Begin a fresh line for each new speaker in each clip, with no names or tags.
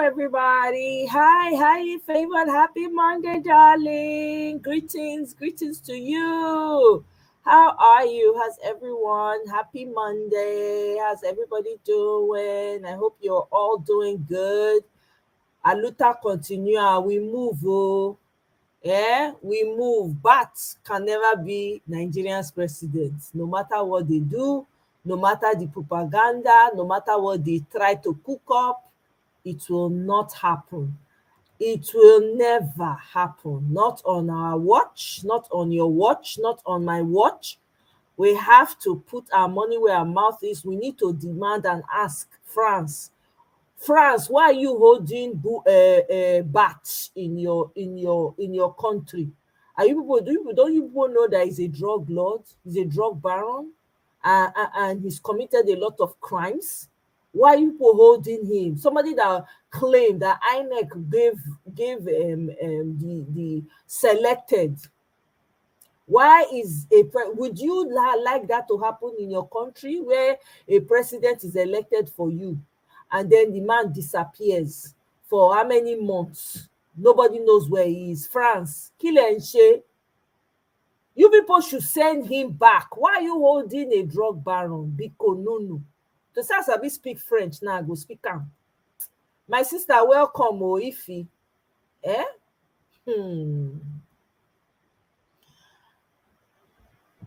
everybody. Hi, favorite. Happy Monday, darling. Greetings to you. How are you? How's everyone? Happy Monday. How's everybody doing? I hope you're all doing good. Aluta continue. We move. Oh. Yeah, we move. But can never be Nigerian's president. No matter what they do, no matter the propaganda, no matter what they try to cook up, it will not happen. It will never happen. Not on our watch, not on your watch, not on my watch. We have to put our money where our mouth is. We need to demand and ask France, why are you holding bat in your country? Are you people don't you people know that he's a drug lord, he's a drug baron, and he's committed a lot of crimes? Why are you people holding him? Somebody that claimed that INEC gave the selected. Why would you like that to happen in your country where a president is elected for you and then the man disappears for how many months? Nobody knows where he is. France, Kilenche, you people should send him back. Why are you holding a drug baron? Biko Nunu. To say Sabi speak French now, go speak am. My sister, welcome, Ifi. Eh?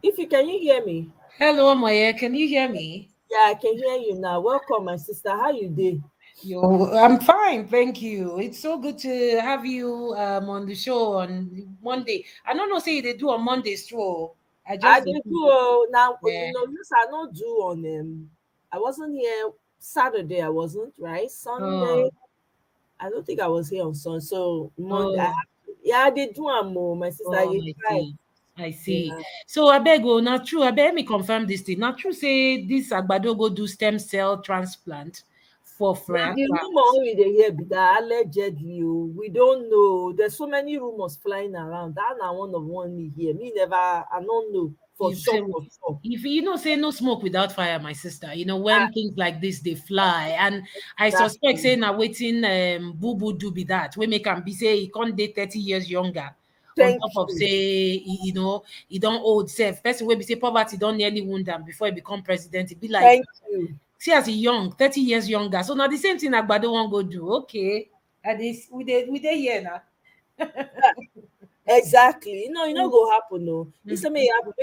Ifi, can you hear me?
Hello, Maya. Can you hear me?
Yeah, I can hear you now. Welcome, my sister. How you doing?
I'm fine, thank you. It's so good to have you on the show on Monday. I don't know, say they do on Monday show.
I did do now.
Yeah.
Yes, I not do on I wasn't here Saturday. I wasn't right. Sunday. I don't think I was here on Sunday. So Monday. I did do more. My sister.
I see. Yeah. So I beg go not true. I beg me confirm this thing. Not true. Say this Agbado go do stem cell transplant for France.
The rumor only they hear be that allegedly. We don't know. There's so many rumors flying around. That na one me here. Me never. I don't know for sure.
If you know, say no smoke without fire, my sister. You know when things like this they fly, and I suspect say now waiting boo boo do be that. We make him be say he can't date 30 years younger. On top of say he don't old self. Person will be say poverty don't nearly wound them before he become president. He be like,
thank you.
See as he young, 30 years younger. So now the same thing Agbado won't go do. Okay, and this we dey here now.
Exactly. You know go happen. No, this may happen.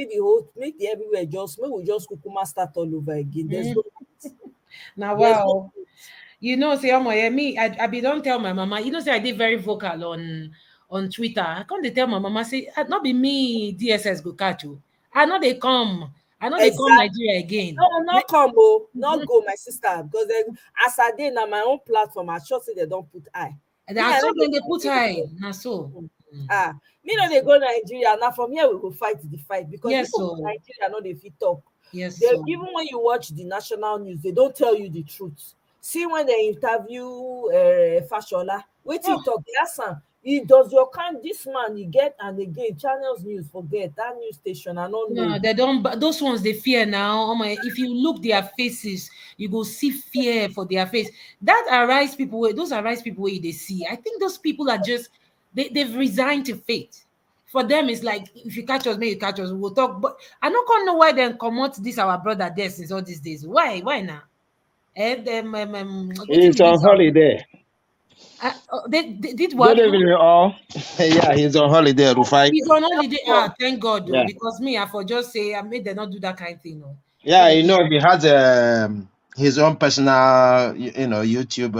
Make the everywhere just. Maybe we just kukuma start all over again. There's no.
Now wow. You know, say me, I be don't tell my mama. You know, say I did very vocal on Twitter. I can't tell my mama say not be me DSS go catch you. I know they come. I know they come Nigeria again.
No, not come, not go, my sister. Because then as I did on my own platform, I sure say they don't put eye.
That's so when they put eye. Now so.
Me know they go Nigeria. Now from here we go fight the fight because people in Nigeria know they fit talk.
Yes.
Even when you watch the national news, they don't tell you the truth. See when they interview Fashola, wait till talk. Yes, he does your kind. This man he get and again channels news forget that news station. I don't know.
No, they don't. Those ones they fear now. Oh my! If you look their faces, you go see fear for their face. That arise people. Those arise people where they see. I think those people are just they've resigned to fate. For them, it's like if you catch us, maybe you catch us. We'll talk. But I don't know why they come out this our brother there since all these days. Why now?
He's on holiday.
They did what?
Good evening, all. Yeah, he's on holiday, Rufai.
He's on holiday. Thank God, though, because me, I for just say I made them not do that kind of thing. No.
Yeah, you know, he has his own personal, YouTube,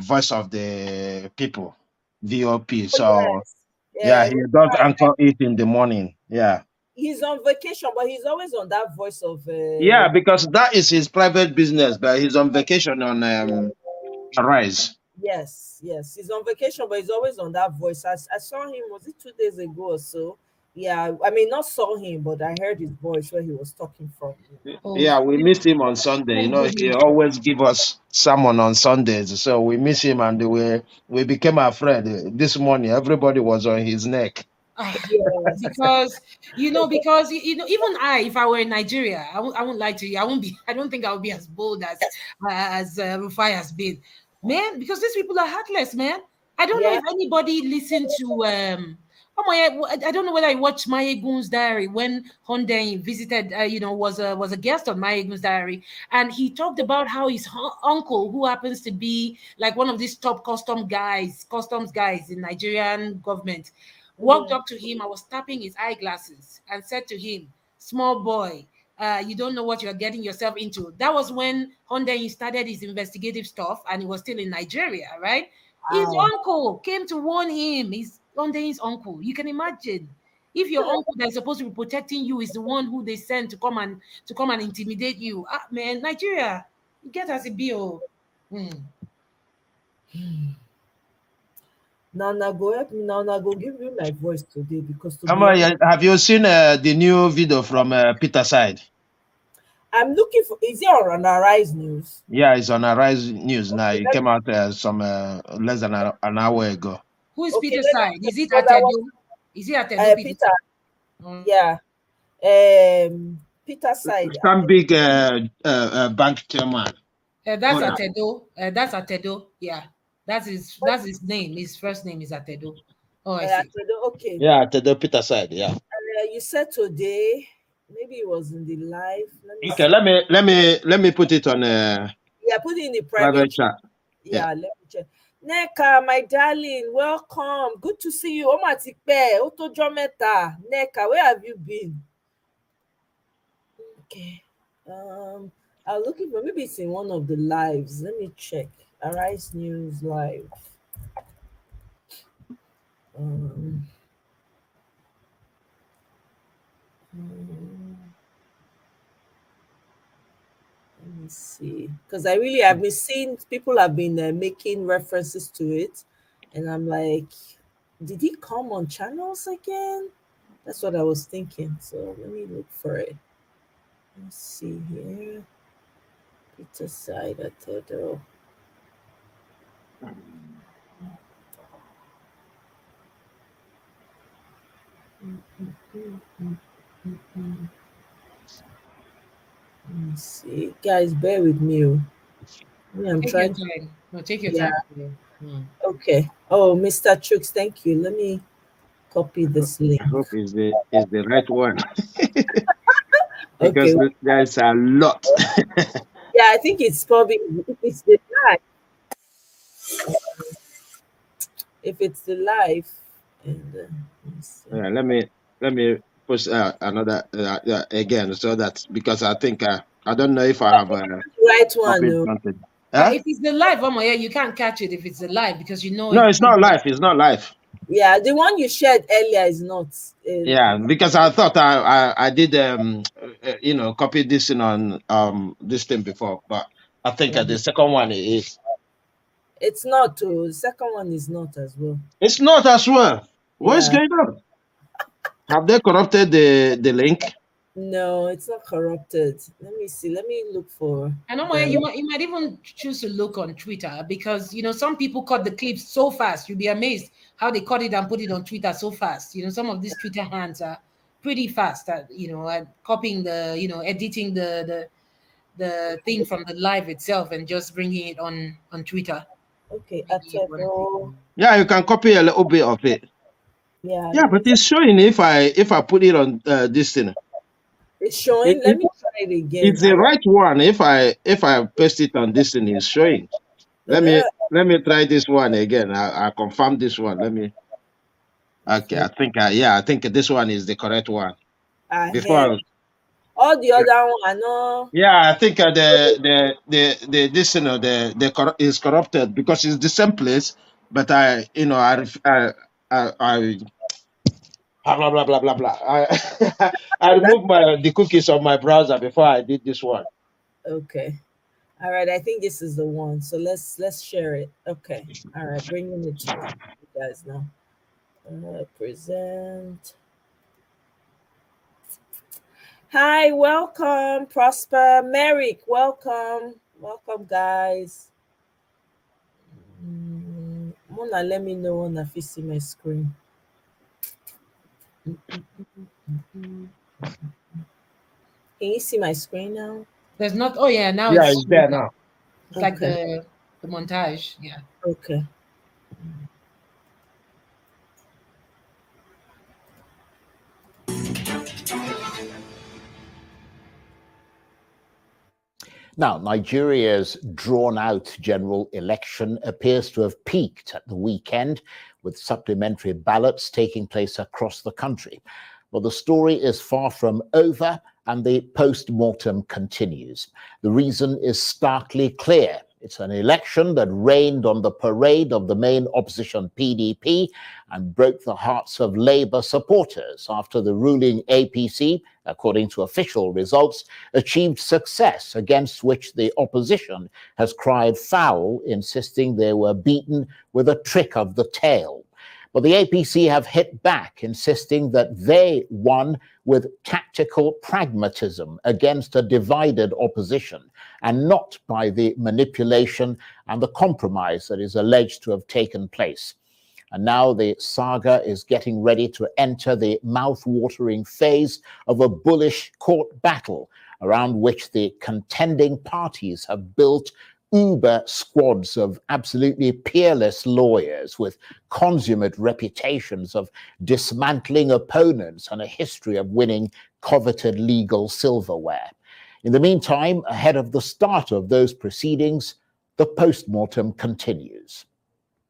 voice of the people, VOP. So he does anchor it in the morning. Yeah.
He's on vacation, but he's always on that voice of.
Yeah, because that is his private business, but he's on vacation on Arise.
Yes, he's on vacation, but he's always on that voice. I saw him, was it 2 days ago or so? Yeah, I mean, not saw him, but I heard his voice where he was talking from.
Yeah, we missed him on Sunday. You know, he always give us sermon on Sundays, so we miss him, and we became a friend. This morning, everybody was on his neck.
Yes.
because even I, if I were in Nigeria, I won't lie to you, I won't be. I don't think I would be as bold as Rufai has been, man. Because these people are heartless, man. I don't know
Yeah.
if anybody listened to oh my, I don't know whether I watched Mayegun's diary when Honda visited, was a guest on Mayegun's diary, and he talked about how his uncle, who happens to be like one of these top customs guys in Nigerian government, walked
Mhm.
up to him. I was tapping his eyeglasses and said to him, "Small boy, you don't know what you're getting yourself into." That was when Honda started his investigative stuff, and he was still in Nigeria, right? His
Wow.
uncle came to warn him. His Honda's uncle. You can imagine if your uncle that's supposed to be protecting you is the one who they send to come and intimidate you. Ah, man, Nigeria, you get as a bill.
Now, now go help me. Now go give you my voice today because to be
Ama,
honest,
have you seen the new video from Peter side?
I'm looking for. Is it on Arise News?
Yeah, it's on Arise News now.
Okay,
It came out some less than an hour ago.
Who is
okay.
Peter's
Let me
side?
check
Is it
because I was
Atedo? Is it Atedo Peter's
Peter.
side?
Yeah. Peter side.
Some big bank chairman.
That's
Owner.
Atedo. That's Atedo. Yeah, that's his name. His first name is Atedo. Oh, I see.
Okay.
Yeah, to the Peter side. Yeah.
You said today. Maybe it was in the live. Let me
Okay,
see.
let me put it on
Yeah, put it in the private
private
chat.
chat. Yeah.
Yeah, let me check. Neka, my darling, welcome. Good to see you. Omatikpe, Otojo Meta. Neka, where have you been? Okay. I was looking for maybe it's in one of the lives. Let me check. Arise News Live. Um, mm, let me see. Because I really have been seeing people have been making references to it, and I'm like, did he come on channels again? That's what I was thinking. So let me look for it. Let's see here. Peter side at Tedo. Let me see. Guys, bear with me. Oh. I'm
Take your
trying to.
time. No, take your
Yeah.
time. Yeah.
Okay. Oh, Mr. Chooks, thank you. Let me copy this link.
I hope is the right one
Okay.
because there's a lot.
Yeah, I think it's probably if it's the live. If it's the live, and let me see.
Yeah, let me push another again so that because I think I don't know if I have
Right one,
copied
no.
something. Huh?
If it's the live, yeah, you can't catch it if it's the live because you know
No,
it.
it's not live. It's not live.
Yeah, the one you shared earlier is not.
Yeah, because I thought I did copy this in on this thing before, but I think the second one is.
It's not. Oh, the second one is not as well.
It's not as well. What's
Yeah.
going on? Have they corrupted the link?
No, it's not corrupted. Let me see. Let me look for
And yeah,
the.
you might even choose to look on Twitter because some people cut the clips so fast. You'll be amazed how they cut it and put it on Twitter so fast. Some of these Twitter hands are pretty fast at at copying editing the thing from the live itself and just bringing it on Twitter.
Okay,
Maybe you want to take.
Atedo.
Yeah, you can copy a little bit of it.
Yeah,
Yeah,
let me
but
try.
it's showing if I put it on this thing.
It's showing.
It,
Let
it,
me try it again.
it's the right one. If I paste it on this thing, it's showing. Let me
Uh-huh.
let me try this one again. I confirm this one. Let me. Okay,
Okay.
I think this one is the correct one.
Ahead.
Before,
All the other one, no.
yeah, I think the this is corrupted because it's the same place, but I blah blah blah blah blah. I
Oh, that
removed the cookies on my browser before I did this one.
okay. All right. I think this is the one. So let's share it. Okay. All right. Bringing it to you guys now. Present. Hi. Welcome, Prosper, Merrick. Welcome. Welcome, guys. Mona, let me know when I fit see my screen. Can you see my screen now?
There's not. Oh yeah, now
Yeah,
it's
it's there
showing up.
now.
It's like
Okay.
the montage. Yeah.
Okay.
Now, Nigeria's drawn-out general election appears to have peaked at the weekend, with supplementary ballots taking place across the country. But the story is far from over, and the post-mortem continues. The reason is starkly clear. It's an election that rained on the parade of the main opposition PDP and broke the hearts of Labour supporters after the ruling APC, according to official results, achieved success against which the opposition has cried foul, insisting they were beaten with a trick of the tail. But the APC have hit back, insisting that they won with tactical pragmatism against a divided opposition, and not by the manipulation and the compromise that is alleged to have taken place. And now the saga is getting ready to enter the mouth-watering phase of a bullish court battle, around which the contending parties have built uber squads of absolutely peerless lawyers with consummate reputations of dismantling opponents and a history of winning coveted legal silverware. In the meantime, ahead of the start of those proceedings, the post-mortem continues.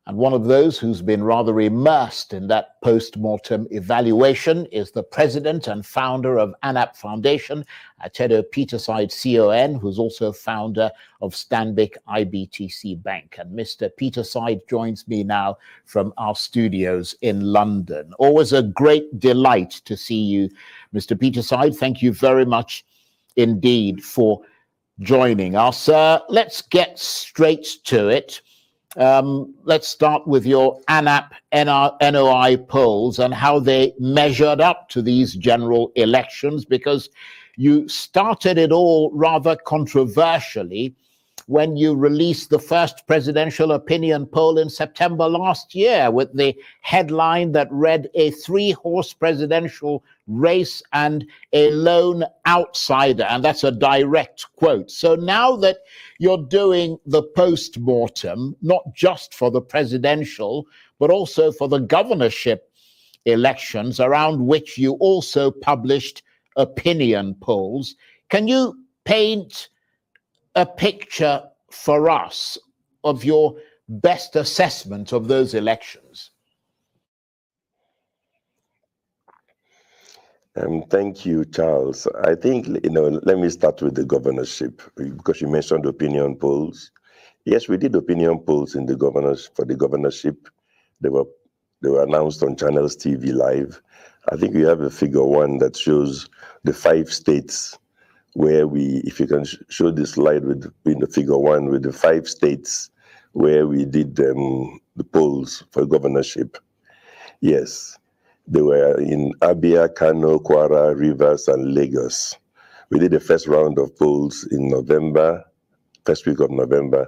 And one of those who's been rather immersed in that post-mortem evaluation is the president and founder of ANAP Foundation, Atedo Peterside CON, who's also founder of Stanbic IBTC Bank. And Mr. Peterside joins me now from our studios in London. Always a great delight to see you, Mr. Peterside. Thank you very much indeed for joining us. Let's get straight to it. Let's start with your ANAP NOI polls and how they measured up to these general elections, because you started it all rather controversially when you released the first presidential opinion poll in September last year with the headline that read a three-horse presidential race and a lone outsider. And that's a direct quote. So now that you're doing the post-mortem, not just for the presidential, but also for the governorship elections, around which you also published opinion polls, can you paint a picture for us of your best assessment of those elections?
Thank you, Charles. I think, let me start with the governorship, because you mentioned opinion polls. Yes, we did opinion polls for the governorship. They were announced on Channels TV Live. I think we have a figure one that shows the 5 states where if you can show the slide in the figure one with the 5 states where we did the polls for governorship. Yes. They were in Abia, Kano, Kwara, Rivers, and Lagos. We did the first round of polls in November, first week of November.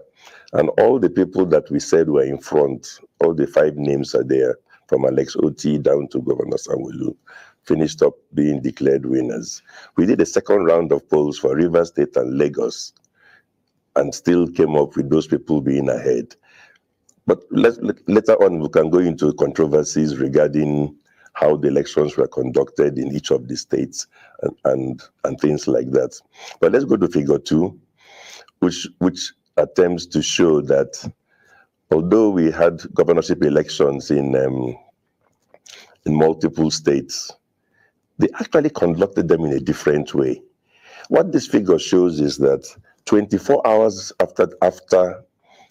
And all the people that we said were in front, all the 5 names are there, from Alex Oti down to Governor Sanwo-Olu, finished up being declared winners. We did a second round of polls for Rivers State and Lagos, and still came up with those people being ahead. But later on, we can go into controversies regarding how the elections were conducted in each of the states and things like that. But let's go to figure 2, which attempts to show that although we had governorship elections in multiple states, they actually conducted them in a different way. What this figure shows is that 24 hours after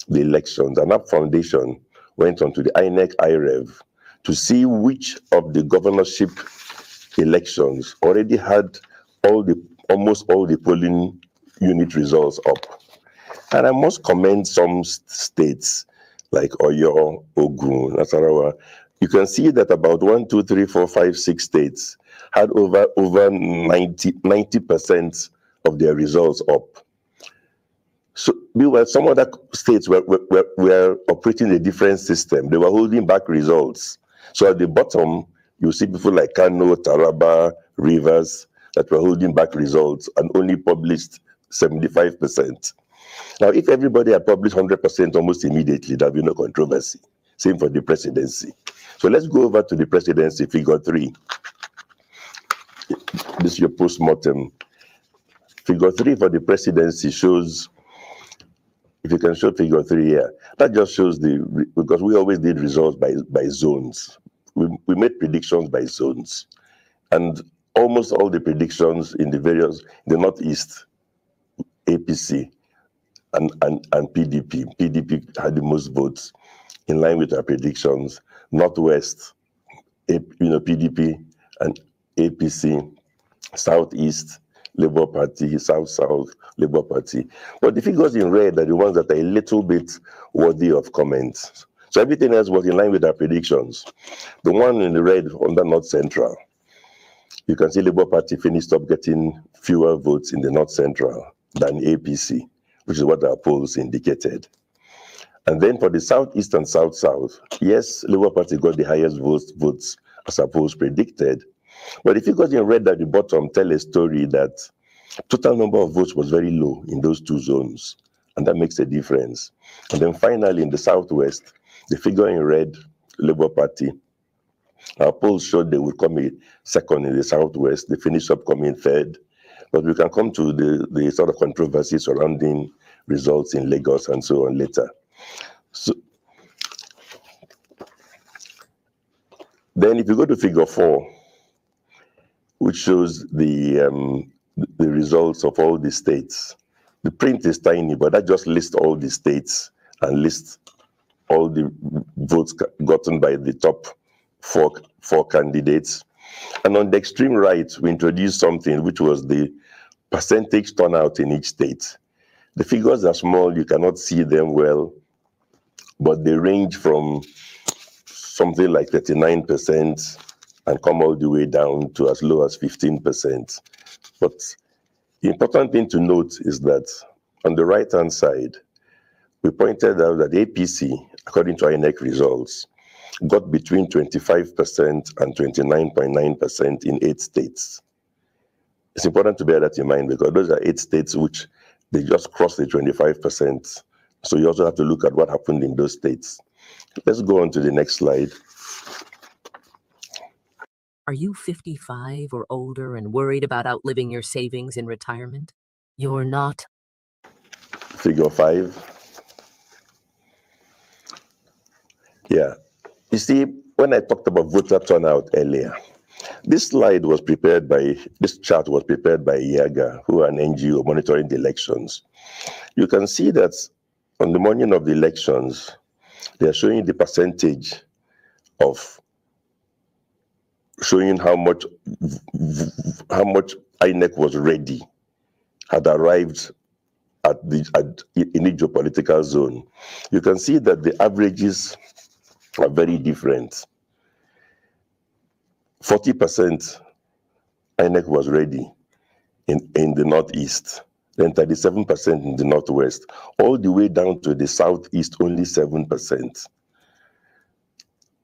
the elections, the ANAP Foundation went onto the INEC IREV to see which of the governorship elections already had almost all the polling unit results up. And I must commend some states like Oyo, Ogun, Nasarawa. You can see that about 1, 2, 3, 4, 5, 6 states had over 90% of their results up. So meanwhile, some other states were operating a different system. They were holding back results. So at the bottom, You see people like Kano, Taraba, Rivers that were holding back results and only published 75%. Now, if everybody had published 100% almost immediately, there'd be no controversy. Same for the presidency. So let's go over to the presidency, figure 3. This is your post-mortem. Figure 3 for the presidency shows, if you can show figure 3 here, that just shows because we always did results by zones. We made predictions by zones. And almost all the predictions in the Northeast, APC and PDP. PDP had the most votes in line with our predictions. Northwest, PDP and APC. Southeast, Labour Party. South, Labour Party. But the figures in red are the ones that are a little bit worthy of comment. So everything else was in line with our predictions. The one in the red under North Central, you can see Labour Party finished up getting fewer votes in the North Central than APC, which is what our polls indicated. And then for the Southeast and South-South, yes, Labour Party got the highest votes as our polls predicted. But the figures in red at the bottom tell a story that total number of votes was very low in those two zones, and that makes a difference. And then finally, in the Southwest, the figure in red, Labour Party, our polls showed they would come in second in the Southwest. They finished up coming third. But we can come to the sort of controversy surrounding results in Lagos and so on later. So, then if you go to figure 4, which shows the results of all the states. The print is tiny, but that just lists all the states and lists all the votes gotten by the top four candidates. And on the extreme right, we introduced something which was the percentage turnout in each state. The figures are small, you cannot see them well, but they range from something like 39% and come all the way down to as low as 15%. But the important thing to note is that on the right-hand side, we pointed out that APC, according to INEC results, got between 25% and 29.9% in 8 states. It's important to bear that in mind because those are 8 states which they just crossed the 25%. So you also have to look at what happened in those states. Let's go on to the next slide.
Are you 55 or older and worried about outliving your savings in retirement? You're not.
Figure 5. Yeah. You see, when I talked about voter turnout earlier, this chart was prepared by IAGA, who are an NGO monitoring the elections. You can see that on the morning of the elections, they are showing the percentage of showing how much INEC was ready, had arrived in each geopolitical zone. You can see that the averages are very different. 40% INEC was ready in the Northeast, then 37% in the Northwest, all the way down to the Southeast, only 7%.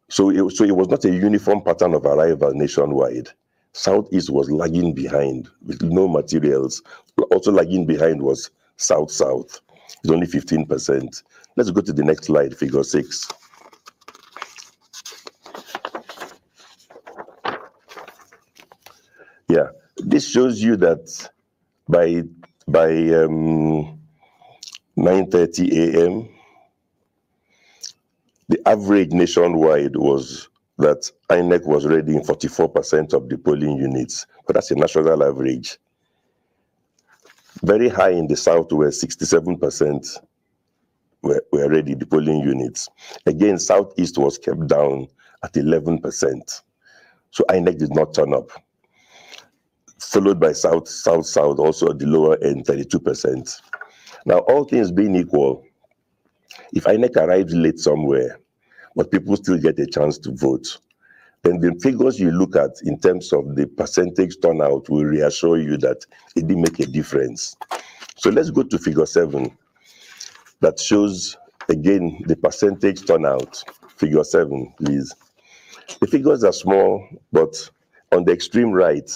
So it was not a uniform pattern of arrival nationwide. Southeast was lagging behind with no materials. Also lagging behind was South-South. It's only 15%. Let's go to the next slide, figure 6. Yeah, this shows you that by 9:30 a.m., the average nationwide was that INEC was ready in 44% of the polling units, but that's a national average. Very high in the Southwest, 67% were ready, the polling units. Again, Southeast was kept down at 11%. So INEC did not turn up. Followed by South, also at the lower end, 32%. Now, all things being equal, if INEC arrives late somewhere, but people still get a chance to vote, then the figures you look at in terms of the percentage turnout will reassure you that it didn't make a difference. So let's go to figure 7. That shows, again, the percentage turnout. Figure 7, please. The figures are small, but on the extreme right,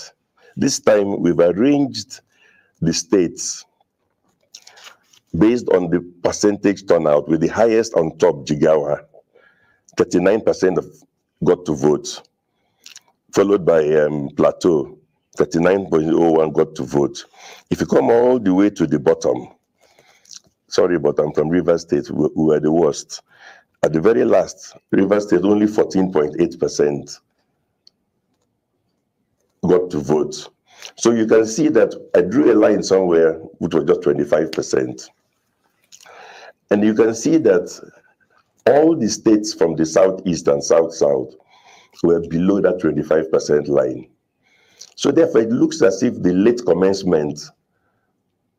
this time we've arranged the states based on the percentage turnout, with the highest on top, Jigawa, 39% got to vote, followed by Plateau, 39.01 got to vote. If you come all the way to the bottom, sorry, but I'm from Rivers State, we were the worst. At the very last, Rivers State, only 14.8% got to vote. So you can see that I drew a line somewhere which was just 25%. And you can see that all the states from the southeast and south-south were below that 25% line. So therefore, it looks as if the late commencement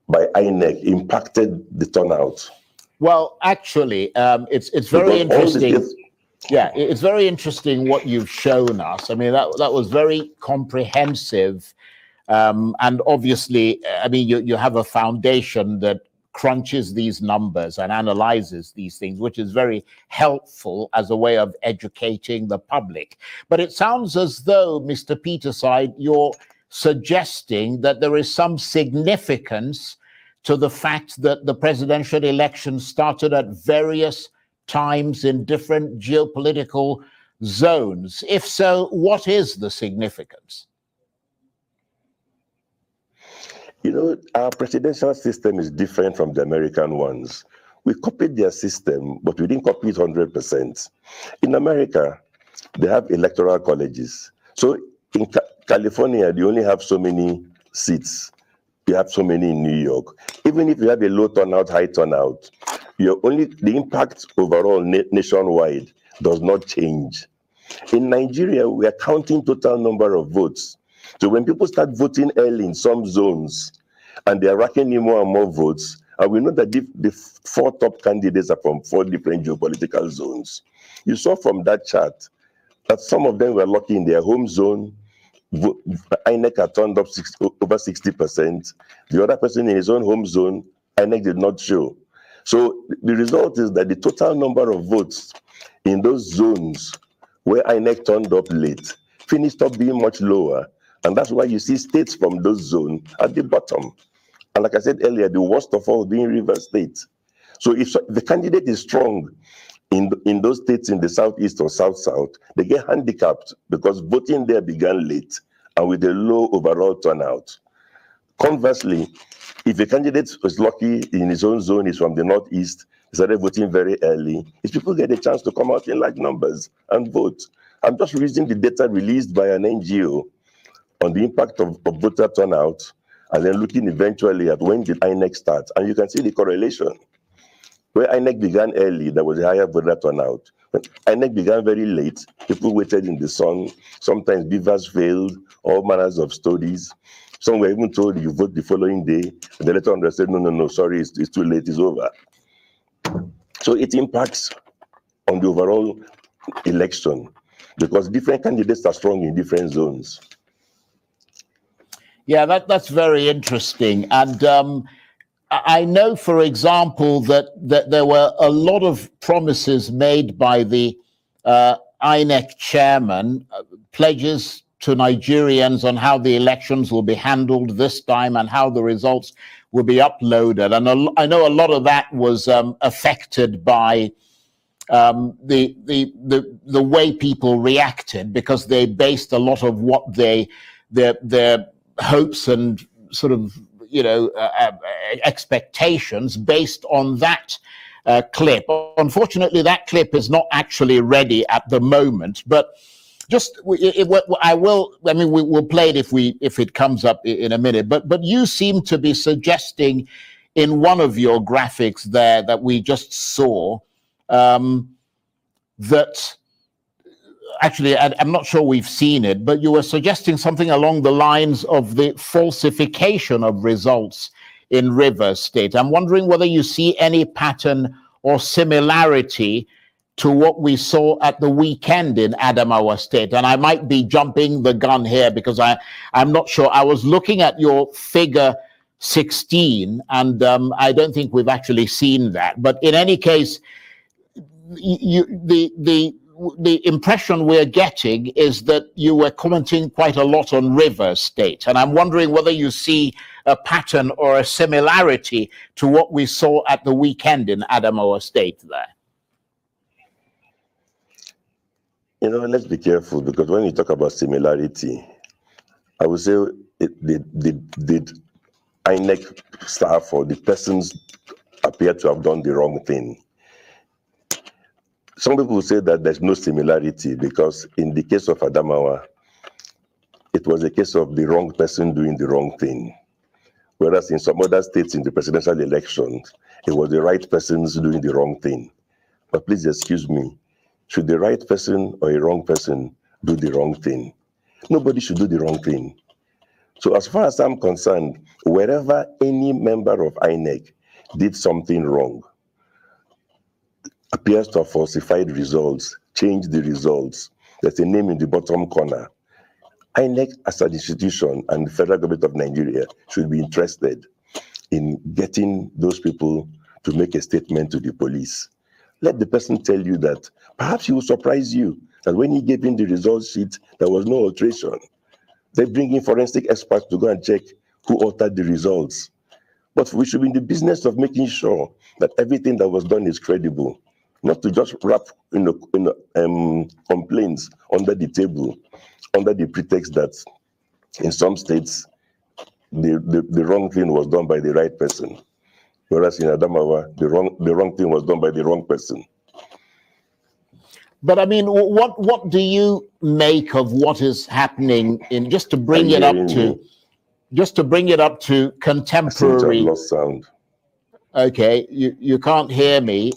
by INEC impacted the turnout.
Well, actually, it's very interesting. Yeah, it's very interesting what you've shown us. I mean, that was very comprehensive. And obviously, I mean, you have a foundation that crunches these numbers and analyzes these things, which is very helpful as a way of educating the public. But it sounds as though, Mr. Peterside, you're suggesting that there is some significance to the fact that the presidential election started at various times in different geopolitical zones. If so, what is the significance?
You know, our presidential system is different from the American ones. We copied their system, but we didn't copy it 100%. In America, they have electoral colleges. So in California, they only have so many seats. You have so many in New York. Even if you have a low turnout, high turnout, the impact overall nationwide does not change. In Nigeria, we are counting total number of votes. So when people start voting early in some zones, and they are racking in more and more votes, and we know that the four top candidates are from four different geopolitical zones. You saw from that chart that some of them were lucky in their home zone. INEC had turned up over 60%. The other person in his own home zone, INEC did not show. So the result is that the total number of votes in those zones where INEC turned up late finished up being much lower. And that's why you see states from those zones at the bottom. And like I said earlier, the worst of all being Rivers State. So if the candidate is strong in those states in the southeast or south-south, they get handicapped because voting there began late and with a low overall turnout. Conversely, if a candidate is lucky in his own zone, is from the northeast, he started voting very early, his people get a chance to come out in large numbers and vote. I'm just reading the data released by an NGO on the impact of voter turnout, and then looking eventually at when did INEC start. And you can see the correlation. Where INEC began early, there was a higher voter turnout. When INEC began very late, people waited in the sun. Sometimes beavers failed, all manners of stories. Some were even told you vote the following day. And the later on they said, no, sorry, it's too late, it's over. So it impacts on the overall election because different candidates are strong in different zones.
Yeah, that's very interesting. And I know, for example, that there were a lot of promises made by the INEC chairman, pledges to Nigerians on how the elections will be handled this time and how the results will be uploaded. And I know a lot of that was affected by the way people reacted, because they based a lot of what their hopes and sort of expectations based on that clip. Unfortunately, that clip is not actually ready at the moment, but we'll play it if it comes up in a minute. But you seem to be suggesting in one of your graphics there that we just saw that. Actually, I'm not sure we've seen it, but you were suggesting something along the lines of the falsification of results in Rivers State. I'm wondering whether you see any pattern or similarity to what we saw at the weekend in Adamawa State. And I might be jumping the gun here because I'm not sure. I was looking at your figure 16, and I don't think we've actually seen that. But in any case, the impression we're getting is that you were commenting quite a lot on Rivers State, and I'm wondering whether you see a pattern or a similarity to what we saw at the weekend in Adamawa State there.
Let's be careful, because when you talk about similarity, I would say did INEC staff or the persons appear to have done the wrong thing. Some people say that there's no similarity because in the case of Adamawa, it was a case of the wrong person doing the wrong thing. Whereas in some other states in the presidential elections, it was the right persons doing the wrong thing. But please excuse me, should the right person or a wrong person do the wrong thing? Nobody should do the wrong thing. So as far as I'm concerned, wherever any member of INEC did something wrong, appears to have falsified results, changed the results, there's a name in the bottom corner. INEC as an institution and the federal government of Nigeria should be interested in getting those people to make a statement to the police. Let the person tell you that. Perhaps he will surprise you that when he gave in the result sheet, there was no alteration. They bring in forensic experts to go and check who altered the results. But we should be in the business of making sure that everything that was done is credible, not to just wrap complaints under the table, under the pretext that in some states the wrong thing was done by the right person, whereas in Adamawa the wrong thing was done by the wrong person.
But I mean, what do you make of what is happening in just to bring it up to contemporary?
I lost sound.
Okay, you can't hear me.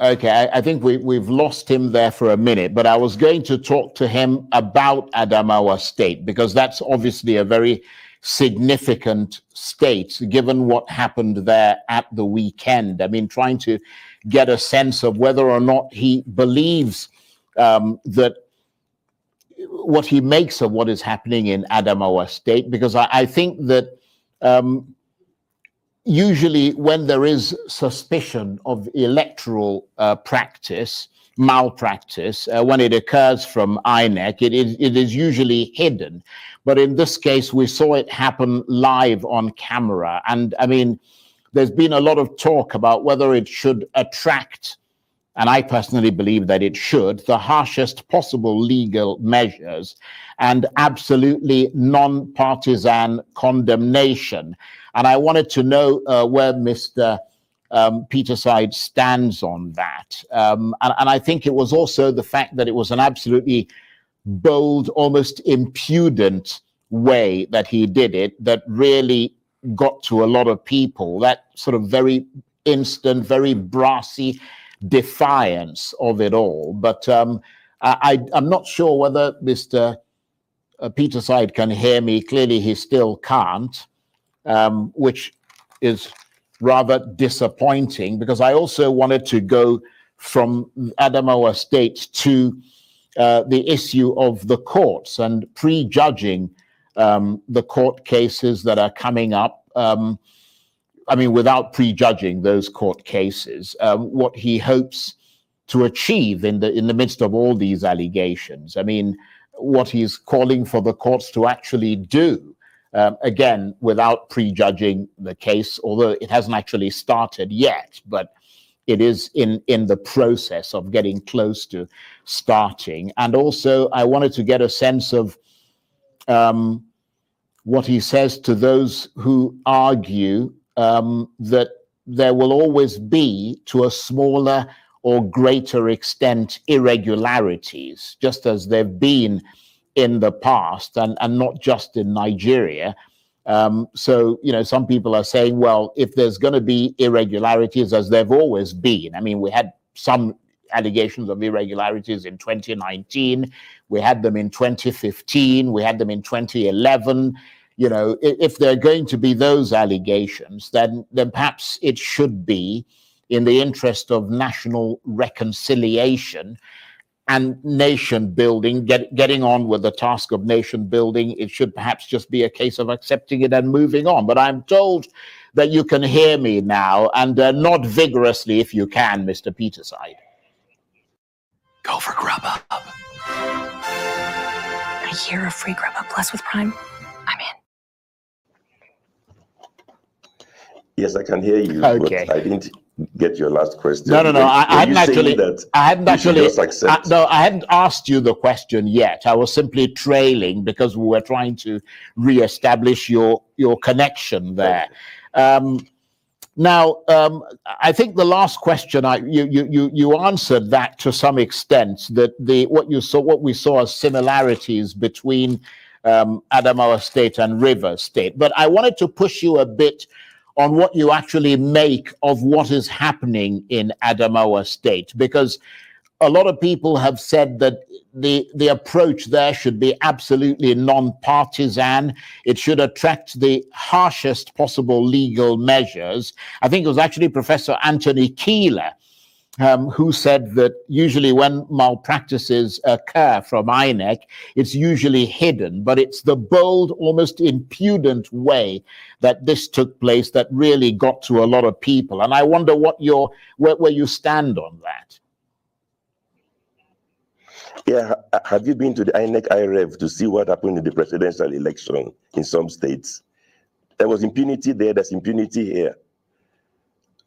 Okay, I think we've lost him there for a minute, but I was going to talk to him about Adamawa State, because that's obviously a very significant state, given what happened there at the weekend. I mean, trying to get a sense of whether or not he believes that what he makes of what is happening in Adamawa State, because I think that usually when there is suspicion of electoral malpractice, when it occurs from INEC, it is usually hidden. But in this case, we saw it happen live on camera. And I mean, there's been a lot of talk about whether it should attract, and I personally believe that it should, the harshest possible legal measures and absolutely non-partisan condemnation. And I wanted to know where Mr. Peterside stands on that. And I think it was also the fact that it was an absolutely bold, almost impudent way that he did it that really got to a lot of people, that sort of very instant, very brassy defiance of it all. But I'm not sure whether Mr. Peterside can hear me. Clearly he still can't, which is rather disappointing, because I also wanted to go from Adamawa State to the issue of the courts and prejudging the court cases that are coming up. I mean, without prejudging those court cases, what he hopes to achieve in the midst of all these allegations. I mean, what he's calling for the courts to actually do, again, without prejudging the case, although it hasn't actually started yet, but it is in the process of getting close to starting. And also, I wanted to get a sense of what he says to those who argue that there will always be, to a smaller or greater extent, irregularities, just as they've been in the past, and not just in Nigeria. So, you know, some people are saying, well, if there's going to be irregularities, as there've always been, I mean, we had some allegations of irregularities in 2019, we had them in 2015, we had them in 2011. You know, if there are going to be those allegations, then perhaps it should be in the interest of national reconciliation and nation building, getting on with the task of nation building. It should perhaps just be a case of accepting it and moving on. But I'm told that you can hear me now, and nod vigorously if you can, Mr. Peterside.
Go for Grubhub.
A year of free Grubhub Plus with Prime. I'm in.
Yes, I can hear you,
Okay.
but I didn't get your last question.
No. I hadn't actually asked you the question yet. I was simply trailing because we were trying to reestablish your connection there. Okay. Now, I think the last question you answered that to some extent, that what we saw as similarities between Adamawa State and Rivers State. But I wanted to push you a bit on what you actually make of what is happening in Adamawa State, because a lot of people have said that the approach there should be absolutely non-partisan. It should attract the harshest possible legal measures. I think it was actually Professor Anthony Keeler who said that usually when malpractices occur from INEC, it's usually hidden, but it's the bold, almost impudent way that this took place that really got to a lot of people. And I wonder where you stand on that.
Yeah, have you been to the INEC IREV to see what happened in the presidential election in some states? There was impunity there, there's impunity here.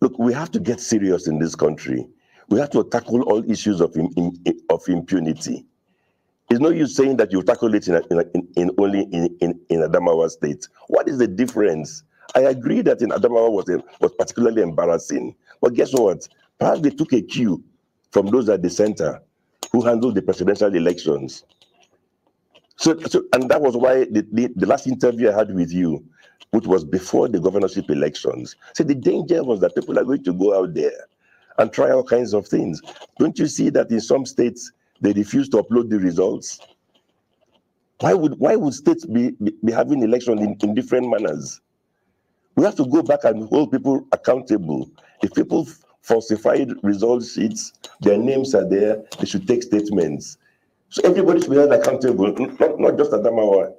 Look, we have to get serious in this country. We have to tackle all issues of impunity. It's no use saying that you tackle it only in Adamawa State. What is the difference? I agree that in Adamawa was particularly embarrassing, but guess what? Perhaps they took a cue from those at the center who handled the presidential elections. And that was why the last interview I had with you, which was before the governorship elections, said the danger was that people are going to go out there and try all kinds of things. Don't you see that in some states they refuse to upload the results? Why would states be having elections in different manners? We have to go back and hold people accountable. If people falsified result sheets, their names are there, they should take statements. So everybody should be held accountable, not just Adamawa.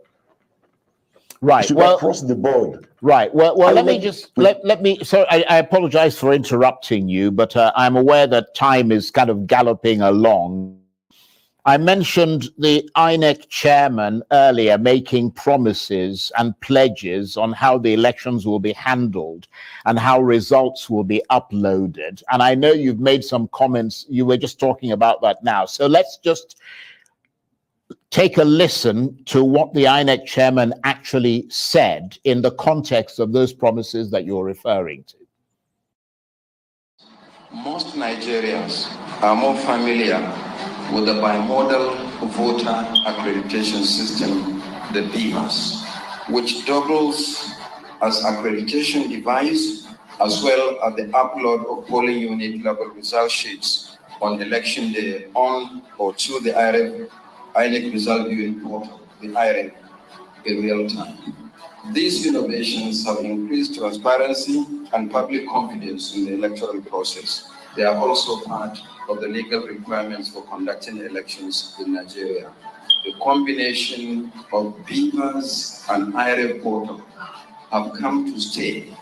Right.
Well, across the board.
Right. Well. Let me. So I apologize for interrupting you, but I'm aware that time is kind of galloping along. I mentioned the INEC chairman earlier making promises and pledges on how the elections will be handled and how results will be uploaded. And I know you've made some comments. You were just talking about that now. So let's just take a listen to what the INEC chairman actually said in the context of those promises that you're referring to.
Most Nigerians are more familiar with the bimodal voter accreditation system, the BVAS, which doubles as accreditation device as well as the upload of polling unit level result sheets on election day on or to the INEC result viewing portal, the IREV, in real time. These innovations have increased transparency and public confidence in the electoral process. They are also part of the legal requirements for conducting elections in Nigeria. The combination of BVAS and IREV portal have come to stay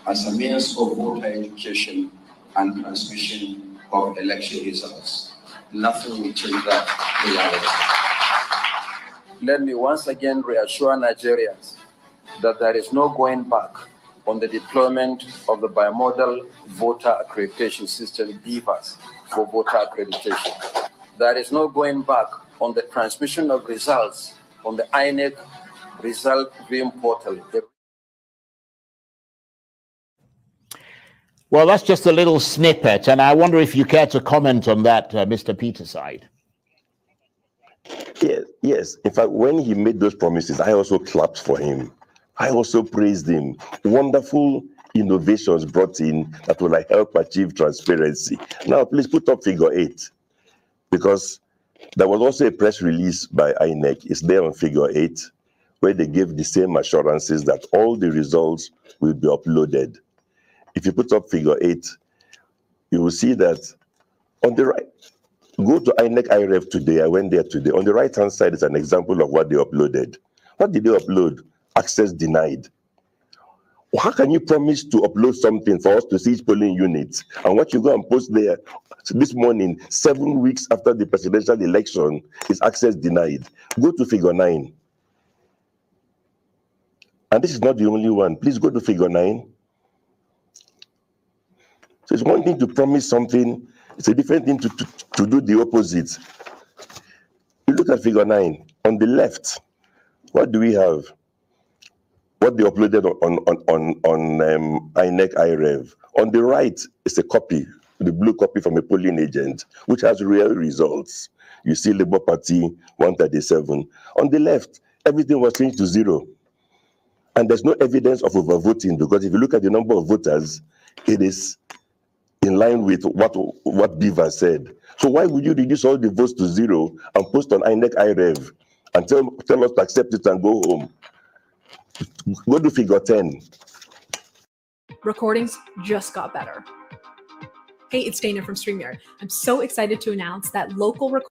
as a means of voter education and transmission of election results. Nothing will change that reality. Let me once again reassure Nigerians that there is no going back on the deployment of the bimodal voter accreditation system, BVAS, for voter accreditation. There is no going back on the transmission of results on the INEC result viewing portal.
Well, that's just a little snippet, and I wonder if you care to comment on that, Mr. Peterside.
Yes. In fact, when he made those promises, I also clapped for him. I also praised him. Wonderful innovations brought in that will help achieve transparency. Now, please put up figure 8, because there was also a press release by INEC. It's there on figure 8, where they gave the same assurances that all the results will be uploaded. If you put up figure 8, you will see that on the right, go to INEC IREV today. I went there today. On the right-hand side is an example of what they uploaded. What did they upload? Access denied. How can you promise to upload something for us to see each polling unit? And what you go and post there this morning, 7 weeks after the presidential election, is access denied. Go to figure 9. And this is not the only one. Please go to figure 9. So it's one thing to promise something, it's a different thing to do the opposite. You look at figure 9. On the left, what do we have? What they uploaded on INEC IREV. On the right is a copy, the blue copy from a polling agent, which has real results. You see Labour Party 137. On the left, everything was changed to 0. And there's no evidence of overvoting, because if you look at the number of voters, it is in line with what Beaver said. So why would you reduce all the votes to 0 and post on INEC IREV and tell us to accept it and go home? Go to figure 10.
Recordings just got better. Hey, it's Dana from StreamYard. I'm so excited to announce that local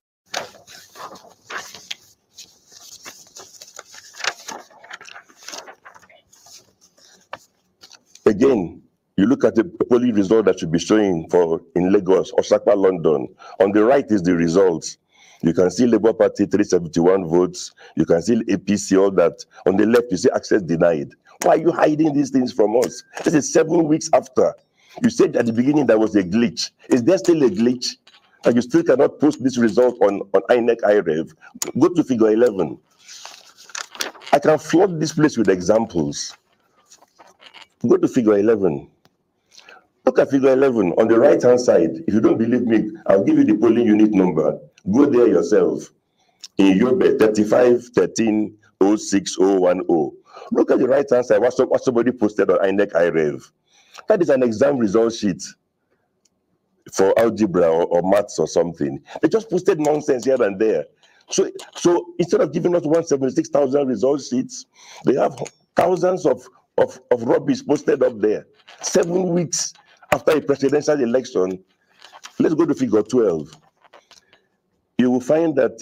Again, you look at the polling result that should be showing in Lagos, Osaka, London. On the right is the results. You can see Labour Party 371 votes. You can see APC, all that. On the left, you see access denied. Why are you hiding these things from us? This is 7 weeks after. You said at the beginning there was a glitch. Is there still a glitch? And you still cannot post this result on INEC IREV. Go to figure 11. I can flood this place with examples. Go to figure 11. Look at figure 11 on the right-hand side. If you don't believe me, I'll give you the polling unit number. Go there yourself. In Yobe, 35 13 06 010. Look at the right-hand side, what somebody posted on INEC IREV. That is an exam result sheet for algebra or maths or something. They just posted nonsense here and there. So instead of giving us 176,000 result sheets, they have thousands of rubbish posted up there. 7 weeks after a presidential election. Let's go to figure 12. You will find that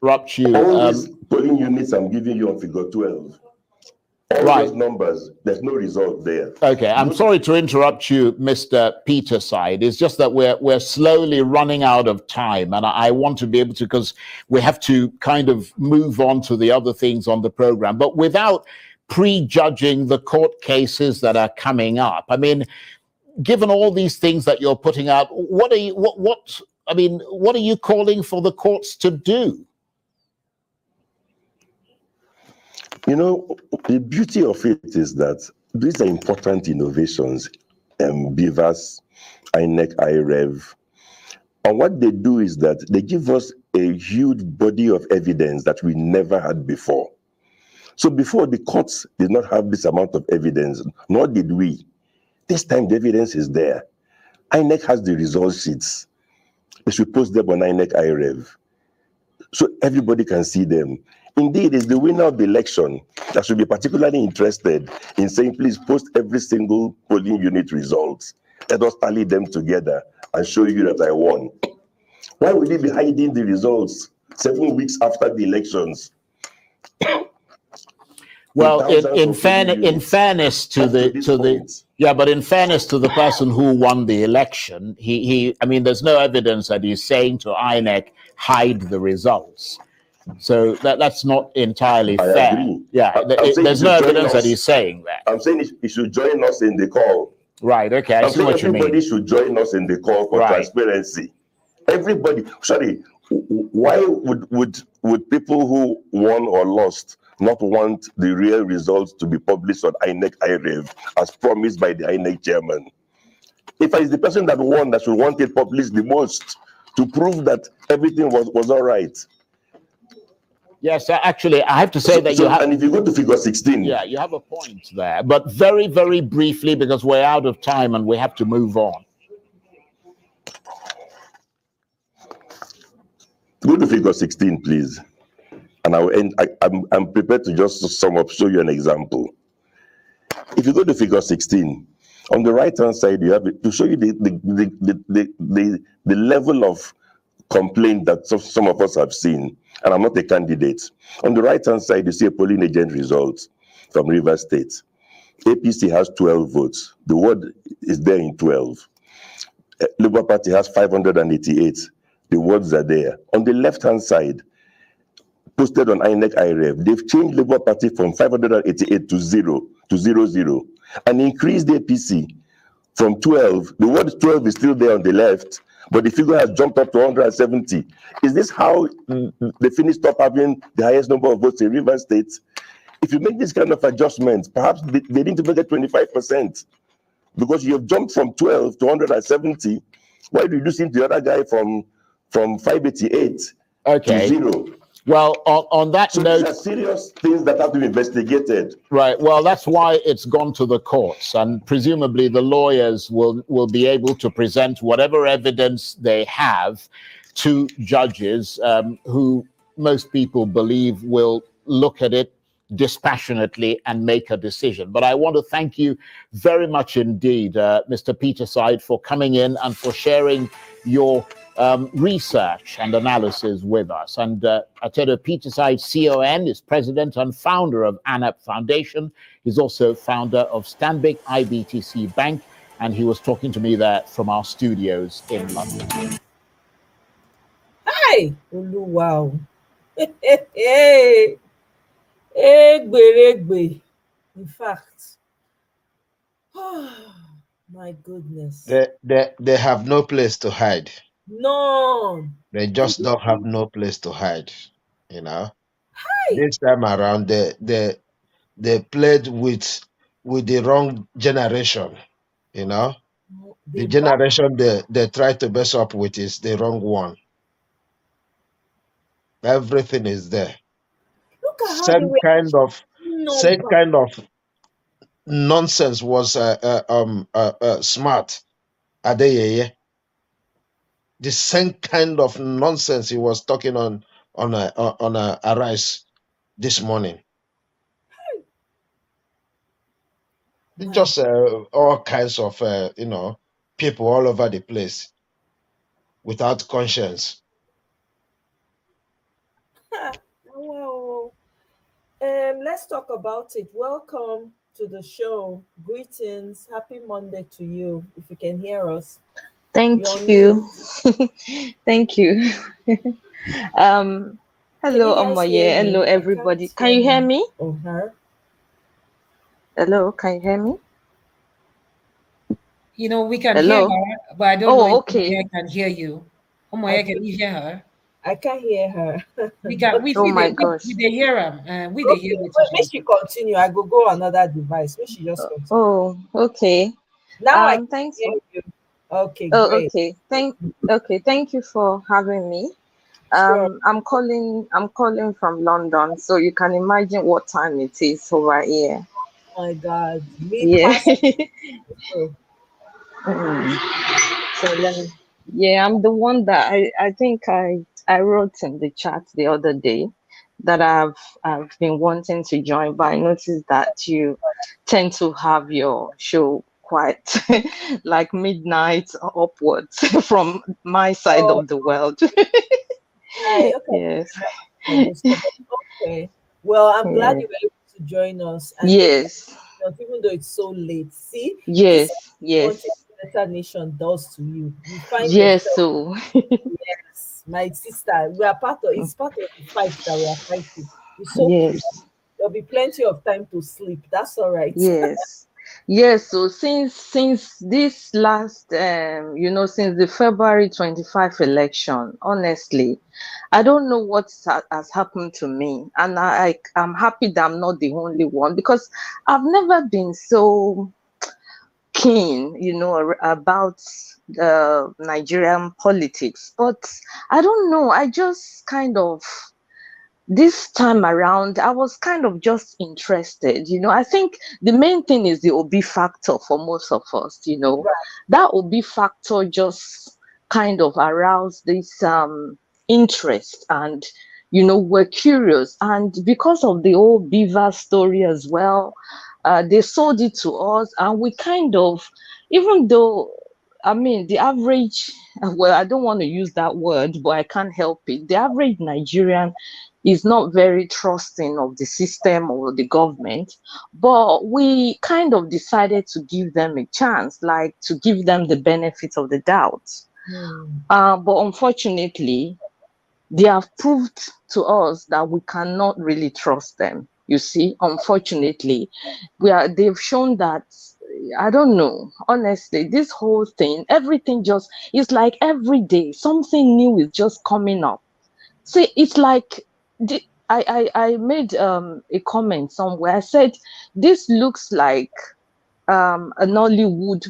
all these polling units I'm giving you on figure 12, all those numbers, there's no result there.
Okay, I'm sorry to interrupt you, Mr. Peter Side. It's just that we're slowly running out of time, and I want to be able to, because we have to kind of move on to the other things on the program, but without prejudging the court cases that are coming up. I mean, given all these things that you're putting out, what are you calling for the courts to do?
You know, the beauty of it is that these are important innovations, Beavers, INEC, IREV. And what they do is that they give us a huge body of evidence that we never had before. So before, the courts did not have this amount of evidence, nor did we. This time, the evidence is there. INEC has the result sheets. They should post them on INEC IREV, so everybody can see them. Indeed, it's the winner of the election that should be particularly interested in saying, please post every single polling unit results. Let us tally them together and show you that I won. Why would he be hiding the results 7 weeks after the elections?
Well, in fairness to the person who won the election, I mean, there's no evidence that he's saying to INEC, hide the results. So that's not entirely fair.
Agree.
Yeah, there's no evidence that he's saying that.
I'm saying he should join us in the call.
Right, okay, I see what you mean.
Everybody should join us in the call for transparency. Everybody, sorry, why would people who won or lost not want the real results to be published on INEC IREV as promised by the INEC chairman? If it's the person that won that should want it published the most to prove that everything was all right.
Yes, actually, I have to say that you have...
And if you go to figure 16...
Yeah, you have a point there. But very, very briefly, because we're out of time and we have to move on.
Go to figure 16, please. And I will end. I'm prepared to just sum up, show you an example. If you go to figure 16, on the right-hand side, you have it to show you the level of complaint that some of us have seen. And I'm not a candidate. On the right-hand side, you see a polling agent result from Rivers State. APC has 12 votes. The word is there in 12. Labour Party has 588. The words are there. On the left-hand side, posted on INEC IREV, they've changed Labour Party from 588 to 0, and increased APC from 12. The word 12 is still there on the left, but the figure has jumped up to 170. Is this how they finished up having the highest number of votes in Rivers State? If you make this kind of adjustment, perhaps they need to make it 25%, because you have jumped from 12 to 170. Why reducing the other guy from 588 to 0?
Well, on that
So
note,
these are serious things that have to be investigated.
Right. Well, that's why it's gone to the courts, and presumably the lawyers will be able to present whatever evidence they have to judges who most people believe will look at it dispassionately and make a decision. But I want to thank you very much indeed, Mr. Peterside, for coming in and for sharing your research and analysis with us. And Atedo Peterside, CON, is president and founder of ANAP Foundation. He's also founder of Stanbic IBTC Bank, and he was talking to me there from our studios in London.
Hi! Wow. Egbe. In fact. My goodness.
They have no place to hide.
No.
They just don't have no place to hide.
Hi.
This time around, they played with the wrong generation. The generation they try to mess up with is the wrong one. Everything is there.
Look at
Same kind of nonsense was Smart Adeyeye. The same kind of nonsense he was talking on a Arise this morning. Just all kinds of people all over the place without conscience.
Wow. Let's talk about it. Welcome to the show. Greetings. Happy Monday to you. If you can hear us.
Thank you. Thank you. Hello, Omoye. Hello, everybody. Can you hear me?
Hello,
can you hear me?
We can hear her, but I don't know if I can hear you. Omoye, can you hear her?
I can't hear her.
We can. We they hear her. We they hear it.
May she continue. I go another device. May she just continue.
Oh, okay.
Now
thanks.
You. Okay,
great.
Okay.
Thank you for having me.
Sure.
I'm calling from London, so you can imagine what time it is over here.
Oh my God.
So I'm the one that I think I wrote in the chat the other day that I've been wanting to join, but I noticed that you tend to have your show quite like midnight upwards from my side of the world.
Okay.
Yes.
Okay. Well, I'm glad you were able to join us. And
yes.
Even though it's so late. See?
Yes.
What a better nation does to you. You find
so
yes, my sister. It's part of the fight that we are fighting. It's so there'll be plenty of time to sleep. That's all right.
Yes, so since this last since the February 25 election, honestly, I don't know what has happened to me, and I'm happy that I'm not the only one, because I've never been so keen, about the Nigerian politics, but I don't know, I just kind of this time around, I was kind of just interested. I think the main thing is the Obi factor for most of us. That Obi factor just kind of aroused this interest, and we're curious. And because of the whole Beaver story as well, they sold it to us, and we kind of, even though the average, well, I don't want to use that word, but I can't help it. The average Nigerian is not very trusting of the system or the government, but we kind of decided to give them a chance, like to give them the benefit of the doubt. But unfortunately, they have proved to us that we cannot really trust them. You see, unfortunately, they've shown that, I don't know, honestly, this whole thing, everything just is like every day something new is just coming up. See, it's like I made a comment somewhere. I said this looks like a Nollywood,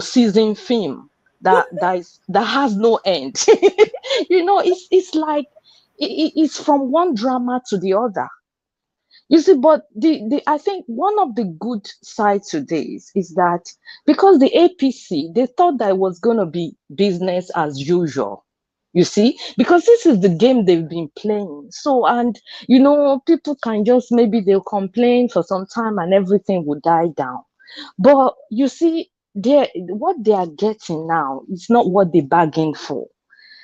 season film that has no end. It's like it's from one drama to the other. You see, but the I think one of the good sides today is that because the APC, they thought that it was going to be business as usual. You see, because this is the game they've been playing. So, and people can just, maybe they'll complain for some time and everything will die down. But you see, what they are getting now is not what they bargained for.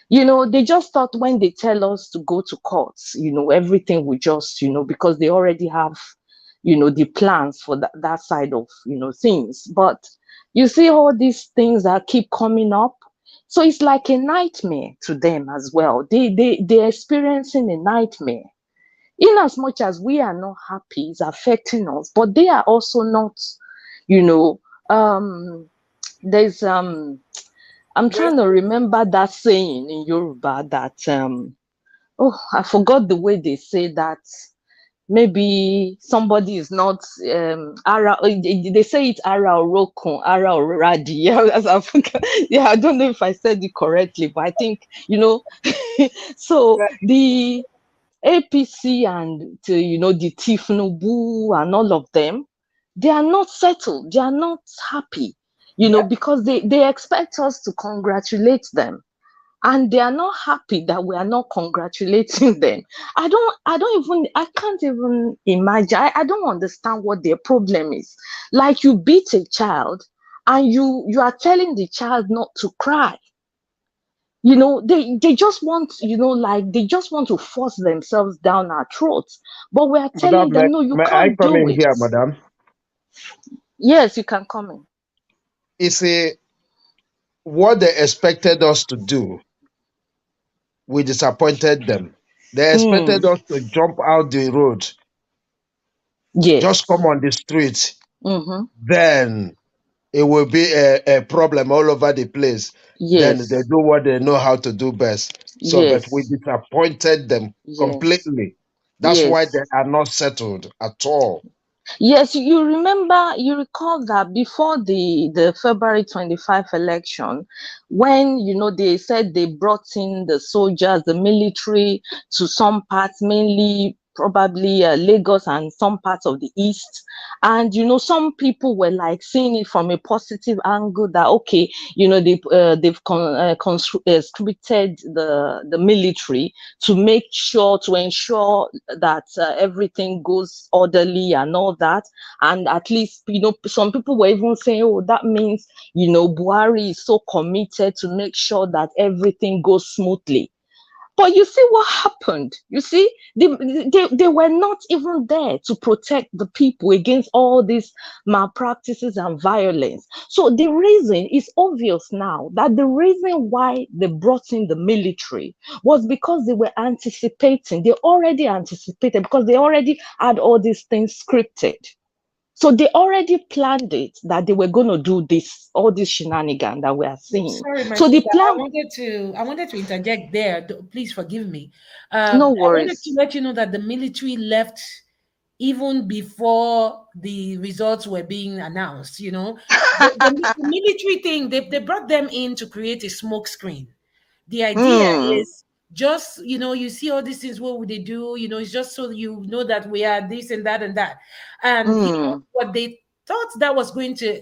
They just thought when they tell us to go to courts, everything will just, because they already have, the plans for that side of, things. But you see all these things that keep coming up. So it's like a nightmare to them as well. They're experiencing a nightmare. In as much as we are not happy, it's affecting us, but they are also not, you know, there's I'm trying to remember that saying in Yoruba that I forgot the way they say that. Maybe somebody is not ara. They say it ara orokun, ara oradi. Yeah, yeah, I don't know if I said it correctly, but I think So the APC and the Tifnubu and all of them, they are not settled. They are not happy. Because they expect us to congratulate them, and they are not happy that we are not congratulating them. I can't even imagine. I don't understand what their problem is. Like, you beat a child and you are telling the child not to cry. They just want, like, they just want to force themselves down our throats. But we are telling
Madam,
them, no, you
may I
can't
come
do
in
it.
here, madam?
Yes, you can come in.
You see, what they expected us to do, we disappointed them. They expected us to jump out the road, just
Yes.
come on the street.
Mm-hmm.
Then it will be a problem all over the place. Then they
Yes.
do what they know how to do best. So, but we
Yes.
disappointed them
Yes.
completely. That's why
Yes.
they are not settled at all.
Yes, you recall that before the February 25 election, when, they said they brought in the soldiers, the military to some parts, mainly probably Lagos and some parts of the east. And, some people were like seeing it from a positive angle that, okay, they've conscripted the military to ensure that everything goes orderly and all that. And at least, some people were even saying, oh, that means, Buhari is so committed to make sure that everything goes smoothly. But you see what happened? You see, they were not even there to protect the people against all these malpractices and violence. So the reason is obvious now, that the reason why they brought in the military was because they were anticipating. They already anticipated, because they already had all these things scripted. So they already planned it, that they were going to do this, all this shenanigan that we are seeing.
Sorry, my
So the
sister.
plan.
I wanted to interject there. Please forgive me.
No
I wanted to
worries.
let you know that the military left even before the results were being announced. The military thing, they brought them in to create a smoke screen. The idea
Hmm.
is just, you see all these things, what would they do? It's just so you know that we are this and that and that. And, what they thought that was going to,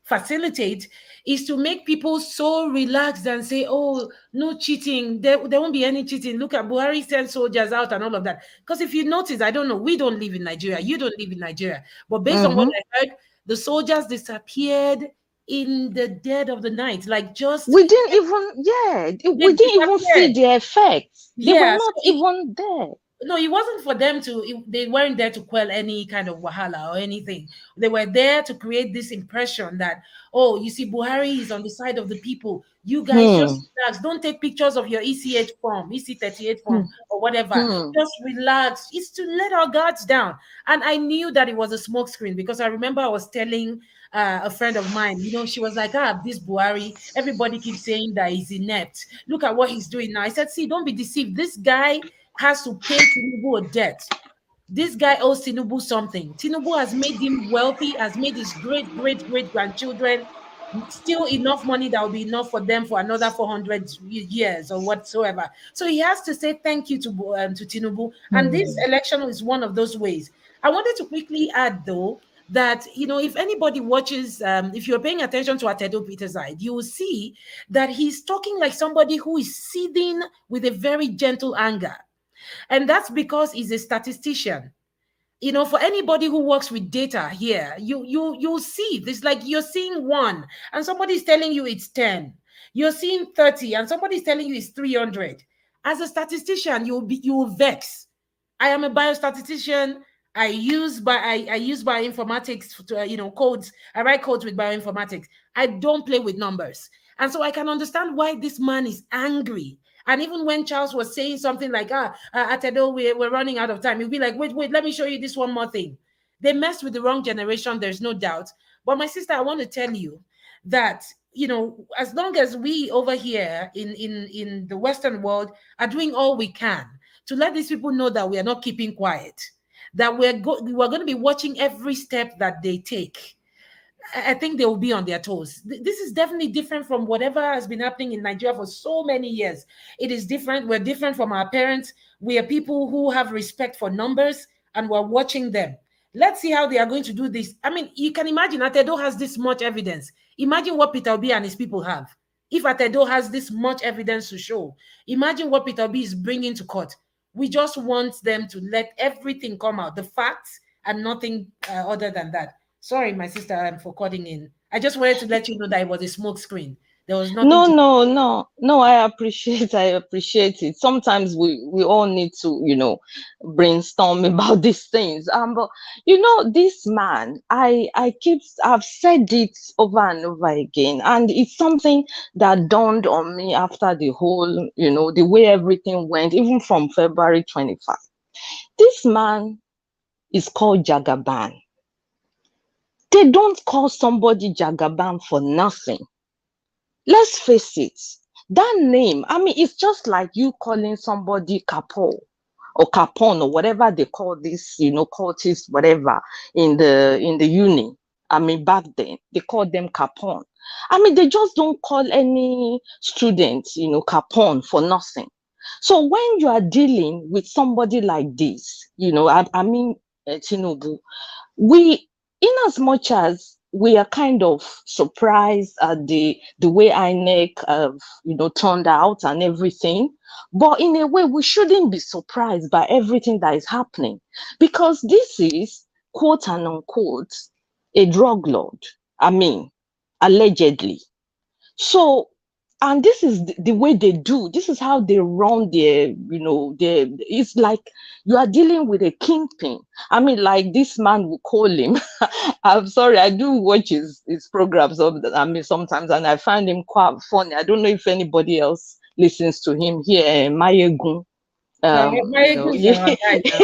facilitate is to make people so relaxed and say, oh, no cheating. There won't be any cheating. Look at Buhari send soldiers out and all of that. Because if you notice, I don't know, we don't live in Nigeria. You don't live in Nigeria. But based on what
Mm-hmm.
I heard, the soldiers disappeared in the dead of the night, like just
We didn't even, yeah,
they
we didn't even see
disappeared.
the effects. They were
Yeah, so
not even there.
no, it wasn't for them to, they weren't there to quell any kind of wahala or anything. They were there to create this impression that, oh, you see, Buhari is on the side of the people. You guys
Hmm.
just relax. Don't take pictures of your ECH form, EC38
Hmm.
form, or whatever.
Hmm.
Just relax. It's to let our guards down. And I knew that it was a smokescreen because I remember I was telling a friend of mine, she was like, this Buhari, everybody keeps saying that he's inept. Look at what he's doing now. I said, see, don't be deceived. This guy has to pay Tinubu a debt. This guy owes Tinubu something. Tinubu has made him wealthy, has made his great, great, great grandchildren still enough money that will be enough for them for another 400 years or whatsoever. So he has to say thank you to Tinubu. And this
Hmm.
election is one of those ways. I wanted to quickly add, though, that if anybody watches, if you're paying attention to Atedo Peter's side, you will see that he's talking like somebody who is seething with a very gentle anger. And that's because he's a statistician. For anybody who works with data here, you'll see this, like you're seeing one and somebody's telling you it's 10. You're seeing 30 and somebody's telling you it's 300. As a statistician, you will vex. I am a biostatistician. I use bioinformatics to codes. I write codes with bioinformatics. I don't play with numbers. And so I can understand why this man is angry. And even when Charles was saying something like, Atedo, we're running out of time, he'll be like, wait, let me show you this one more thing. They messed with the wrong generation, there's no doubt. But my sister, I want to tell you that, as long as we over here in the Western world are doing all we can to let these people know that we are not keeping quiet, that we're going to be watching every step that they take, I think they will be on their toes. This is definitely different from whatever has been happening in Nigeria for so many years. It is different. We're different from our parents. We are people who have respect for numbers and we're watching them. Let's see how they are going to do this. I mean, you can imagine Atedo has this much evidence. Imagine what Peter Obi and his people have. If Atedo has this much evidence to show, imagine what Peter Obi is bringing to court. We just want them to let everything come out, the facts and nothing other than that. Sorry, my sister, for cutting in. I just wanted to let you know that it was a smoke screen. There was nothing
No,
to.
no, no, no. I appreciate it. Sometimes we all need to, brainstorm about these things. But this man, I've said it over and over again, and it's something that dawned on me after the whole, the way everything went, even from February 25. This man is called Jagaban. They don't call somebody Jagaban for nothing. Let's face it, that name, I mean, it's just like you calling somebody Capo or Capone or whatever they call this, cultists, whatever, in the uni. I mean, back then, they called them Capone. I mean, they just don't call any students, Capone for nothing. So when you are dealing with somebody like this, I mean, Tinubu, we, in as much as we are kind of surprised at the way INEC turned out and everything, but in a way we shouldn't be surprised by everything that is happening, because this is, quote and unquote, a drug lord. I mean, allegedly. So, and this is the way they do. This is how they run it's like you are dealing with a kingpin. I mean, like this man will call him. I'm sorry, I do watch his programs. I mean, sometimes, and I find him quite funny. I don't know if anybody else listens to him here, Mayegun.
My agree
Yeah.
for our guy now.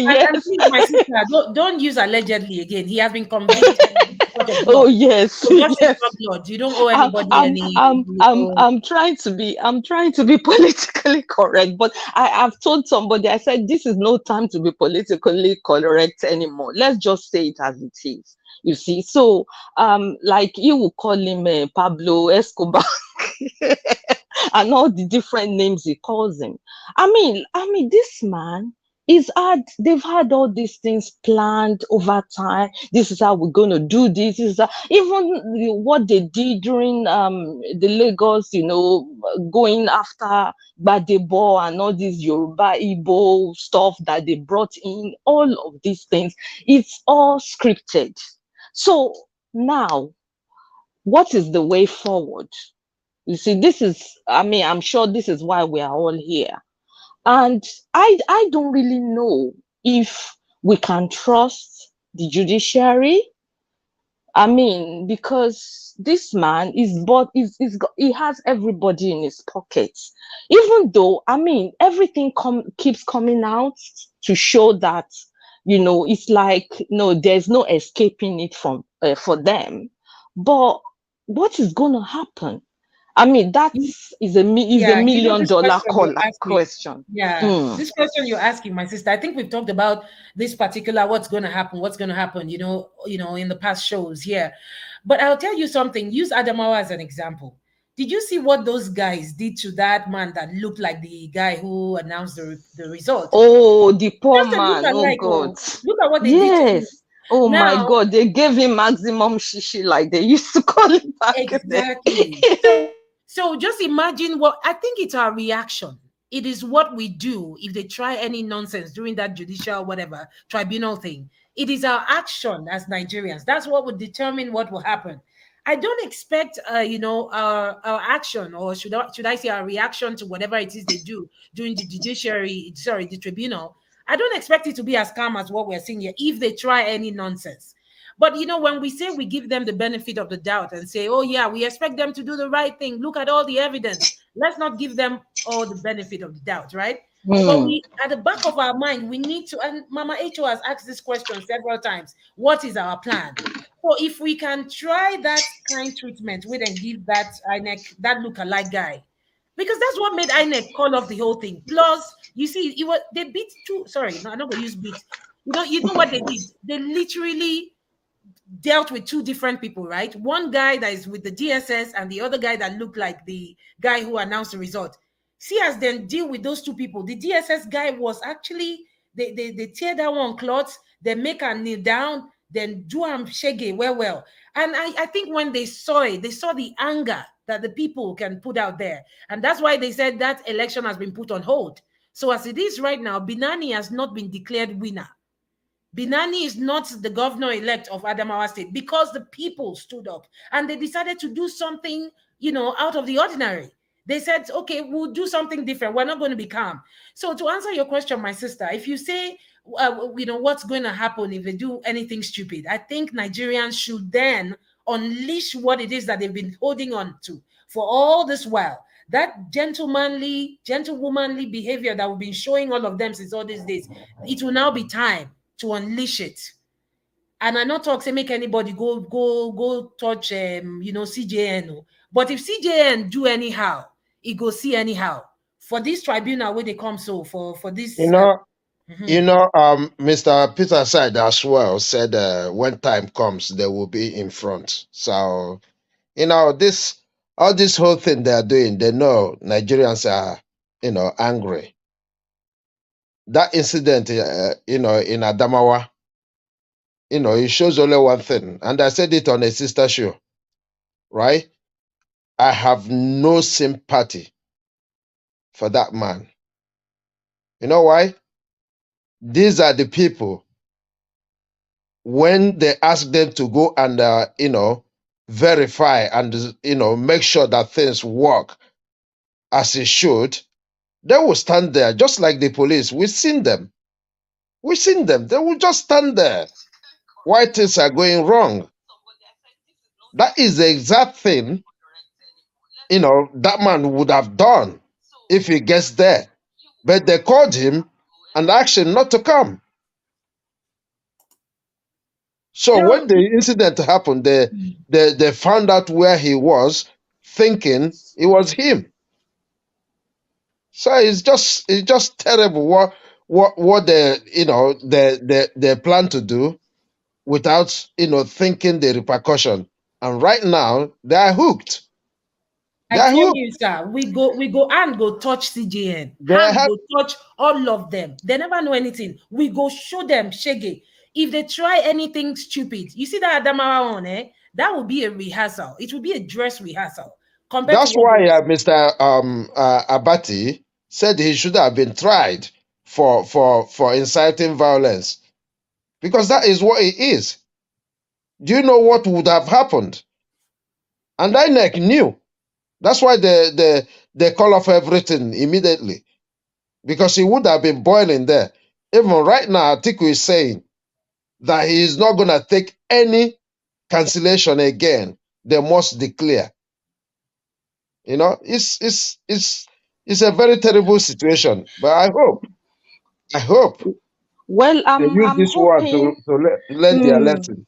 And
Yes.
please, my sister, don't use allegedly again. He has been convicted in the court of law.
Oh yes,
So just say
yes.
drug lord. You don't owe
I'm,
anybody
I'm,
any.
I'm, I'm trying to be politically correct, but I've told somebody, I said, this is no time to be politically correct anymore. Let's just say it as it is. You see, so like you will call him Pablo Escobar and all the different names he calls him. I mean, this man is had, they've had all these things planned over time. This is how we're going to do this. This is even what they did during the Lagos, going after Badebo and all these Yoruba Igbo stuff that they brought in, all of these things, it's all scripted. So now What is the way forward? You see, this is, I mean, I'm sure this is why we are all here. And I don't really know if we can trust the judiciary. I mean, because this man he has everybody in his pockets. Even though, I mean, everything keeps coming out to show that, it's like, no, there's no escaping it from for them. But what is going to happen? I mean, that is a
Yeah,
million
this
dollar
question you're asking.
question.
Yeah, this question you're asking, my sister. I think we've talked about this particular what's going to happen. In the past shows. Yeah, but I'll tell you something. Use Adamawa as an example. Did you see what those guys did to that man that looked like the guy who announced the result?
Oh, the poor
Just a look
man. Oh
alike.
God.
Oh, look at what they did to him.
Yes. Oh my
Now,
God. They gave him maximum shishi, like they used to call it back then.
exactly. So just imagine what I think it's our reaction. It is what we do if they try any nonsense during that judicial whatever tribunal thing. It is our action as Nigerians. That's what would determine what will happen. I don't expect, our action, or should I say our reaction to whatever it is they do during the tribunal. I don't expect it to be as calm as what we're seeing here if they try any nonsense. But when we say we give them the benefit of the doubt and say, oh yeah, we expect them to do the right thing. Look at all the evidence. Let's not give them all the benefit of the doubt, right? But we, at the back of our mind, we need to, and Mama Echo has asked this question several times. What is our plan? So if we can try that kind treatment, we then give that INEC, that look-alike guy, because that's what made INEC call off the whole thing. Plus, you see, they beat two. Sorry, no, I'm not gonna use beat. You know what they did? They literally dealt with two different people, right? One guy that is with the DSS and the other guy that looked like the guy who announced the result. See, as then deal with those two people. The DSS guy was actually, they tear that one cloth, they make her kneel down, then do am shege well. And I think when they saw it, they saw the anger that the people can put out there. And that's why they said that election has been put on hold. So as it is right now, Binani has not been declared winner. Binani is not the governor-elect of Adamawa State because the people stood up and they decided to do something, out of the ordinary. They said, okay, we'll do something different. We're not going to be calm. So to answer your question, my sister, if you say, what's going to happen if they do anything stupid, I think Nigerians should then unleash what it is that they've been holding on to for all this while. That gentlewomanly behavior that we've been showing all of them since all these days, it will now be time to unleash it. And I not talk say make anybody go touch CJN. But if CJN do anyhow, it go see anyhow. For this tribunal where they come so for this
Mr. Peter said as well, said when time comes they will be in front. So all this whole thing they are doing, they know Nigerians are angry. That incident in Adamawa, it shows only one thing. And I said it on a sister show, right? I have no sympathy for that man. You know why? These are the people, when they ask them to go and, verify and, make sure that things work as it should, they will stand there just like the police. We've seen them. They will just stand there while things are going wrong. That is the exact thing, that man would have done if he gets there. But they called him and asked him not to come. So when the incident happened, they found out where he was, thinking it was him. So it's just terrible what they plan to do without thinking the repercussion. And right now they are hooked.
I tell you, sir, we go and go touch CJN. Go touch all of them. They never know anything. We go show them shege. If they try anything stupid, you see that Adamawa one, that will be a rehearsal. It will be a dress rehearsal.
That's why Mr. Abati said he should have been tried for inciting violence, because that is what it is. Do you know what would have happened? And INEC knew. That's why they call off everything immediately, because he would have been boiling there. Even right now, Atiku is saying that he is not going to take any cancellation again. They must declare. You know, it's a very terrible situation. But I hope
Well,
they use
I'm
this one
hoping.
to learn their
Hmm.
lesson.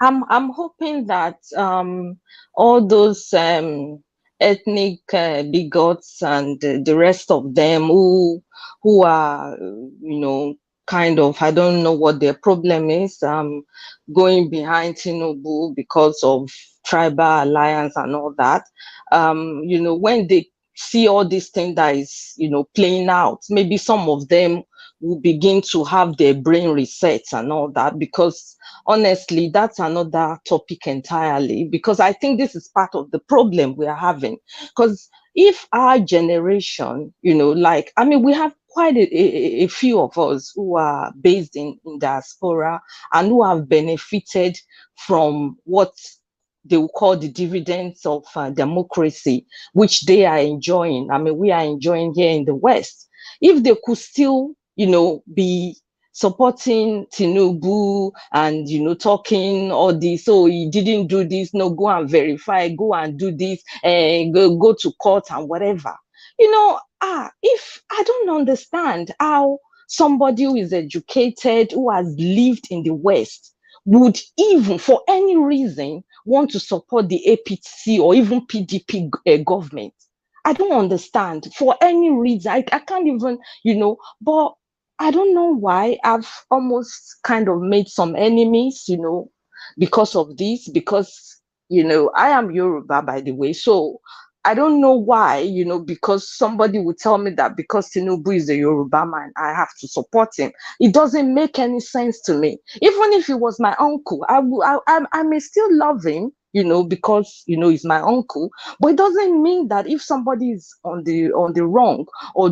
I'm hoping that all those ethnic bigots and the rest of them who are kind of, I don't know what their problem is, going behind Tinubu because of tribal alliance and all that, when they see all this thing that is playing out, maybe some of them will begin to have their brain resets and all that, because honestly, that's another topic entirely, because I think this is part of the problem we are having. Because if our generation, we have quite a few of us who are based in diaspora and who have benefited from what they will call the dividends of democracy, which they are enjoying. We are enjoying here in the West. If they could still, be supporting Tinubu and talking all this, so he didn't do this, no, go and verify, go and do this, go to court and whatever. If I don't understand how somebody who is educated, who has lived in the West, would even for any reason want to support the APC or even PDP government. I don't understand for any reason. I can't even, but I don't know why I've almost kind of made some enemies, because of this, because, I am Yoruba, by the way. So I don't know why, because somebody would tell me that because Tinubu is a Yoruba man, I have to support him. It doesn't make any sense to me. Even if he was my uncle, I may still love him, because, he's my uncle. But it doesn't mean that if somebody is on the wrong, or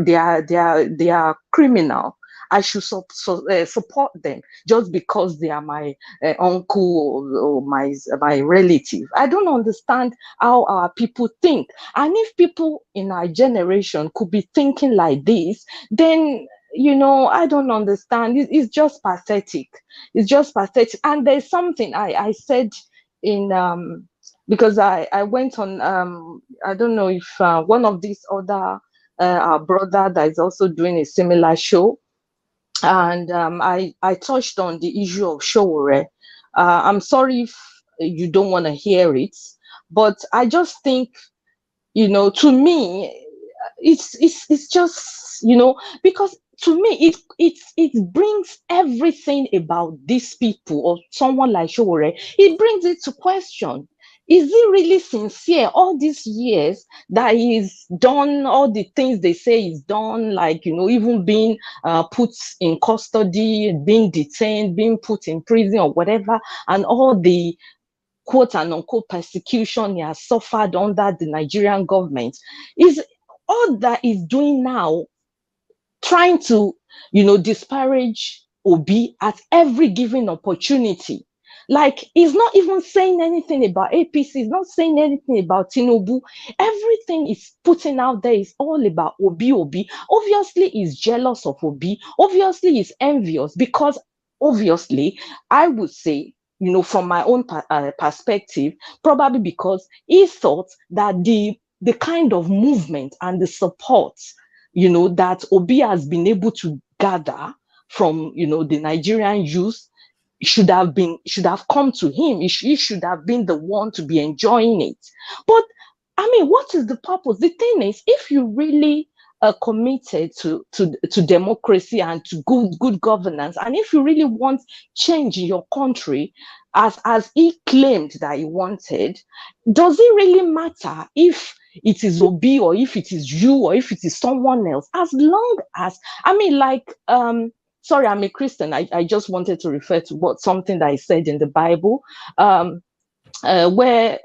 they are criminal, I should support them just because they are my uncle or my relative. I don't understand how our people think. And if people in our generation could be thinking like this, then I don't understand. It's just pathetic. It's just pathetic. And there's something I said in because I went on I don't know if one of these other our brother that is also doing a similar show, and I touched on the issue of Showore. I'm sorry if you don't want to hear it, but I just think, to me, it's just, because to me it brings everything about these people or someone like Showore. It brings it to question. Is he really sincere all these years that he's done all the things they say he's done, like, even being put in custody, being detained, being put in prison or whatever, and all the quote and unquote persecution he has suffered under the Nigerian government? Is all that he's doing now trying to, disparage Obi at every given opportunity? Like, he's not even saying anything about APC, he's not saying anything about Tinubu. Everything he's putting out there is all about Obi. Obviously, he's jealous of Obi. Obviously, he's envious, because obviously, I would say, from my own perspective, probably because he thought that the kind of movement and the support, that Obi has been able to gather from, the Nigerian youth, should have come to him. He should have been the one to be enjoying it. But what is the purpose? The thing is, if you really are committed to democracy and to good governance, and if you really want change in your country, as he claimed that he wanted, does it really matter if it is Obi or if it is you or if it is someone else? As long as, sorry, I'm a Christian. I just wanted to refer to something that I said in the Bible, where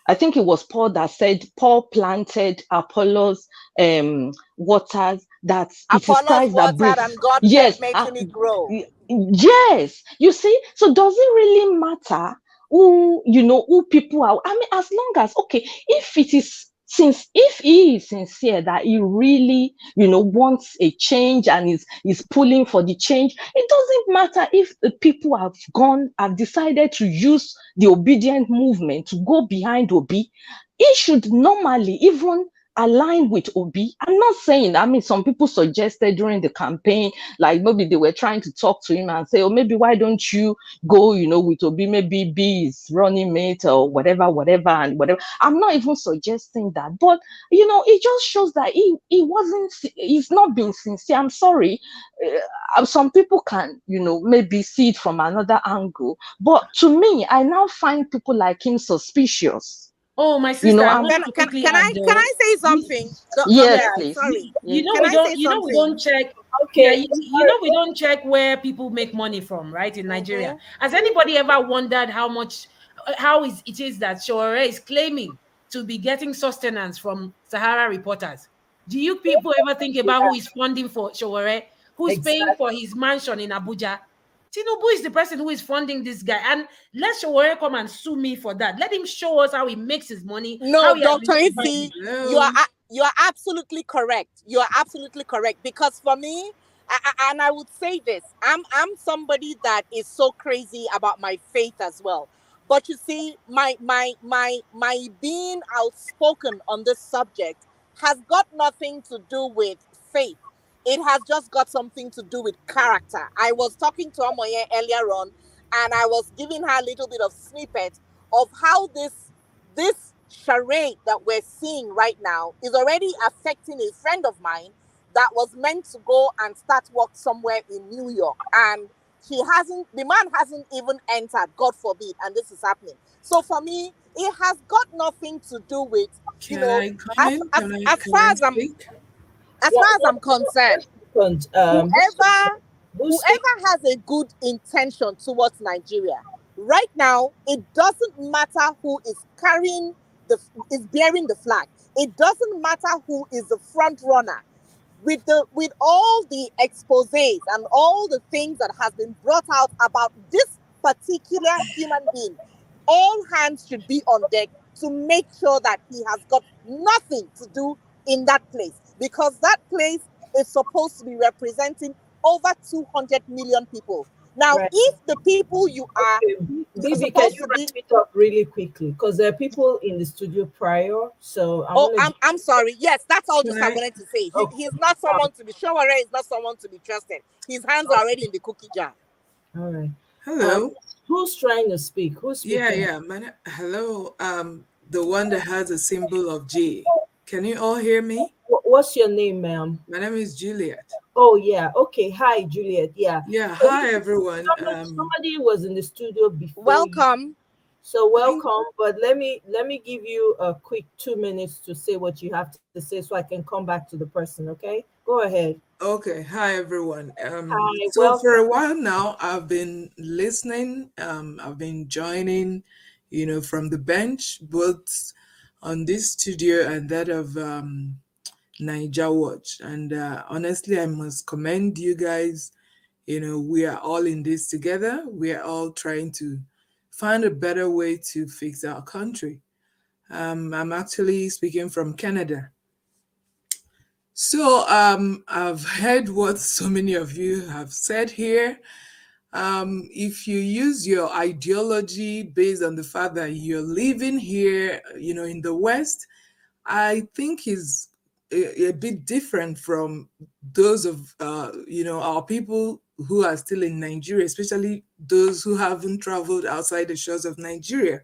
I think it was Paul that said, Paul planted, Apollos waters, that it is
Apollos
Christ that
watered
brings.
and God
Yes,
kept making it grow.
yes. You see, so does it really matter who people are. I mean, as long as, okay, if it is, since if he is sincere that he really, wants a change and is pulling for the change, it doesn't matter if the people have decided to use the obedient movement to go behind Obi. He should normally even align with Obi. I'm not saying, I mean, some people suggested during the campaign, like maybe they were trying to talk to him and say, oh, maybe why don't you go, with Obi, maybe be his running mate or whatever, and whatever. I'm not even suggesting that, but it just shows that he's not being sincere. I'm sorry. Some people can, maybe see it from another angle, but to me, I now find people like him suspicious.
Oh, my sister, I want to
Can
quickly
can
add
I can I say something?
Yes,
Doctor,
please.
sorry.
You know
Can
we
I
don't.
say
You know we
something?
don't check.
Okay.
Yeah, you know we don't check where people make money from, right? In Nigeria, has anybody ever wondered how much, it is that Shore is claiming to be getting sustenance from Sahara reporters? Do you people ever think about who is funding for Shore? Who's paying for his mansion in Abuja? Tinubu is the person who is funding this guy, and let Shore come and sue me for that. Let him show us how he makes his money.
No,
How he has been
Dr.
funding.
Ife, you are absolutely correct. You are absolutely correct, because for me, and I would say this, I'm somebody that is so crazy about my faith as well. But you see, my being outspoken on this subject has got nothing to do with faith. It has just got something to do with character. I was talking to Amoye earlier on, and I was giving her a little bit of snippet of how this charade that we're seeing right now is already affecting a friend of mine that was meant to go and start work somewhere in New York. And the man hasn't even entered, God forbid, and this is happening. So for me, it has got nothing to do with,
Can I come in?
as
Can
far
I
as I'm
speak?
concerned,
Second,
whoever has a good intention towards Nigeria right now, it doesn't matter who is bearing the flag. It doesn't matter who is the front runner. With all the exposés and all the things that has been brought out about this particular human being, all hands should be on deck to make sure that he has got nothing to do in that place, because that place is supposed to be representing over 200 million people. Now,
right.
if the people you are
Bibi, can
supposed
you
to be,
wrap it up really quickly? Because there are people in the studio prior, so I
oh,
want to.
I'm sorry. Yes, that's all
Can
just I
I?
wanted to say.
Okay.
He's not someone to be Showere is not someone to be trusted. His hands are already in the cookie jar.
All right.
Hello.
Who's trying to speak? Who's
Yeah,
speaking?
yeah. Hello. The one that has a symbol of J. Can you all hear me?
What's your name, ma'am?
My name is Juliet.
Oh yeah. Okay. Hi, Juliet. Yeah.
Yeah.
So
Hi, everyone.
somebody was in the studio before you.
Welcome.
So
I think.
welcome, but let me give you a quick 2 minutes to say what you have to say, so I can come back to the person. Okay, go ahead.
Okay. Hi, everyone.
Hi,
So for
welcome.
a while now, I've been listening. I've been joining, from the bench, both on this studio and that of Niger Watch. And honestly, I must commend you guys. We are all in this together. We are all trying to find a better way to fix our country. I'm actually speaking from Canada. So I've heard what so many of you have said here. If you use your ideology based on the fact that you're living here, in the West, I think is a bit different from those of our people who are still in Nigeria, especially those who haven't traveled outside the shores of Nigeria.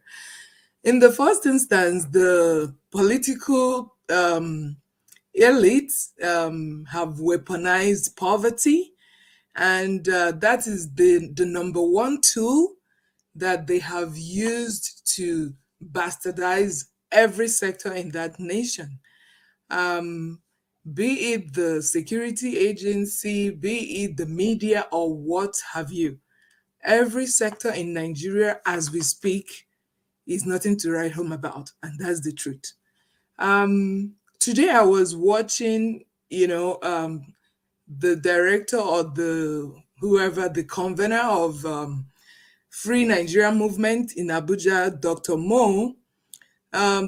In the first instance, the political elites have weaponized poverty, and that is the number one tool that they have used to bastardize every sector in that nation. Um, be it the security agency, be it the media, or what have you. Every sector in Nigeria, as we speak, is nothing to write home about, and that's the truth. Today I was watching, the director or the whoever the convener of Free Nigeria movement in Abuja, Dr. Mo,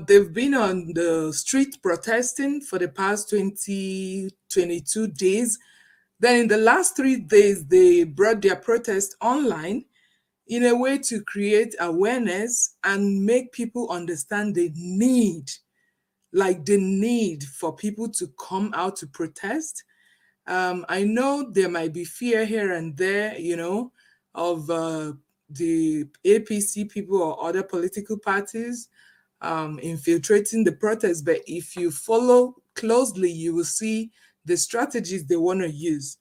they've been on the street protesting for the past 22 days. Then in the last 3 days, they brought their protest online in a way to create awareness and make people understand the need for people to come out to protest. I know there might be fear here and there, of the APC people or other political parties infiltrating the protest. But if you follow closely, you will see the strategies they want to use.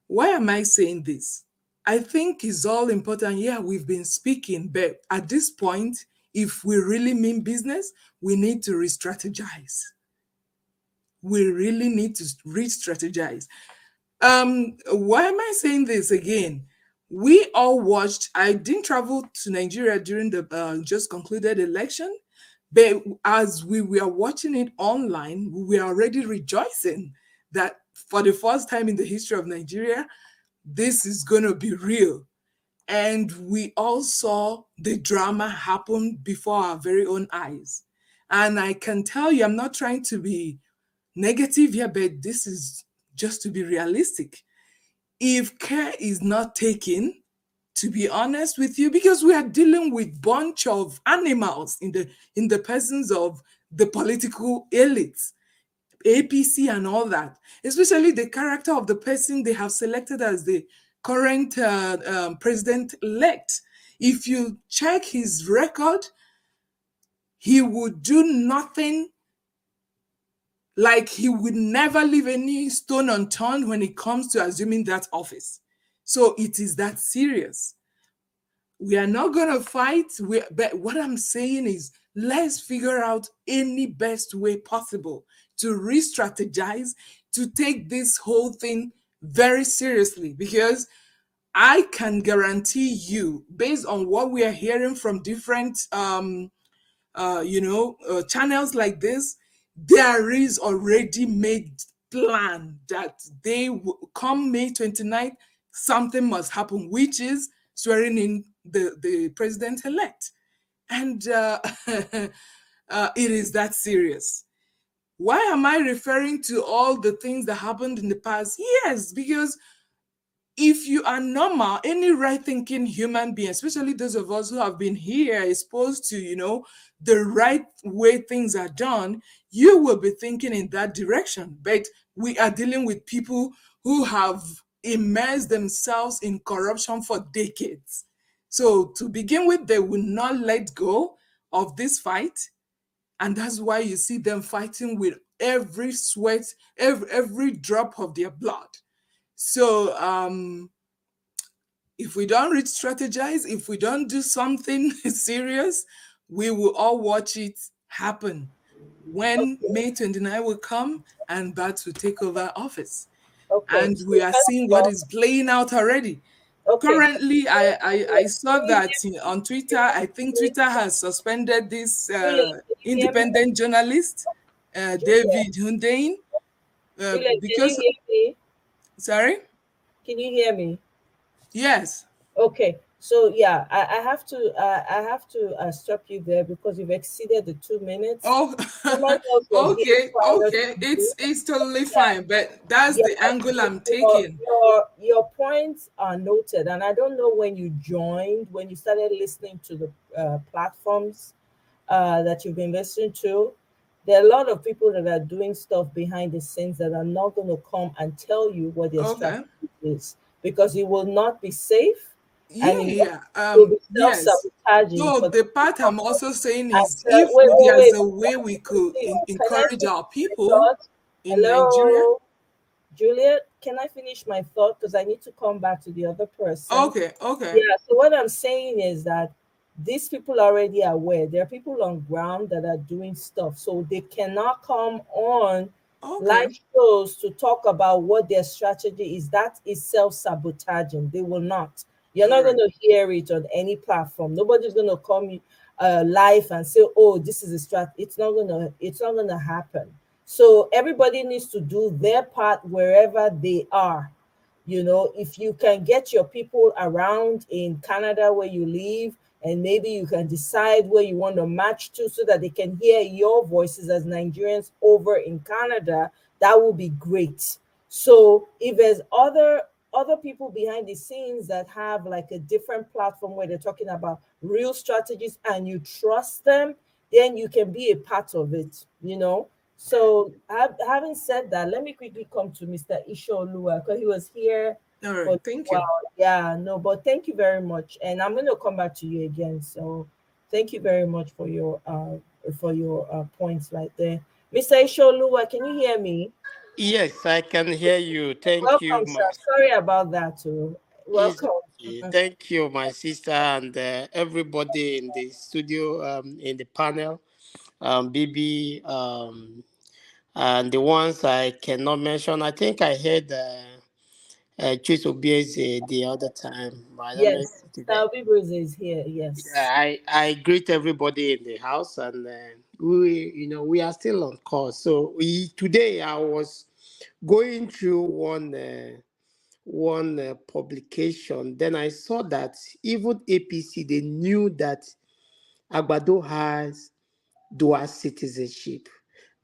Why am I saying this? I think it's all important. Yeah, we've been speaking, but at this point, if we really mean business, we need to re-strategize. We really need to re-strategize. Why am I saying this again? We all watched. I didn't travel to Nigeria during the just concluded election, but as we were watching it online, we were already rejoicing that for the first time in the history of Nigeria, this is going to be real. And we all saw the drama happen before our very own eyes. And I can tell you, I'm not trying to be negative here, but this is just to be realistic. If care is not taken, to be honest with you, because we are dealing with bunch of animals in the persons of the political elites, APC and all that, especially the character of the person they have selected as the current president-elect. If you check his record, he would do nothing, like he would never leave any stone unturned when it comes to assuming that office. So it is that serious. We are not going to fight. But what I'm saying is, let's figure out any best way possible to re-strategize, to take this whole thing very seriously, because I can guarantee you, based on what we are hearing from different channels like this, there is already made plan that come May 29th, something must happen, which is swearing in the president-elect. And it is that serious. Why am I referring to all the things that happened in the past? Yes, because if you are normal, any right-thinking human being, especially those of us who have been here exposed to, the right way things are done, you will be thinking in that direction. But we are dealing with people who have immersed themselves in corruption for decades. So to begin with, they will not let go of this fight. And that's why you see them fighting with every sweat, every drop of their blood. So if we don't re-strategize, if we don't do something serious, we will all watch it happen when May 29 will come and Bats will take over office.
Okay.
And
So
we are
first
seeing
of
what
all,
is playing out already.
okay.
Currently, I saw
Can you
that
hear
on Twitter. I think
me?
Twitter has suspended this
Juliet, can you hear me?
independent journalist,
Juliet,
David Hundain,
Juliet, can you
because,
hear me?
sorry?
Can you hear me?
Yes.
Okay. So yeah, I have to stop you there because you've exceeded the 2 minutes.
Oh,
Someone else was here
okay,
prior to
okay.
you.
It's totally
Yeah.
fine, but that's
Yeah,
the angle I'm
your,
taking.
your points are noted, and I don't know when you joined, when you started listening to the platforms that you've been listening to. There are a lot of people that are doing stuff behind the scenes that are not going to come and tell you what their
Okay.
strategy is, because it will not be safe, and
Yeah,
it
yeah.
will be
Yes.
self-sabotaging
So
for them
the
to
part
come
I'm
out
also saying
and
is,
tell,
if
wait, wait,
there's
wait,
a way we could
can I
encourage
finish
our
my
people
thought?
in Nigeria.
Hello? Juliet, can I finish my thought? Because I need to come back to the other person.
Okay, okay,
Yeah, so what I'm saying is that these people are already aware. There are people on ground that are doing stuff. So they cannot come on
okay.
live shows to talk about what their strategy is. That is self-sabotaging. They will not. You're not going
Correct.
to hear it on any platform. Nobody's going to come live and say, "Oh, this is a strat." It's not going to. It's not going to happen. So everybody needs to do their part wherever they are. You know, if you can get your people around in Canada where you live, and maybe you can decide where you want to match to so that they can hear your voices as Nigerians over in Canada, that would be great. So if there's other people behind the scenes that have like a different platform where they're talking about real strategies and you trust them, then you can be a part of it, you know. So having said that, let me quickly come to Mr. Ishoolua because he was here
All
for
right,
a
thank you.
while. Yeah, no, but thank you very much. And I'm going to come back to you again. So thank you very much for your points right there. Mr. Ishoolua, can you hear me?
Yes, I can hear you. Thank you,
Welcome, sir.
my.
Sorry about that too.
Is
Welcome.
okay. Thank you, my sister, and everybody in the studio, in the panel, BB, and the ones I cannot mention. I think I heard Chris Obieze the other time, but I don't know if
Yes,
it's today.
Star Bibers is here. Yes.
Yeah, I greet everybody in the house, and we are still on course. So today I was going through one publication. Then I saw that even APC, they knew that Agbado has dual citizenship,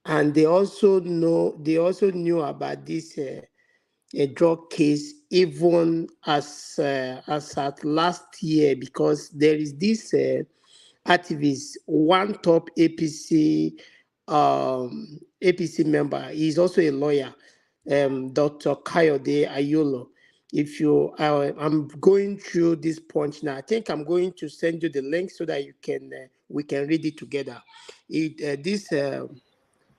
and they also knew about this a drug case even as at last year, because there is this activist, one top APC member. He's also a lawyer, Dr. Kayode Ayolo. If I'm going through this punch now. I think I'm going to send you the link so that we can read it together.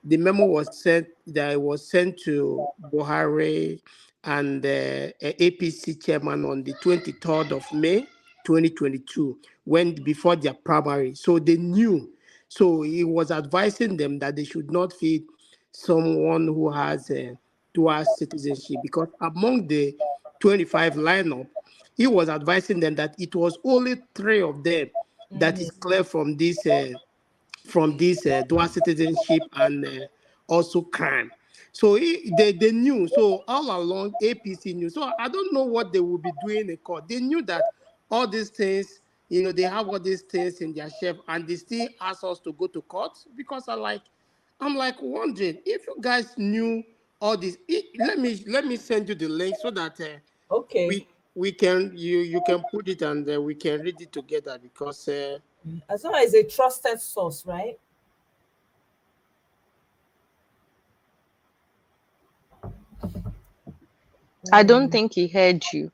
The memo was sent to Buhari and APC chairman on the 23rd of May 2022, when before their primary. So they knew. So he was advising them that they should not feed someone who has dual citizenship, because among the 25 lineup, he was advising them that it was only 3 of them that is clear from this dual citizenship and also crime. So they knew. So all along, APC knew. So I don't know what they will be doing in court. They knew that all these things, they have all these things in their shelf, and they still ask us to go to court, because I'm like wondering if you guys knew all this. Let me send you the link so that
Okay.
we can you can put it, and we can read it together, because
As long as a trusted source, right?
I don't think he heard you.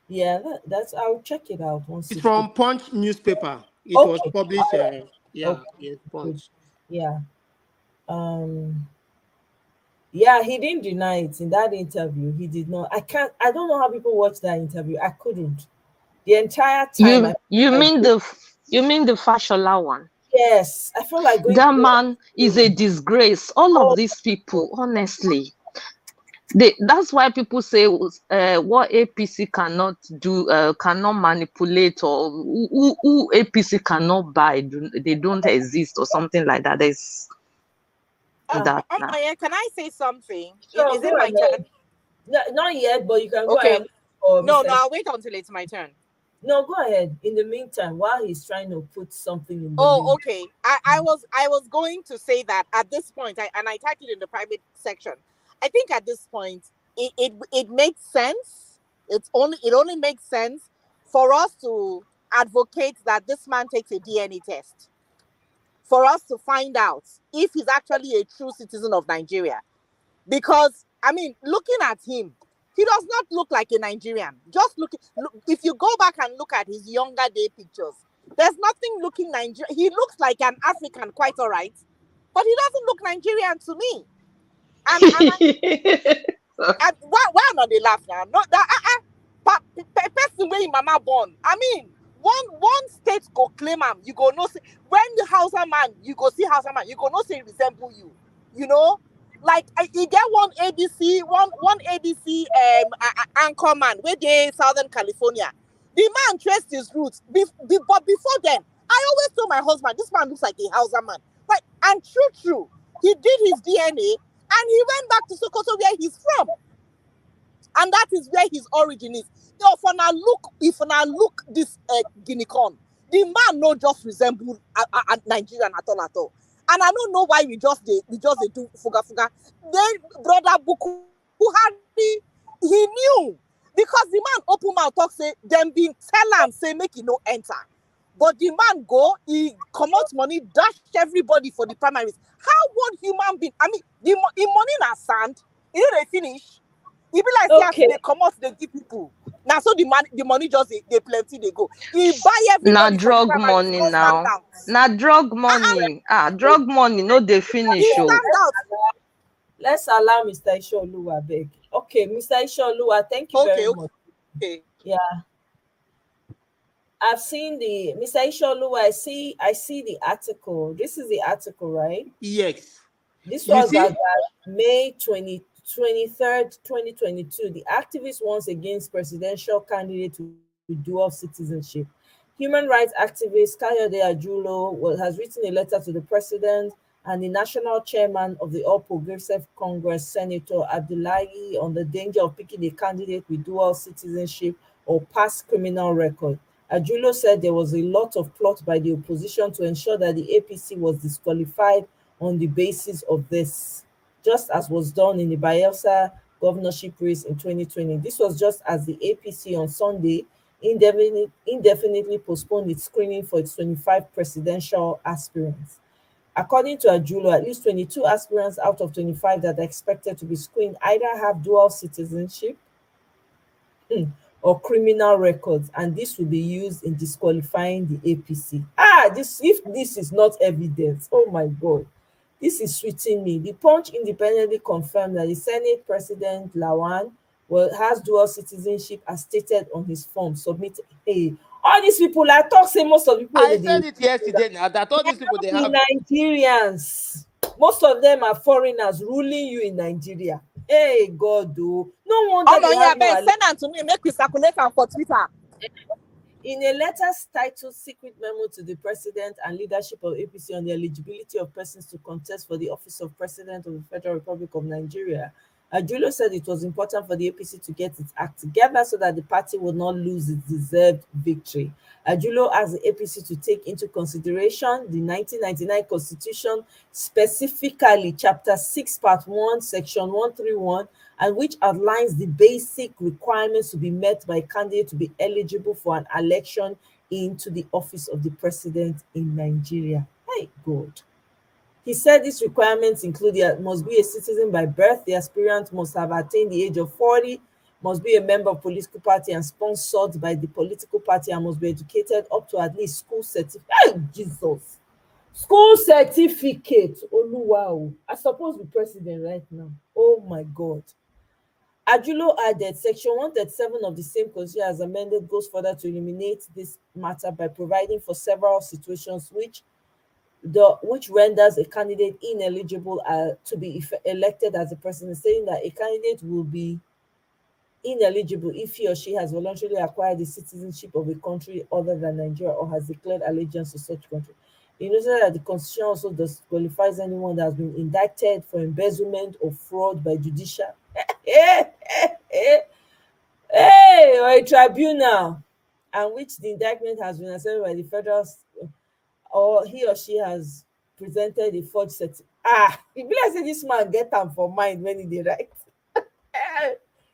Yeah, that's. I'll check it out once
it's
it's good.
from Punch newspaper. It was
Okay.
published,
All right.
yeah,
Okay.
in
Good.
Punch.
Yeah. Um. Yeah, he didn't deny it in that interview. He did not. I can't. I don't know how people watch that interview. I couldn't. The entire time, I
You
felt
you
like
mean the Fashola one?
yes, I felt like going
That
to the.
man is a disgrace. All of
Oh
these
my God.
people, honestly, that's why people say what APC cannot do, cannot manipulate, or who APC cannot buy, they don't exist, or something like that. There's
Ah,
that now.
Maya, can I say something?
sure.
Is
Go
it my
ahead.
turn?
No, not yet, but you can go
Okay.
ahead. Or
No,
Mr.
no, I'll wait until it's my turn.
No, go ahead. In the meantime, while he's trying to put something in the
Oh,
link.
okay. I was going to say that at this point, I typed it in the private section. I think at this point, it makes sense. It only makes sense for us to advocate that this man takes a DNA test, for us to find out if he's actually a true citizen of Nigeria. Because I mean, looking at him, he does not look like a Nigerian. Look, if you go back and look at his younger day pictures, there's nothing looking Nigerian. He looks like an African, quite all right, but he doesn't look Nigerian to me. And why not they laugh now? Not that person where him mama born. I mean, one state go claim him. You go no say when the Hausa man, you go see Hausa man, you go no say resemble you. You know, like you get one ABC anchor man where they Southern California. The man traced his roots. But before then, I always told my husband, this man looks like a Hausa man. Right? And true, he did his DNA and he went back to Sokoto where he's from. and that is where his origin is. If now look this Guinea corn, the man no just resemble a Nigerian at all. And I don't know why we just they do fuga fuga. Then brother Buhari, he knew, because the man open mouth talk say them being tell am say make he no enter. But the man go, he come out money, dash everybody for the primaries. How one human being, I mean, the money na sand, you know they finish. It be like say
Okay.
they come out, they give people. Now so the money just they plenty they go. He buy
Na
everybody for the
drug
primaries,
money
go stand
now.
out.
Na drug money. Drug money no dey finish
He
oh.
stand out.
Let's allow Mr. Isholuwa beg. Okay, Mr. Isholuwa, thank you very much.
Okay.
Yeah. I've seen the Mr. Isholuwa, I see the article. This is the article, right?
Yes.
This
You
was
see?
at May 23rd, 2022. The activist once against presidential candidate with dual citizenship. Human rights activist Kayode Ajulo has written a letter to the president and the national chairman of the All Progressive Congress, Senator Abdullahi, on the danger of picking a candidate with dual citizenship or past criminal record. Ajulo said there was a lot of plot by the opposition to ensure that the APC was disqualified on the basis of this, just as was done in the Bayelsa governorship race in 2020. This was just as the APC on Sunday indefinitely postponed its screening for its 25 presidential aspirants. According to Ajulo, at least 22 aspirants out of 25 that are expected to be screened either have dual citizenship or criminal records, and this will be used in disqualifying the APC. If this is not evidence, oh my God, this is sweeting me. The Punch independently confirmed that the Senate President Lawan has dual citizenship as stated on his form submitted. Hey, all these people, I talk say most of the people
I said it yesterday now that all these people they have
Nigerians. Most of them are foreigners ruling you in Nigeria. Hey God, no wonder
Oh
they
yeah,
have no
but send them to me, make we circulate them for Twitter.
In a letter titled Secret Memo to the President and Leadership of APC on the eligibility of persons to contest for the office of President of the Federal Republic of Nigeria, Ajulo said it was important for the APC to get its act together so that the party would not lose its deserved victory. Ajulo asked the APC to take into consideration the 1999 Constitution, specifically Chapter 6, Part 1, Section 131, and which outlines the basic requirements to be met by a candidate to be eligible for an election into the office of the president in Nigeria. Hey, God. He said these requirements include must be a citizen by birth, the aspirant must have attained the age of 40, must be a member of political party and sponsored by the political party, and must be educated up to at least school certificate. Hey, Jesus. School certificate. Oluwa, I suppose be president right now. Oh my God. Ajulo added, Section 137 of the same constitution as amended goes further to eliminate this matter by providing for several situations which renders a candidate ineligible to be elected as a president, saying that a candidate will be ineligible if he or she has voluntarily acquired the citizenship of a country other than Nigeria or has declared allegiance to such country. He noted that the Constitution also disqualifies anyone that has been indicted for embezzlement or fraud by judicial or a tribunal, and which the indictment has been accepted by the federal, or he or she has presented a forged certificate. E be like say dis man get am for mind when he dey write.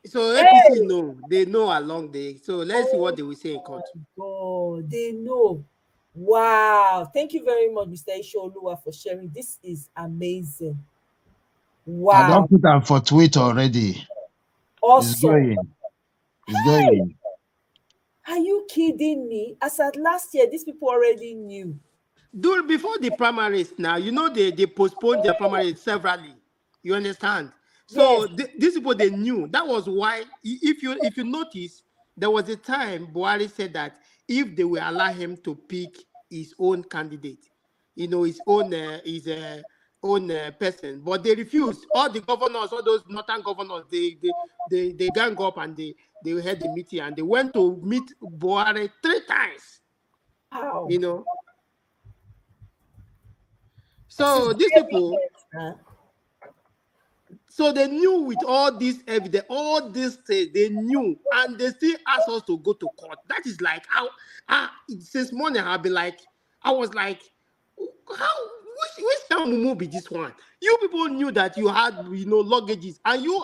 so
Hey!
APC know, they know along the, so let's see what they will say in court.
God, they know. Wow. Thank you very much, Mr. Ishooluwa, for sharing. This is amazing.
I
Wow.
don't put them for Twitter already. It's
Awesome.
going. It's going.
Are you kidding me? As at last year, these people already knew.
Dude, before the primaries now, you know they postponed their primaries severally. You understand? So
Yes.
these people, they knew. That was why, if you notice, there was a time Buhari said that if they will allow him to pick his own candidate, you know, his own person, but they refused. All the governors, all those northern governors, they gang up and they had the meeting and they went to meet Buhari 3 times.
Wow.
You know. So these people, So they knew with all this evidence, all this thing, they knew, and they still asked us to go to court. That is like how, since morning I've been like, I was like, how, which kind of movie this one? You people knew that you had, luggages, and you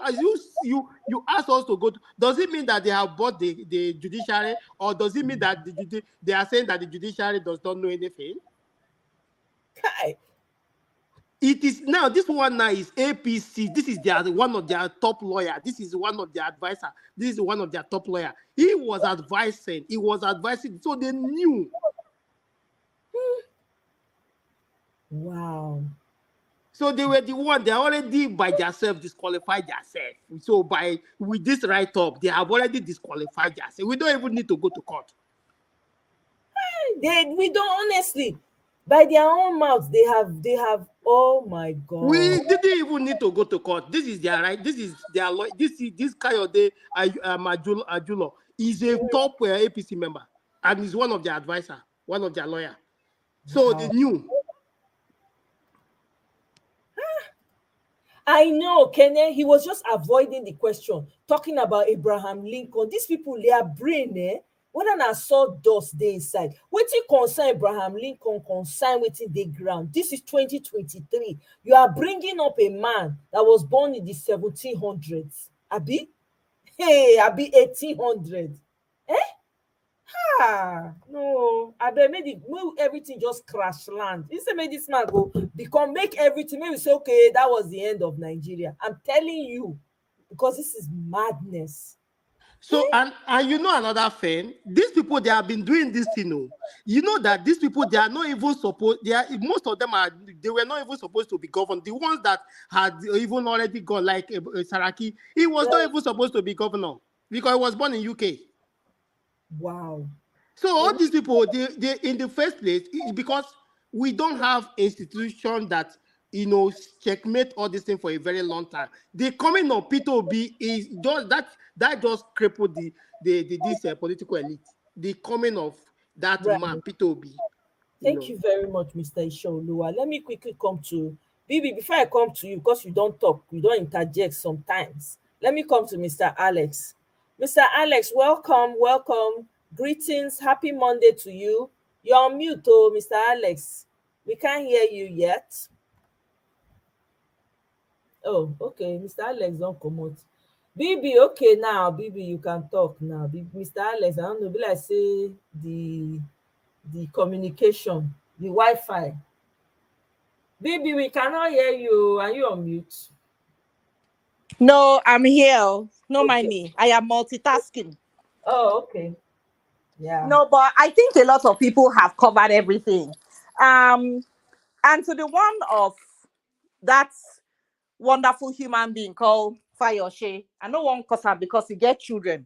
asked us to go to, does it mean that they have bought the judiciary, or does it mean that they are saying that the judiciary does not know anything?
Kai.
It is now, this one now is APC. This is one of their top lawyer. This is one of their advisor. This is one of their top lawyer. He was advising. So they knew.
Wow.
So they were the one, they already by themselves disqualified themselves. So with this write-up, they have already disqualified themselves. We don't even need to go to court.
We don't, honestly. By their own mouths, they have. Oh my God!
We didn't even need to go to court. This is their right. This is their law. This Kayode Ajulo is a top APC member, and is one of their advisor, one of their lawyer. So
Wow.
they knew.
I know, Kenneth. He was just avoiding the question, talking about Abraham Lincoln. These people, their brain, whether na sawdust dey inside. Wetin concern Abraham Lincoln concern wetin dey ground. This is 2023. You are bringing up a man that was born in the 1700s. Abi? Hey, abi 1800s. No. Abeg, make everything just crash land. Instead, make this man go make everything. Maybe say, okay, that was the end of Nigeria. I'm telling you, because this is madness.
So, and you know another thing, these people, they have been doing this thing. You know that these people, they are not even supposed, most of them they were not even supposed to be governed. The ones that had even already gone, like Saraki, he was not even supposed to be governor because he was born in UK.
Wow.
So all these people, they in the first place, because we don't have institution that, checkmate all this thing for a very long time. The coming of Peter Obi is just that just crippled this political elite. The coming of that man, Peter Obi.
Thank you very much, Mr. Ishaoluwa. Let me quickly come to Bibi. Before I come to you, because you don't talk, you don't interject sometimes. Let me come to Mr. Alex. Mr. Alex, welcome. Greetings, happy Monday to you. You're on mute, Mr. Alex. We can't hear you yet. Oh, okay. Mr. Alex don't come out. Bibi, okay now. Bibi, you can talk now. Mr. Alex, I don't know. Be like say the communication, the Wi-Fi. Bibi, we cannot hear you. Are you on mute?
No, I'm here. No, mind me. I am multitasking.
Oh, okay. Yeah.
No, but I think a lot of people have covered everything. And to the one of that wonderful human being called Fayoshe, I no one cuss her because he get children.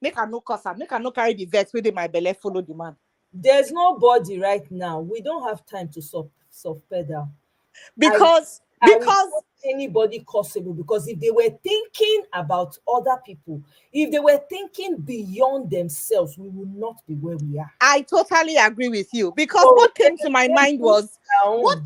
Make her no cuss her. Make her no carry the vex with my belly follow the man.
There's nobody right now. We don't have time to soft pedal.
Because
anybody possible, because if they were thinking about other people, if they were thinking beyond themselves, we would not be where we are.
I totally agree with you, because what came to my mind was what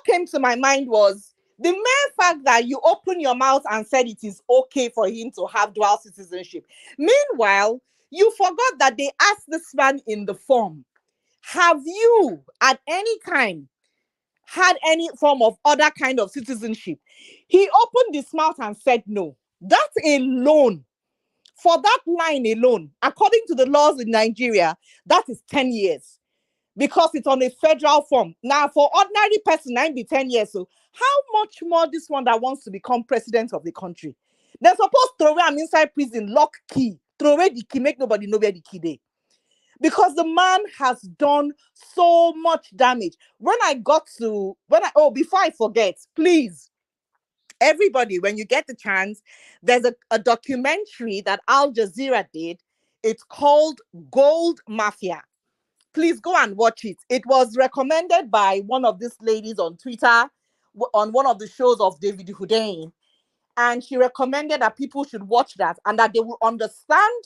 came to my mind was the mere fact that you open your mouth and said it is okay for him to have dual citizenship. Meanwhile, you forgot that they asked this man in the form, have you at any time had any form of other kind of citizenship? He opened his mouth and said no. That alone, for that line alone, according to the laws in Nigeria, that is 10 years. Because it's on a federal form. Now, for ordinary person, it be 10 years. So how much more this one that wants to become president of the country? They're supposed to throw him inside prison, lock key, throw away the key, make nobody know where the key is. Because the man has done so much damage. Before I forget, please, everybody, when you get the chance, there's a documentary that Al Jazeera did. It's called Gold Mafia. Please go and watch it. It was recommended by one of these ladies on Twitter on one of the shows of David Hussein. And she recommended that people should watch that and that they will understand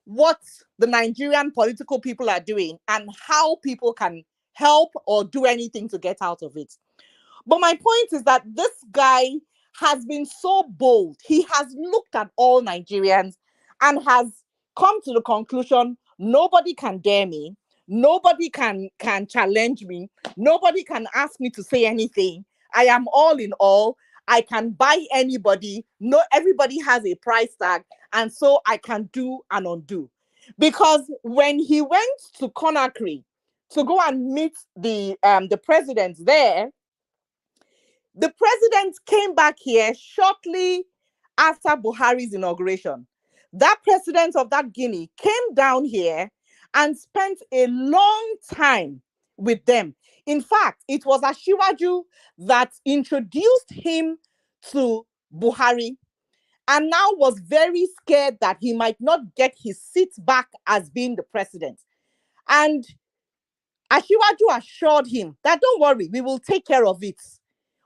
what the Nigerian political people are doing and how people can help or do anything to get out of it. But my point is that this guy has been so bold. He has looked at all Nigerians and has come to the conclusion, nobody can dare me. Nobody can challenge me. Nobody can ask me to say anything. I am all in all. I can buy anybody. No, everybody has a price tag. And so I can do and undo. Because when he went to Conakry to go and meet the president there, the president came back here shortly after Buhari's inauguration. That president of that Guinea came down here and spent a long time with them. In fact, it was Ashiwaju that introduced him to Buhari and now was very scared that he might not get his seat back as being the president. And Ashiwaju assured him that don't worry, we will take care of it.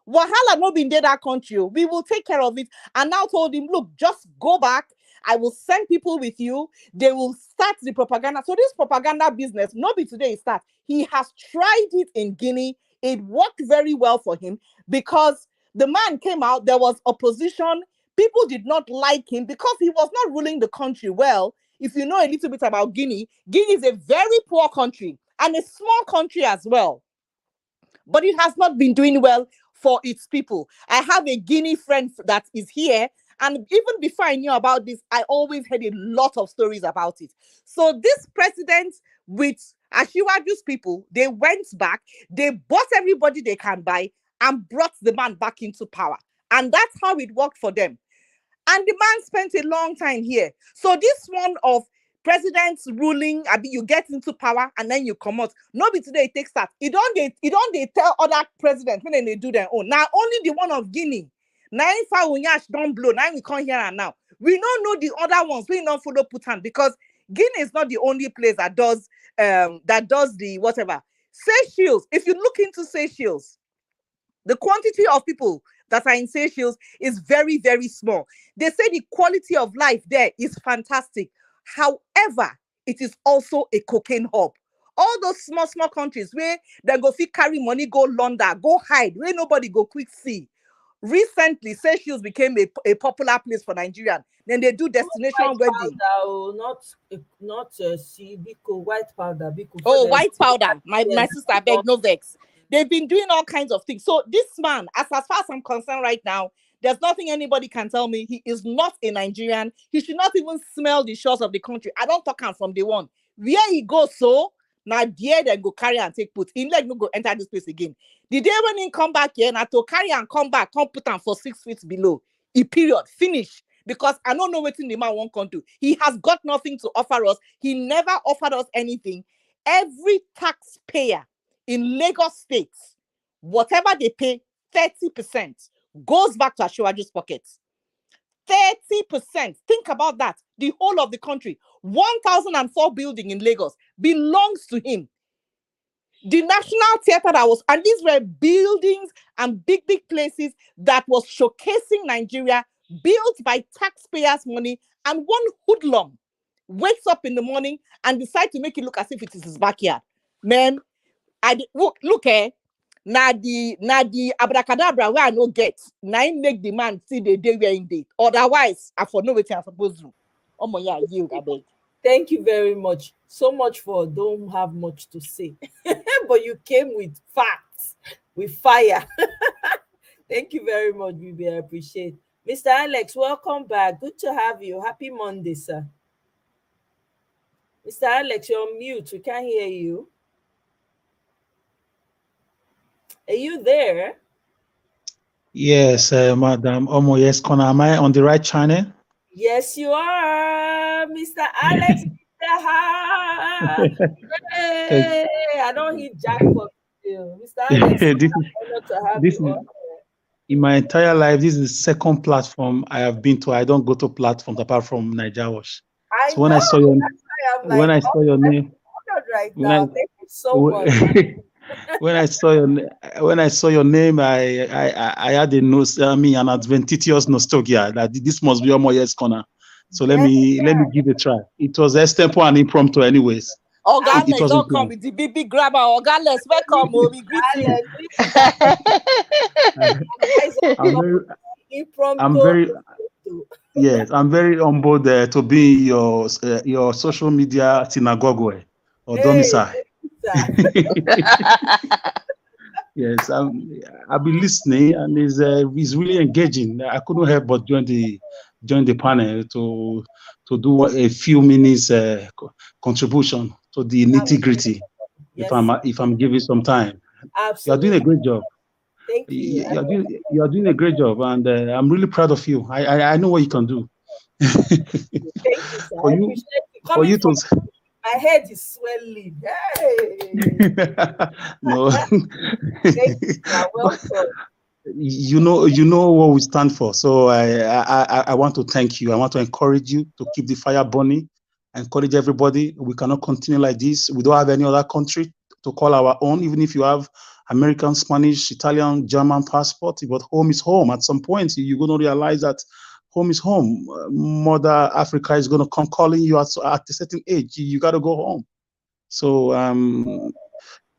Wahala no been there that country. We will take care of it. And now told him, look, just go back. I will send people with you. They will start the propaganda. So this propaganda business, not be today it starts. He has tried it in Guinea. It worked very well for him because the man came out. There was opposition. People did not like him because he was not ruling the country well. If you know a little bit about Guinea, Guinea is a very poor country and a small country as well. But it has not been doing well for its people. I have a Guinea friend that is here. And even before I knew about this, I always heard a lot of stories about it. So this president with Ashiwaju's people, they went back, they bought everybody they can buy and brought the man back into power. And that's how it worked for them. And the man spent a long time here. So this one of presidents ruling, you get into power and then you come out. Nobody today it takes that. It don't they tell other presidents when they do their own. Now only the one of Guinea. Now if Unyash don't blow, now we come here and now. We don't know the other ones. We don't follow Putan because Guinea is not the only place that does the whatever. Seychelles, if you look into Seychelles, the quantity of people that are in Seychelles is very, very small. They say the quality of life there is fantastic. However, it is also a cocaine hub. All those small countries where they go carry money, go London, go hide, where nobody go quick see. Recently, Seychelles became a popular place for Nigerians. Then they do destination wedding.
Not Biko, white powder. Biko,
oh, white powder. My sister, beg no vex. They've been doing all kinds of things. So this man, as far as I'm concerned right now, there's nothing anybody can tell me. He is not a Nigerian. He should not even smell the shores of the country. I don't talk him from day one. Where he goes, so now there they go carry and take put. In like no go enter this place again. The day when he come back here, now to carry and come back, come put him for 6 feet below. He period finish. Because I don't know what the man won't come to. He has got nothing to offer us. He never offered us anything. Every taxpayer in Lagos State, whatever they pay, 30% goes back to Ashiwaju's pockets. 30%. Think about that. The whole of the country, 1,004 building in Lagos belongs to him. The National Theatre that was, and these were buildings and big places that was showcasing Nigeria, built by taxpayers' money, and one hoodlum wakes up in the morning and decides to make it look as if it is his backyard. Man, look, now the abracadabra where I no get, now I make the man see the day where in date. Otherwise, I for no way I'm supposed to. Oh my yeah, you I beg.
Thank you very much. So much for don't have much to say. But you came with facts, with fire. Thank you very much, Bibi. I appreciate. Mr. Alex, welcome back. Good to have you. Happy Monday, sir. Mr. Alex, you're on mute. We can't hear you. Are you there?
Yes, Madam Omo. Yes, Kona, am I on the right channel?
Yes, you are, Mr. Alex. Hey, I don't hit jackpot still. Mr. Alex,
this is in my entire life, this is the second platform I have been to. I don't go to platforms apart from Niger Wash. So when I saw your name,
right now, thank you so much.
when I saw your name, I had an adventitious nostalgia that this must be Omo Yes Corner. So let me give it a try. It was extempo and impromptu, anyways.
Oga,
It
don't
wasn't
come
planned.
with the big grabber. Oga, welcome. We greet you.
I'm very, I'm
Impromptu.
very, yes, I'm very humbled to be your social media synagogue or
Hey,
domicile. Yes, I've been listening, and it's really engaging. I couldn't help but join the panel to do a few minutes contribution to the nitty gritty.
Yes,
If I'm giving some time, you are doing a
absolutely.
great job.
Thank you.
You are doing a great job, and I'm really proud of you. I know what you can do.
Thank you, sir.
for
I
you
appreciate you
for
coming
you
from.
to
My head is swelling. Hey.
no.
Thank you, sir. Welcome.
You know what we stand for. So I want to thank you. I want to encourage you to keep the fire burning. Encourage everybody. We cannot continue like this. We don't have any other country to call our own, even if you have American, Spanish, Italian, German passport. But home is home. At some point, you're going to realize that home is home. Mother Africa is going to come calling you at a certain age. You got to go home. So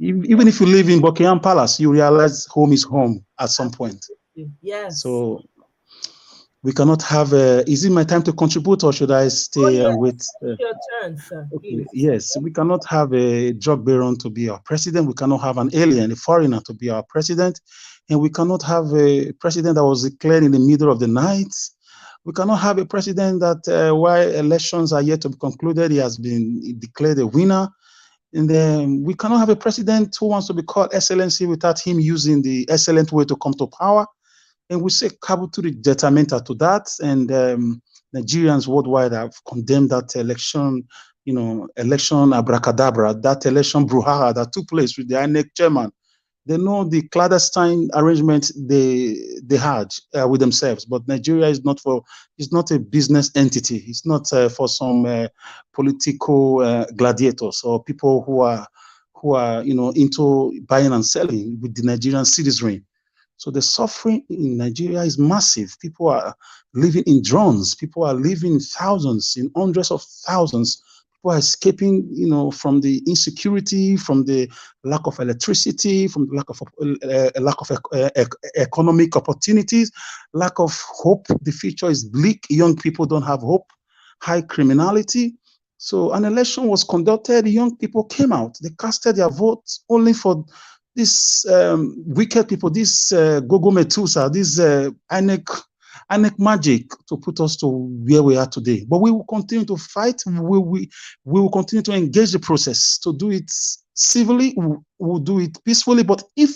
even if you live in Buckingham Palace, you realize home is home at some point.
Yes.
So we cannot have is it my time to contribute, or should I stay and wait?
It's your turn, sir.
Okay.
Please.
Yes, we cannot have a drug baron to be our president. We cannot have an alien, a foreigner, to be our president. And we cannot have a president that was declared in the middle of the night. We cannot have a president that while elections are yet to be concluded, he has been declared a winner. And then we cannot have a president who wants to be called excellency without him using the excellent way to come to power. And we say cabuturi determinata to that. And Nigerians worldwide have condemned that election, election abracadabra, that election brouhaha that took place with the INEC chairman. They know the clandestine arrangement they had with themselves, but Nigeria is not it's not a business entity. It's not for some political gladiators or people who are into buying and selling with the Nigerian citizenry. So the suffering in Nigeria is massive. People are living in drones. People are living in thousands, in hundreds of thousands. People are escaping, from the insecurity, from the lack of electricity, from the lack of economic opportunities, lack of hope. The future is bleak. Young people don't have hope. High criminality. So an election was conducted. Young people came out. They casted their votes only for these wicked people, this Gogo Metusa, this INEC magic to put us to where we are today. But we will continue to fight. We will continue to engage the process, to do it civilly. We'll do it peacefully. But if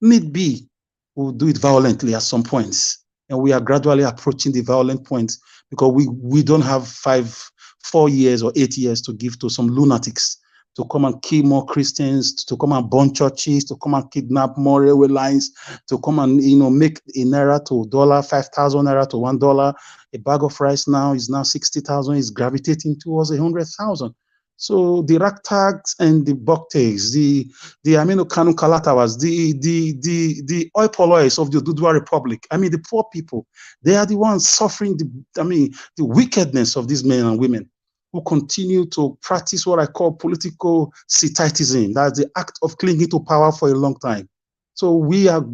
need be, we'll do it violently at some points. And we are gradually approaching the violent point because we don't have 4 years or 8 years to give to some lunatics to come and kill more Christians, to come and burn churches, to come and kidnap more railway lines, to come and make a naira to dollar, 5,000 naira to $1. A bag of rice now is 60,000, is gravitating towards 100,000. So the ragtags and the boktags, the Amino Kanu Kalatawas, the oi pollois of the Dudua Republic, the poor people, they are the ones suffering the wickedness of these men and women who continue to practice what I call political cetitism. That's the act of clinging to power for a long time. So we are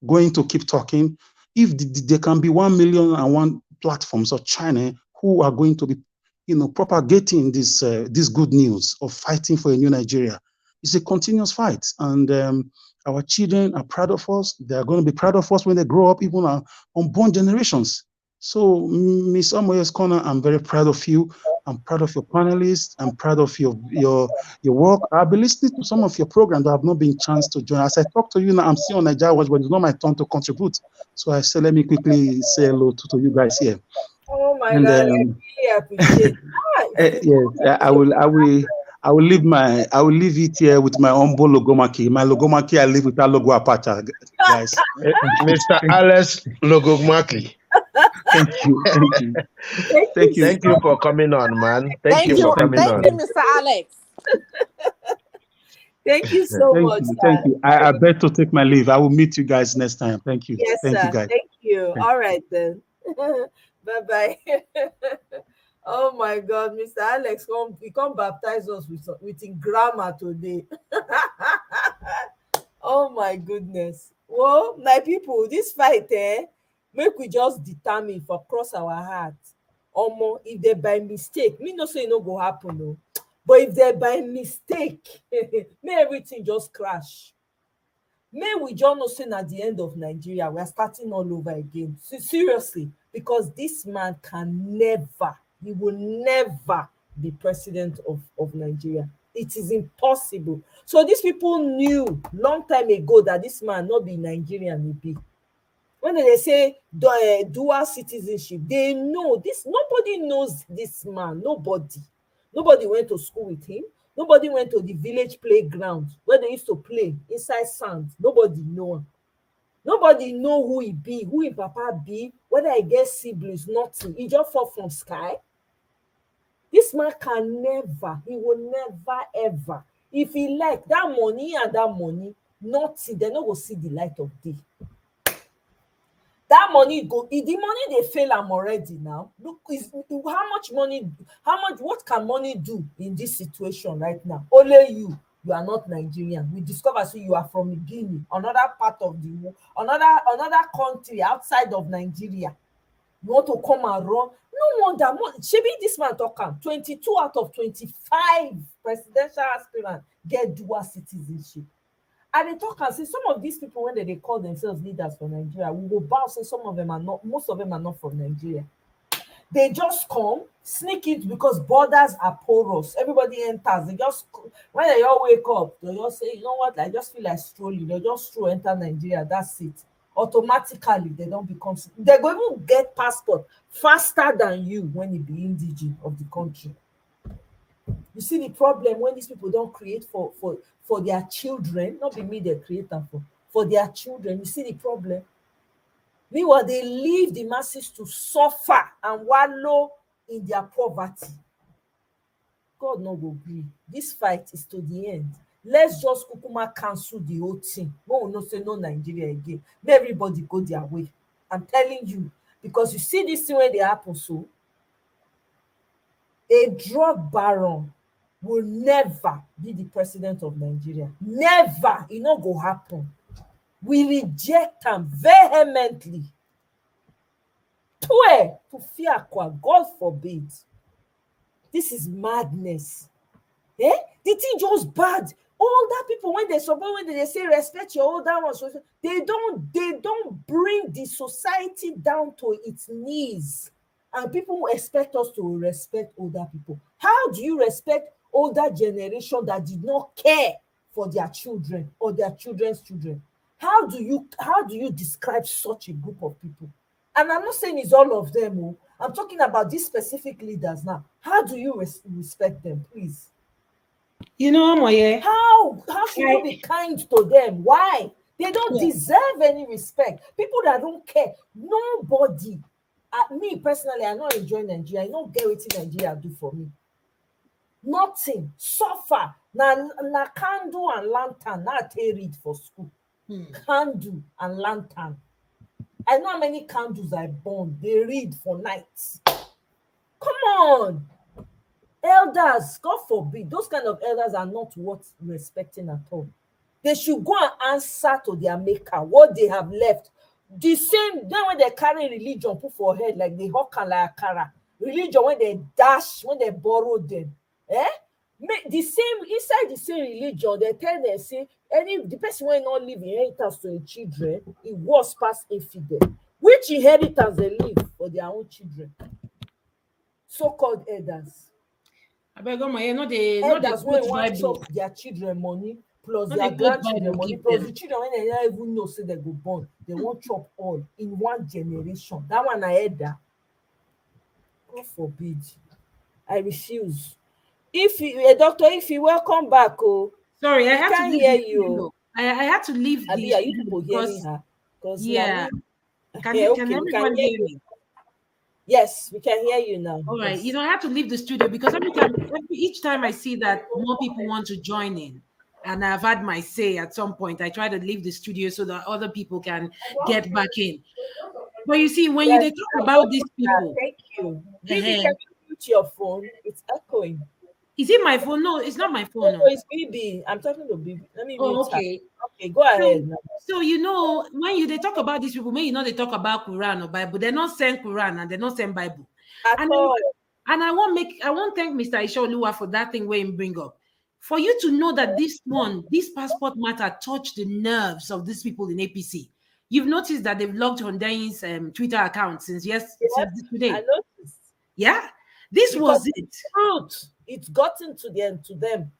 going to keep talking. If there can be 1,000,001 platforms of China who are going to be, propagating this good news of fighting for a new Nigeria, it's a continuous fight. And our children are proud of us. They are going to be proud of us when they grow up, even our unborn generations. So, Ms. Omoyo's Corner, I'm very proud of you. I'm proud of your panelists. I'm proud of your work. I've been listening to some of your programs that have not been chance to join. As I talk to you now, I'm still on Nigeria Watch, but it's not my turn to contribute. So I say, let me quickly say hello to you guys here.
Oh my God, I really appreciate it.
Yes, I will leave it here with my humble logomaki. My logomaki, I leave with that logo apacha, guys.
Mr. Alex Logomaki.
Thank you.
Thank you for coming on, man. Thank you for coming on.
Thank you, Mr. Alex.
Thank you so much.
Thank you. I beg to take my leave. I will meet you guys next time. Thank you.
Yes,
thank
sir.
you, guys.
Thank you. All right then. Bye-bye. Oh my God, Mr. Alex, come baptize us with in grammar today. Oh my goodness. Well, my people, this fight, make we just determine for cross our heart. Omo, if they by mistake, me no say e no go happen, no. But if they by mistake, may everything just crash. May we just know say at the end of Nigeria, we are starting all over again. Seriously, because this man can never, he will never be president of Nigeria. It is impossible. So these people knew long time ago that this man not be Nigerian, he be. When they say dual citizenship, they know this. Nobody knows this man. Nobody went to school with him. Nobody went to the village playground where they used to play inside sand. Nobody know him. Nobody know who he be, who him papa be, whether he get siblings, nothing. He just fall from sky. This man can never, he will never ever. If he like that money and that money, nothing, they no go see the light of day. That money go, the money they fail am already now. Look, how much money, what can money do in this situation right now? Only you are not Nigerian. We discover say you are from Guinea, another part of the world, another country outside of Nigeria. You want to come and run? No wonder. Shebi this man talk am. 22 out of 25 presidential aspirants get dual citizenship. And they talk and say some of these people, when they call themselves leaders for Nigeria, we will bow say some of them are not, most of them are not from Nigeria. They just come, sneak it because borders are porous. Everybody enters. They just, when they all wake up, they just say, you know what, I just feel like strolling. They just stroll enter Nigeria, that's it. Automatically, they don't become, they go even get passport faster than you when you be indigene of the country. You see the problem when these people don't create for their children, not be me they create them for their children. You see the problem. Meanwhile, they leave the masses to suffer and wallow in their poverty. God no go gree. This fight is to the end. Let's just kukuma cancel the whole thing. No, no say no Nigeria again. May everybody go their way. I'm telling you, because you see this thing when they happen, so a drug baron will never be the president of Nigeria. Never. It not go happen. We reject them vehemently. To fear, God forbid. This is madness. The thing just bad. Older people, when they support, when they say respect your older ones, they don't bring the society down to its knees. And people expect us to respect older people. How do you respect older generation that did not care for their children or their children's children? How do you describe such a group of people? And I'm not saying it's all of them. Oh. I'm talking about these specific leaders now. How do you respect them, please?
You know, Moye,
how should you be kind to them? Why? They don't deserve any respect. People that don't care, nobody. Me personally, I not enjoy Nigeria. I don't get what Nigeria do for me. Nothing. Suffer. Na candle and lantern. Na they read for school. Candle and lantern. I know how many candles I burn. They read for nights. Come on. Elders, God forbid, those kind of elders are not worth respecting at all. They should go and answer to their maker what they have left. The same, then when they carry religion, put for head like the hawk and like akara. Religion, when they dash, when they borrow them. The same, inside the same religion, they tell them, say, the person will not leave inheritance to the children, it was past infidel. Which inheritance they leave for their own children? So-called elders. Elders wey wan chop their children money plus their grandchildren money plus the children wey dem no even know say dem go born, dem wan chop all in one generation. That one na elder. God forbid. I refuse. A doctor, if you welcome back,
sorry, I had to
hear you.
I had to leave the
studio. Are you people hearing her?
Yeah. Can everyone hear me?
Yes, we can hear you now.
All right.
Yes.
You know, I have to leave the studio because each time I see that more people want to join in, and I've had my say at some point, I try to leave the studio so that other people can get back in. But you see, when you talk about these people,
thank you. Give me mute your phone. It's echoing.
Is it my phone? No, it's not my phone.
Oh,
No.
no, it's BB. I'm talking to BB. Let me mute
Oh,
her.
okay.
Okay, go
So,
ahead now.
so when they talk about these people, they talk about Quran or Bible. They're not saying Quran and they're not saying Bible.
At all.
And I want thank Mr. Ishaoluwa for that thing where he bring up. For you to know that this passport matter touched the nerves of these people in APC. You've noticed that they've logged Hondain's Twitter account since today.
I noticed.
Yeah, this
Because
was it.
Truth. It's gotten to them.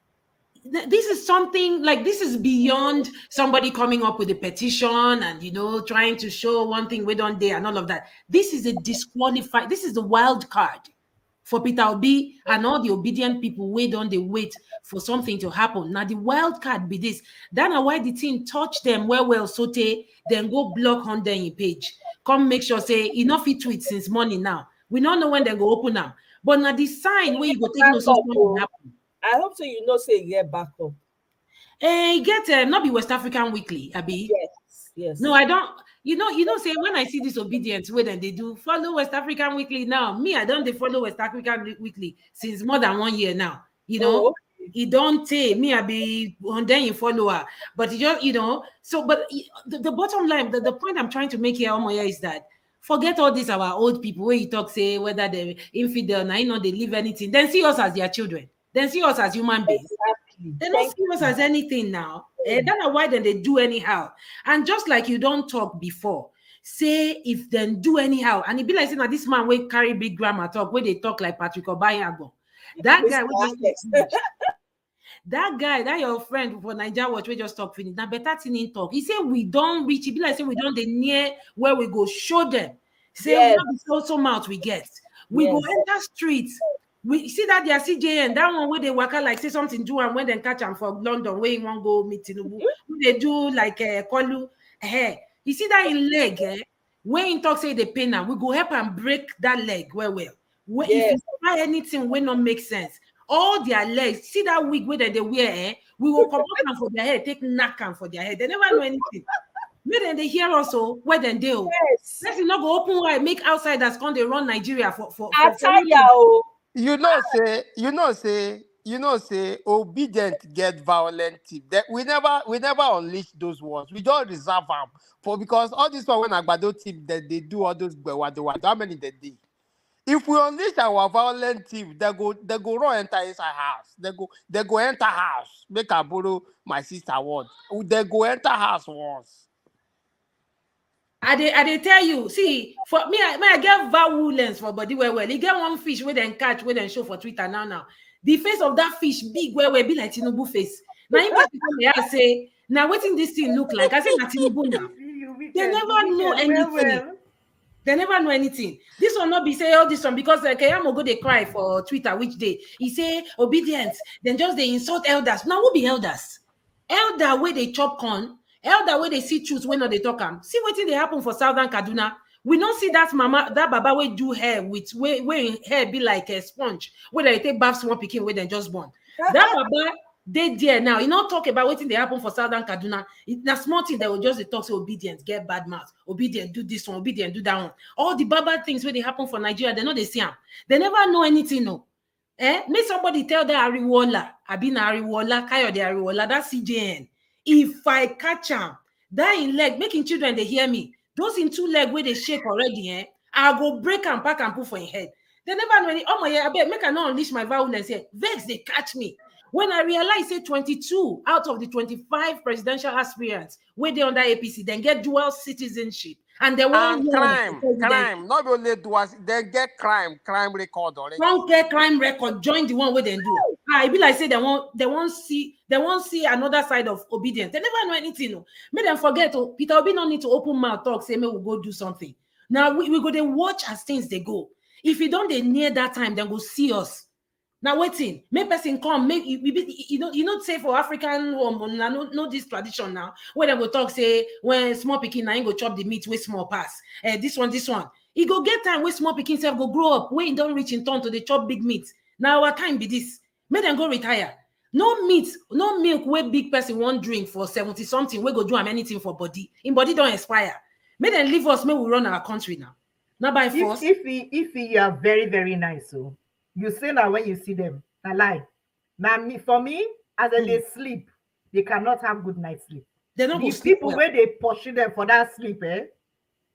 This is something like this is beyond somebody coming up with a petition and trying to show one thing we don't dare and all of that. This is this is the wild card for Peter Obi and all the obedient people wait on they wait for something to happen. Now the wild card be this. That's why the team touch them well saute, then go block on their page. Come make sure say enough it tweet since morning now. We don't know when they go open them. But now the sign where you go take no something happen.
I hope so say you get back up.
Get not be West African Weekly, Abi.
Yes.
No, I don't. Say when I see this obedience, where then they do follow West African Weekly now. Me, I don't they follow West African Weekly since more than 1 year now. It don't take me, I be on then follower, but it just So, but the bottom line, the point I'm trying to make here, Omoya, is that forget all this our old people where you talk say whether they're infidel, now they live anything. Then see us as their children. Then see us as human beings.
Exactly.
They don't see us as anything now. That's why then they do anyhow. And just like you don't talk before, say if then do anyhow. And it be like saying that this man will carry big grammar talk where they talk like Patrick Obayago. That guy will just that guy, that your friend for Nigeria Watch, we just talk finish. Now better thing in talk. He said we don't reach. It be like say we don't the near where we go show them. Say we so mouth we get. We go enter streets. We see that their CJN, that one where they work out like say something do and when they catch them for London, where you want go meet Tinubu, they do like Kolu. You see that in leg, when in talk say they pain now, we go help and break that leg well. If you try anything will not make sense, all their legs, see that wig where they wear, we will come up for their head, take knack for their head. They never know anything. Maybe then they hear also where then they let's not go open wide, make outsiders come they run Nigeria for
say obedient get violent tip. That we never unleash those ones. We don't reserve them for because all this one when Agbado tip that they do all those how many they did. If we unleash our violent team, they go run enter inside house. They go enter house. Make a borrow my sister word. They go enter house once.
I tell you, see, for me, I get violence for body well. You get one fish where then catch, where then show for Twitter now. The face of that fish big where be like Tinubu face. Now in people say, now what in this thing look like? I say Tinubu now. They never know anything. They never know anything. This will not be say all this one because Kayamo go they cry for Twitter which day. He say obedience, then just they insult elders. Now who be elders? Elder where they chop corn, elder where they see truth when they talk am. See what they happen for Southern Kaduna. We don't see that mama, that baba will do hair with where hair be like a sponge, where they take bath small picking where they just born. That baba they there now. You not talk about what they happen for Southern Kaduna. It's small thing they will just talk to obedience, get bad mouth, obedient, do this one, obedient, do that one. All the bad things where they happen for Nigeria, they know they see them. They never know anything, no. Make somebody tell that Ariwola, Abina Ariwola, Kayode Ariwola, that's CJN. If I catch him, that in leg, making children they hear me. Those in two leg where they shake already, I'll go break and pack and put for your head. They never know any. Oh my, I bet make I not unleash my violence here. Vex they catch me. When I realize say 22 out of the 25 presidential aspirants where they under APC, then get dual citizenship. And they want
crime. Not only dual, they get crime record already.
Don't get crime record, join the one where they do. I be like say they won't see another side of obedience. They never know anything. No. Make them forget. Peter Obi don't need to open mouth talk, say, we'll go do something. Now we go to watch as things they go. If you don't they near that time, then go see us. Now waiting, make person come, make you know say for African no this tradition now. When they go talk say when small pikin now go chop the meat with small pass. This one. He go get time where small pikin self go grow up, where he don't reach in turn to the chop big meat. Now our time be this. Make them go retire. No meat, no milk where big person won't drink for 70 something, we go do anything for body. In body don't expire. Make them leave us, may we run our country now. Not by force.
If you are very, very nice, so You say now when you see them, I lie. Now me for me, as they sleep, they cannot have good night sleep.
They don't go
The
sleep
people
well.
where they pursue them for that sleep,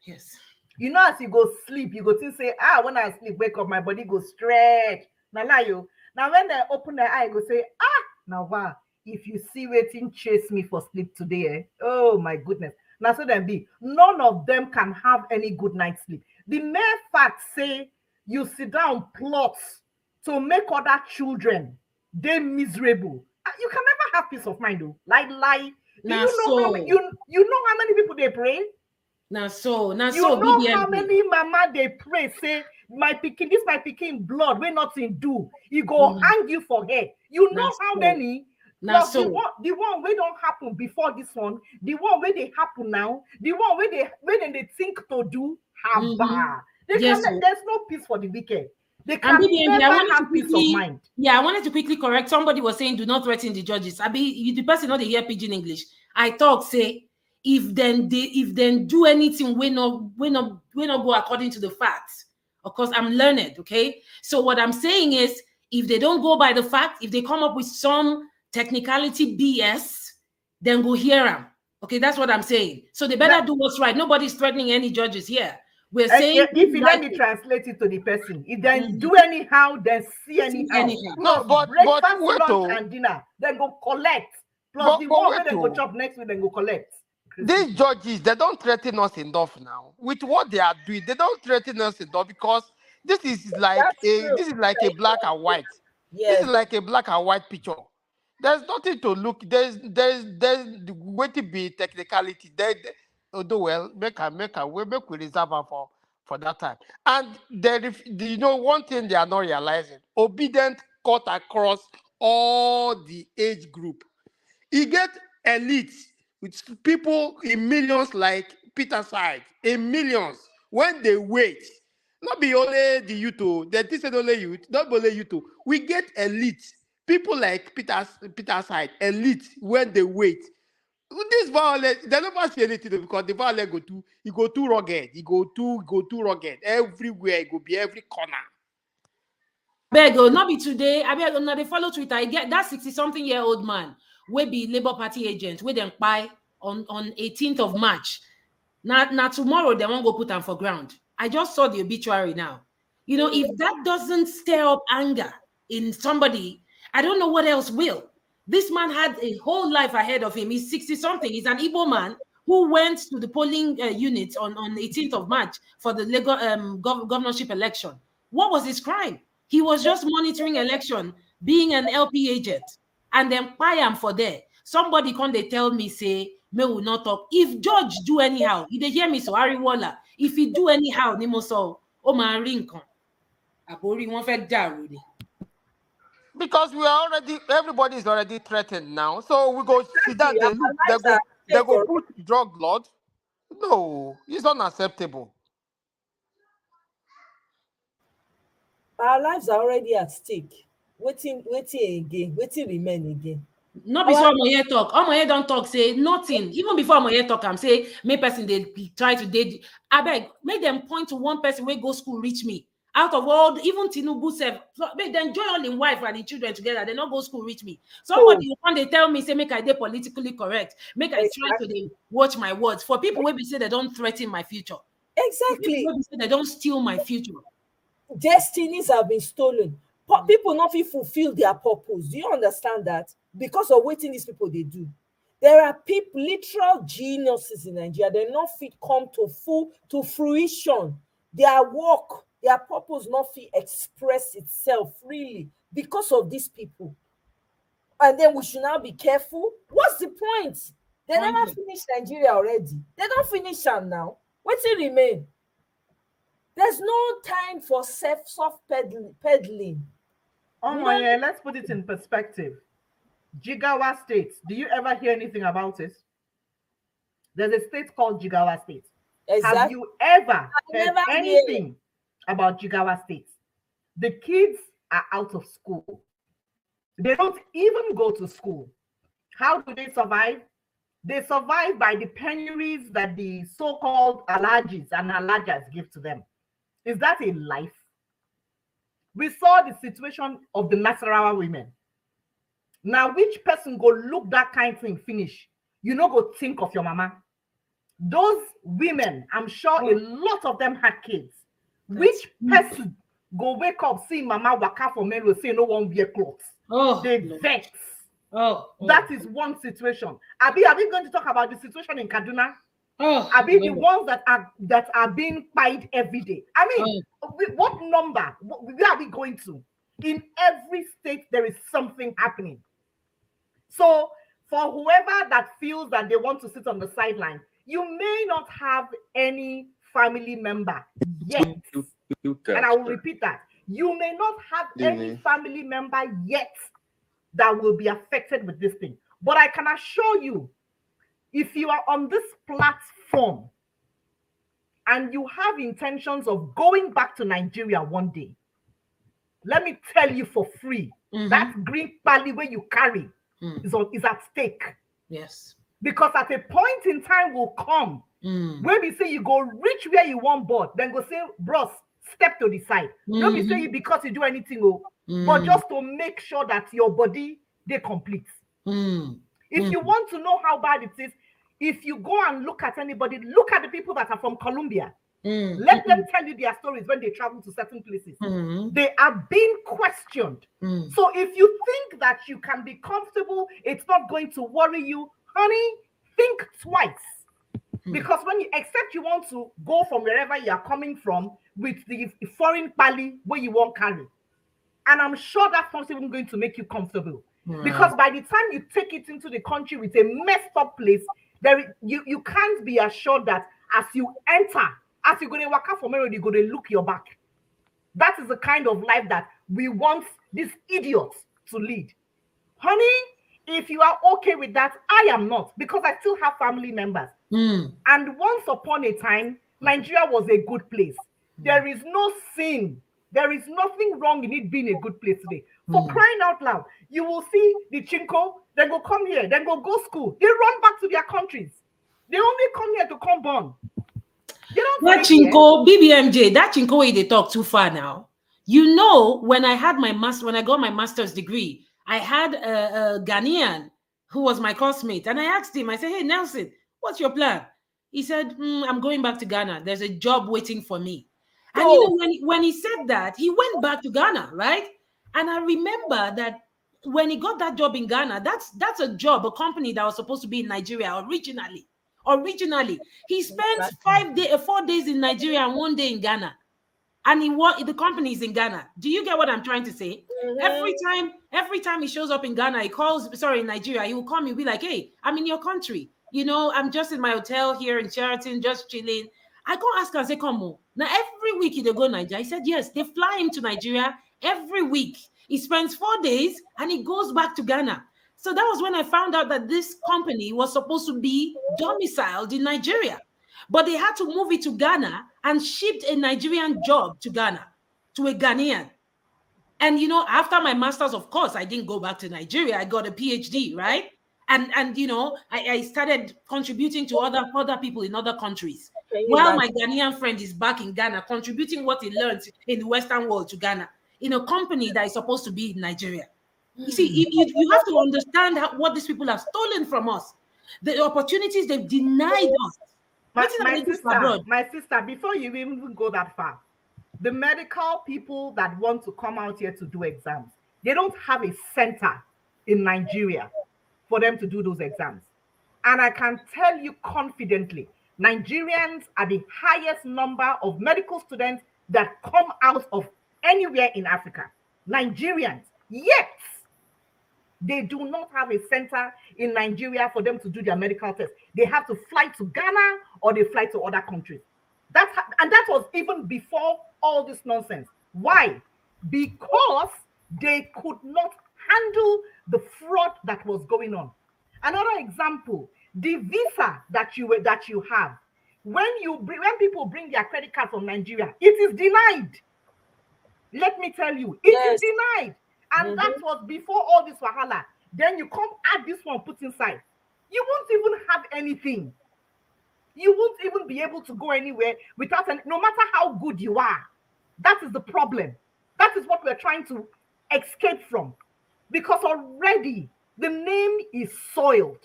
Yes.
you know, as you go sleep, you go to say, when I sleep, wake up, my body go stretch. Now lie you. Now when they open their eye, go say, now wow, if you see waiting chase me for sleep today, oh my goodness. Now so then be none of them can have any good night sleep. The mere fact say you sit down plots to make other children they miserable. You can never have peace of mind though. Like do
Now
you know how many
so
you know how many people they pray?
now so
You know how
BDMB.
many mama they pray say my pikin, this my pikin blood wey nothing do, he go hang you for head. You
Now
know how
so
many?
now
Plus
so
the one wey don't happen before this one, the one where they happen now, the one where they think to do, haba. They can
yes. So
there's no peace for the wicked. They
and
can
BBMB, I
never
wanted to
have peace of
quickly,
mind.
I wanted to quickly correct. Somebody was saying, do not threaten the judges. I be the person not they hear pidgin English. I talk say if then do anything, we not go according to the facts. Of course, I'm learned, okay? So what I'm saying is, if they don't go by the fact, if they come up with some technicality BS, then go hear them. Okay, that's what I'm saying. So they better do what's right. Nobody's threatening any judges here. We're saying
If you let me translate it to the person, if then do anyhow, then see anyhow.
No,
Plus
but
breakfast,
wait
lunch,
oh,
and dinner, then go collect. Plus the
but
one
wait
where they go
oh.
chop next week, then go collect.
These judges, they don't threaten us enough now. With what they are doing, they don't threaten us enough because this is like a black and white. This is
Yes.
like a black and white picture. There's nothing to look. There's going to be technicality. Although well, make we reserve her for that time. And one thing they are not realizing: obedient cut across all the age group. He get elites with people in millions like Peter side, in millions. When they wait, not be only the youth, they think say only youth, not only youth. We get elites, people like Peter side, elite when they wait. This violence, they never see anything though, because the violence go too rugged, go too rugged. Everywhere, it go be every corner.
Beg, not be today. I beg, now they follow Twitter. I get that 60-something-year-old man will be Labour Party agent, where them buy on 18th of March. Now tomorrow they won't go put them for ground. I just saw the obituary now. You know, if that doesn't stir up anger in somebody, I don't know what else will. This man had a whole life ahead of him. He's 60-something. He's an Igbo man who went to the polling unit on 18th of March for the Lagos governorship election. What was his crime? He was just monitoring election, being an LP agent, and then buy him for there. Somebody come they tell me, say, me will not talk. If George do anyhow, if they hear me, so Harry Waller, if he do anyhow, Nimo so, oh my Rincon. Abori won't fed down.
Because everybody is already threatened now. So we go sit down, they look, they go put drug lord. No, it's unacceptable.
Our lives are already at stake. Waiting again, waiting remain again.
Not be so Omoye talk. Omoye don't talk, say nothing. Even before Omoye talk, I'm say, me person they try to date. I beg, make them point to one person where go school reach me. Out of all, even Tinubu self, make them join all in wife and the children together. They not go school reach me. Somebody when they tell me, say, make I dey politically correct. Make I try to dey watch my words. For people where be say they don't threaten my future.
Exactly.
People wey be say they don't steal my future.
Destinies have been stolen. People not fit fulfill their purpose. Do you understand that? Because of waiting these people they do. There are people, literal geniuses in Nigeria. They're not fit come to fruition. Their work, their purpose not fit express itself freely because of these people. And then we should now be careful. What's the point? They never finished Nigeria already. They don't finish them now. What's it remain? There's no time for soft peddling.
Oh yeah, let's put it in perspective. Jigawa State. Do you ever hear anything about it? There's a state called Jigawa State. Exactly. Have you ever heard anything about Jigawa State? The kids are out of school. They don't even go to school. How do they survive? They survive by the penuries that the so-called alajis and alajas give to them. Is that a life? We saw the situation of the Nasarawa women. Now, which person go look that kind of thing finish? You know, go think of your mama. Those women, I'm sure a lot of them had kids. Which person go wake up, see mama waka for men will say no one wear clothes? They vex. That is one situation. Are we going to talk about the situation in Kaduna? Are we the ones that are being fired every day? I mean, what number? Where are we going to? In every state, there is something happening. So for whoever that feels that they want to sit on the sideline, you may not have any family member yet. And I will repeat that. You may not have any family member yet that will be affected with this thing. But I can assure you, if you are on this platform and you have intentions of going back to Nigeria one day, let me tell you for free, that green pally where you carry is at stake.
Yes.
Because at a point in time will come where we say you go reach where you want board, then go say, bros, step to the side. Don't be saying because you do anything, but just to make sure that your body they complete. If you want to know how bad it is, if you go and look at anybody, look at the people that are from Colombia. Let them tell you their stories when they travel to certain places. They are being questioned. So if you think that you can be comfortable, it's not going to worry you, honey, think twice. Because when you except you want to go from wherever you are coming from with the foreign pally where you won't carry. And I'm sure that's not even going to make you comfortable. Because by the time you take it into the country with a messed up place, you can't be assured that as you enter, as you're going to walk out from where you're going to look your back. That is the kind of life that we want these idiots to lead. Honey, if you are okay with that, I am not, because I still have family members. And once upon a time, Nigeria was a good place. There is no sin. There is nothing wrong in it being a good place today. For crying out loud, you will see the chinko, they go come here, then go school. They run back to their countries. They only come here to come born. They don't
that chinko, BBMJ, that chinko way they talk too far now. You know, when I got my master's degree, I had a Ghanaian who was my classmate, and I asked him, I said, hey, Nelson, what's your plan? He said, I'm going back to Ghana. There's a job waiting for me. And you know, when he said that, he went back to Ghana, right? And I remember that when he got that job in Ghana, that's a job, a company that was supposed to be in Nigeria originally. He spent 4 days in Nigeria and 1 day in Ghana. And the company is in Ghana. Do you get what I'm trying to say? Every time he shows up in Ghana, in Nigeria, he will call me, be like, hey, I'm in your country. You know, I'm just in my hotel here in Sheraton, just chilling. I go ask and say, come on. Now, every week they go to Nigeria. He said, yes, they fly him to Nigeria every week. He spends 4 days and he goes back to Ghana. So that was when I found out that this company was supposed to be domiciled in Nigeria. But they had to move it to Ghana and shipped a Nigerian job to Ghana, to a Ghanaian. And, you know, after my master's, of course, I didn't go back to Nigeria. I got a PhD, right? And you know, I started contributing to other people in other countries. While my Ghanaian friend is back in Ghana, contributing what he learned in the Western world to Ghana, in a company that is supposed to be in Nigeria. You see, you have to understand what these people have stolen from us. The opportunities they've denied us.
My sister, before you even go that far, the medical people that want to come out here to do exams, they don't have a center in Nigeria for them to do those exams. And I can tell you confidently, Nigerians are the highest number of medical students that come out of anywhere in Africa. Nigerians, yet they do not have a center in Nigeria for them to do their medical tests. They have to fly to Ghana or they fly to other countries. That was even before all this nonsense. Why? Because they could not handle the fraud that was going on. Another example, the visa that you have, when people bring their credit card from Nigeria, it is denied. Let me tell you, it is denied. And that was before all this wahala. Then you come add this one, put inside. You won't even have anything. You won't even be able to go anywhere without no matter how good you are. That is the problem. That is what we're trying to escape from, because already the name is soiled.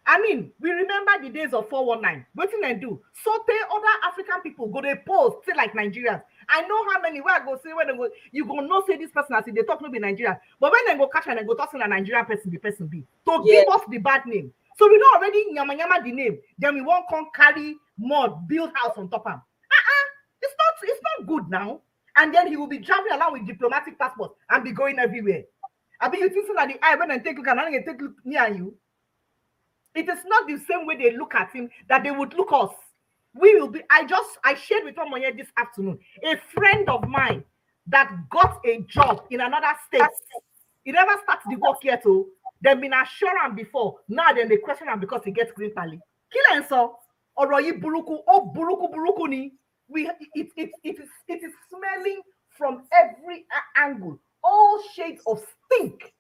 I mean, we remember the days of 419. What did they do? So they other African people go they post say like Nigerians. I know how many where I go say when they go, you go not say this person as if they talk no be Nigerian. But when they go catch and they go talk to a Nigerian person, the person be to give us the bad name. So we don't already yama the name. Then we won't come carry mud, build house on top of him. It's not good now. And then he will be traveling along with diplomatic passport and be going everywhere. I mean, you think so that the eye when they take look and they take look near you. It is not the same way they look at him that they would look us. We will be. I shared with Omoye this afternoon a friend of mine that got a job in another state. He never started the work yet. Oh, they've been assured him before. Now then they question him because he gets green pally. Kill him so. Oroyi buruku. Oh buruku ni. It is smelling from every angle. All shades of stink.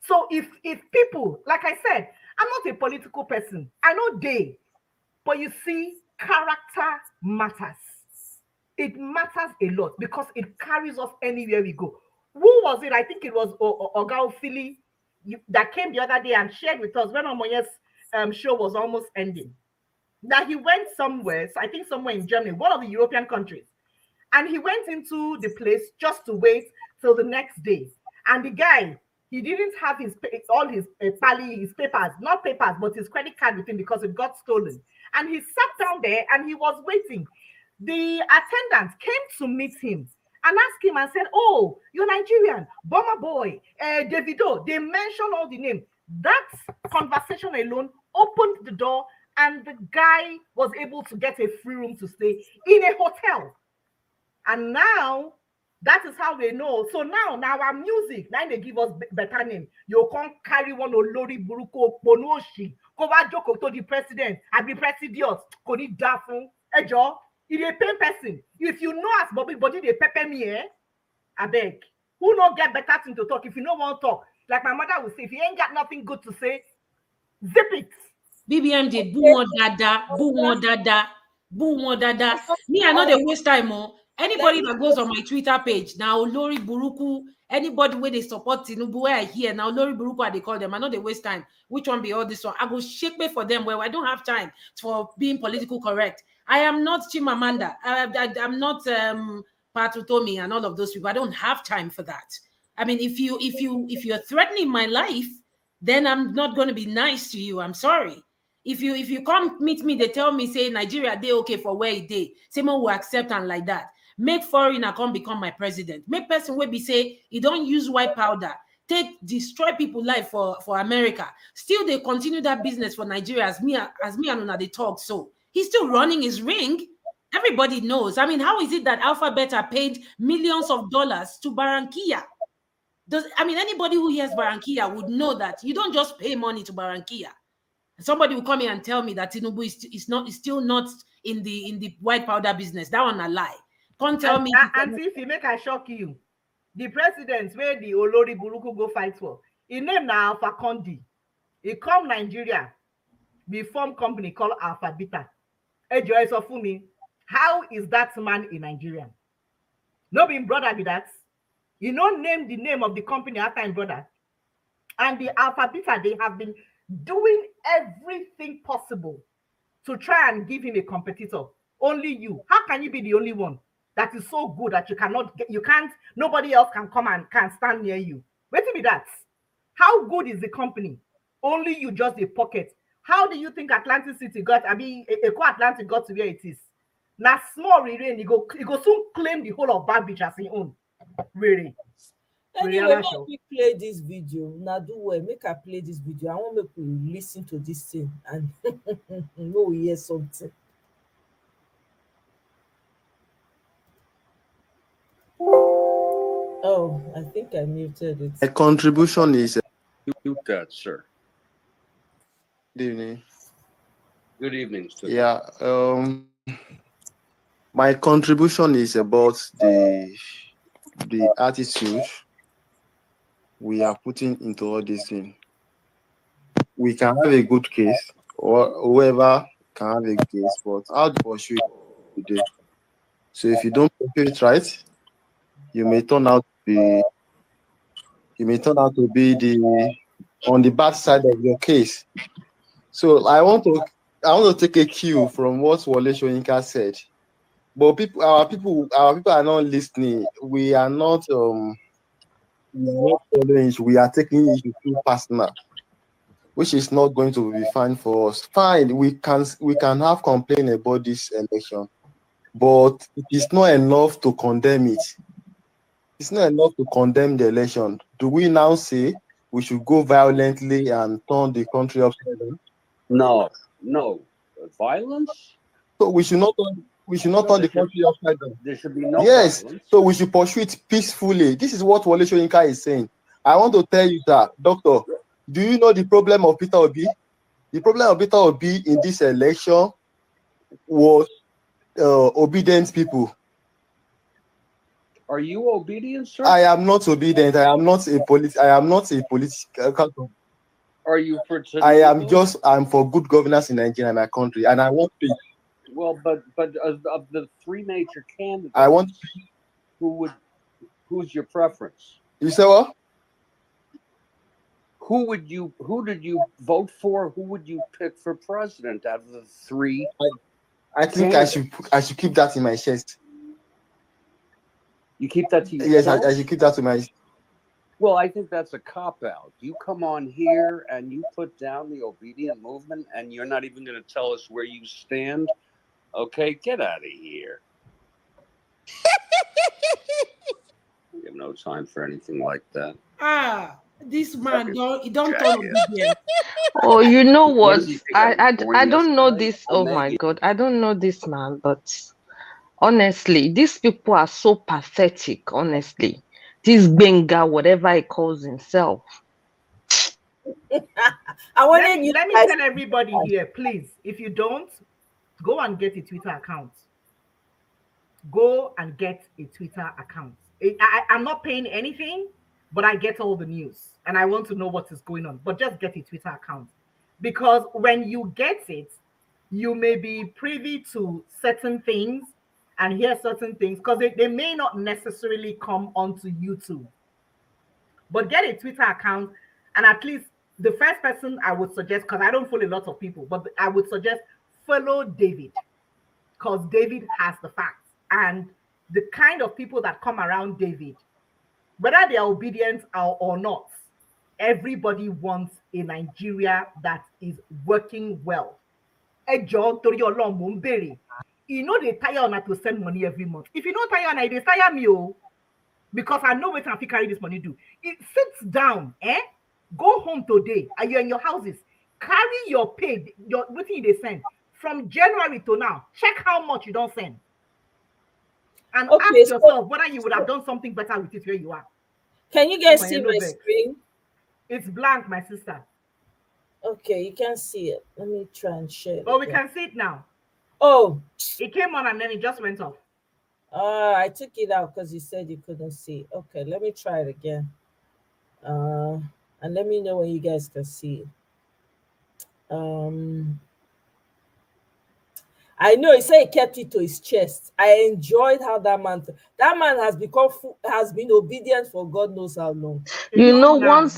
So if people, like I said, I'm not a political person. I know but you see, character matters. It matters a lot because it carries us anywhere we go. Who was it? I think it was Oga Philly that came the other day and shared with us when Omoye's show was almost ending. That he went somewhere, so I think somewhere in Germany, one of the European countries, and he went into the place just to wait till the next day. And the guy, he didn't have all his papers, not papers, but his credit card with him because it got stolen. And he sat down there and he was waiting. The attendant came to meet him and asked him and said, "Oh, you're Nigerian, Bomber Boy, Davido." They mentioned all the name. That conversation alone opened the door, and the guy was able to get a free room to stay in a hotel. And now that is how they know. So now our music, now they give us better name. You can't carry one Olori Buruko Bonoshi, cover joke to the president, I be president, Koni Dafun, Ejo, it a pain person. If you know as Bobby Body, they pepper me, I beg. Who not get better thing to talk if you don't want to talk? Like my mother would say, if you ain't got nothing good to say, zip it.
BBMJ, boo one dada, boo one dada, boo one dada. Me, I know they waste time. Anybody that goes on my Twitter page now, Lori Buruku, anybody where they support Tinubu, where I hear now, Lori Buruku, they call them. I know they waste time. Which one be all this one? I go shake me for them. Well, I don't have time for being political correct. I am not Chimamanda. I'm not Patutomi and all of those people. I don't have time for that. I mean, if you're threatening my life, then I'm not going to be nice to you. I'm sorry. If you come meet me, they tell me, say, Nigeria, they okay for where it they. Someone will accept and like that. Make foreigner come become my president. Make person where be say, he don't use white powder. Destroy people life for America. Still, they continue that business for Nigeria as me and Una they talk. So he's still running his ring. Everybody knows. I mean, how is it that Alpha Beta paid millions of dollars to Barranquilla? Anybody who hears Barranquilla would know that you don't just pay money to Barranquilla. Somebody will come here and tell me that Tinubu is still not in the white powder business. That one a lie. Can't tell me.
And if you make I shock you, the president where the Olori Buruku go fight for, his name now Alpha Condi. He come Nigeria, we form company called Alpha Beta. Ejo Esofumi, how is that man in Nigeria? No being brother with that. You don't name the name of the company after him brother. And the Alpha Beta, they have been doing everything possible to try and give him a competitor. Only you. How can you be the only one that is so good that nobody else can come and can stand near you? Wait till me that. How good is the company? Only you, just a pocket. How do you think Atlantic City got, Eco Atlantic got to where it is? Now small rain, he go soon claim the whole of Bad Beach as his own. Really.
Anyway, make me play this video. Now do well. Make I play this video. I want make we listen to this thing and know we hear something. Oh, I think I muted it.
A contribution is
mute that, sir.
Good evening.
Good evening, sir.
Yeah. My contribution is about the attitude we are putting into all this thing. We can have a good case, or whoever can have a case, but how to pursue it today? So if you don't pursue it right, you may turn out to be on the bad side of your case. So I want to take a cue from what Wole Soyinka said. But our people are not listening. We are not following. We are taking it too personal, which is not going to be fine for us. Fine, we can have complaint about this election, but it is not enough to condemn it. It's not enough to condemn the election. Do we now say we should go violently and turn the country upside down?
No. Violence?
So we should not turn the country upside down.
There should be no
Yes.
violence.
So we should pursue it peacefully. This is what Wole Soyinka is saying. I want to tell you that, Doctor, do you know the problem of Peter Obi? The problem of Peter Obi in this election was obedient people.
Are you obedient, sir?
I am not obedient. I am not a political.
Are you for
I'm for good governance in Nigeria, my country, and I want peace.
Well, but of the three major candidates,
I want peace.
Who's your preference?
You say what?
Who did you vote for? Who would you pick for president out of the three?
I think I should keep that in my chest.
You keep that to yourself?
Yes, I should keep that to my.
Well, I think that's a cop-out. You come on here and you put down the obedient movement, and you're not even going to tell us where you stand. Okay, get out of here. We have no time for anything like that.
This man don't turn obedient.
Oh, you know what? I don't know this. Oh my God, I don't know this man, but honestly, these people are so pathetic. Honestly, this Benga, whatever he calls himself.
Let me tell everybody here, please. If you don't, go and get a Twitter account. Go and get a Twitter account. I'm not paying anything, but I get all the news and I want to know what is going on. But just get a Twitter account, because when you get it, you may be privy to certain things and hear certain things, because they may not necessarily come onto YouTube. But get a Twitter account, and at least the first person I would suggest, because I don't follow a lot of people, but I would suggest follow David, because David has the facts. And the kind of people that come around David, whether they are obedient or not, everybody wants a Nigeria that is working well. You know they tire on to send money every month. If you don't tire on it, they tire me, because I know where I carry this money do. It sits down, go home today, and you're in your houses. Carry your pay, what they send from January to now. Check how much you don't send. And ask yourself whether you would have done something better with it where you are.
Can you guys see my screen?
It's blank, my sister.
Okay, you can see it. Let me try and share it.
Oh, we can see it now.
Oh.
It came on and then it just went off.
I took it out because you said you couldn't see. Okay, let me try it again. And let me know when you guys can see it. I know he said he kept it to his chest. I enjoyed how that man has been obedient for God knows how long.
You know, once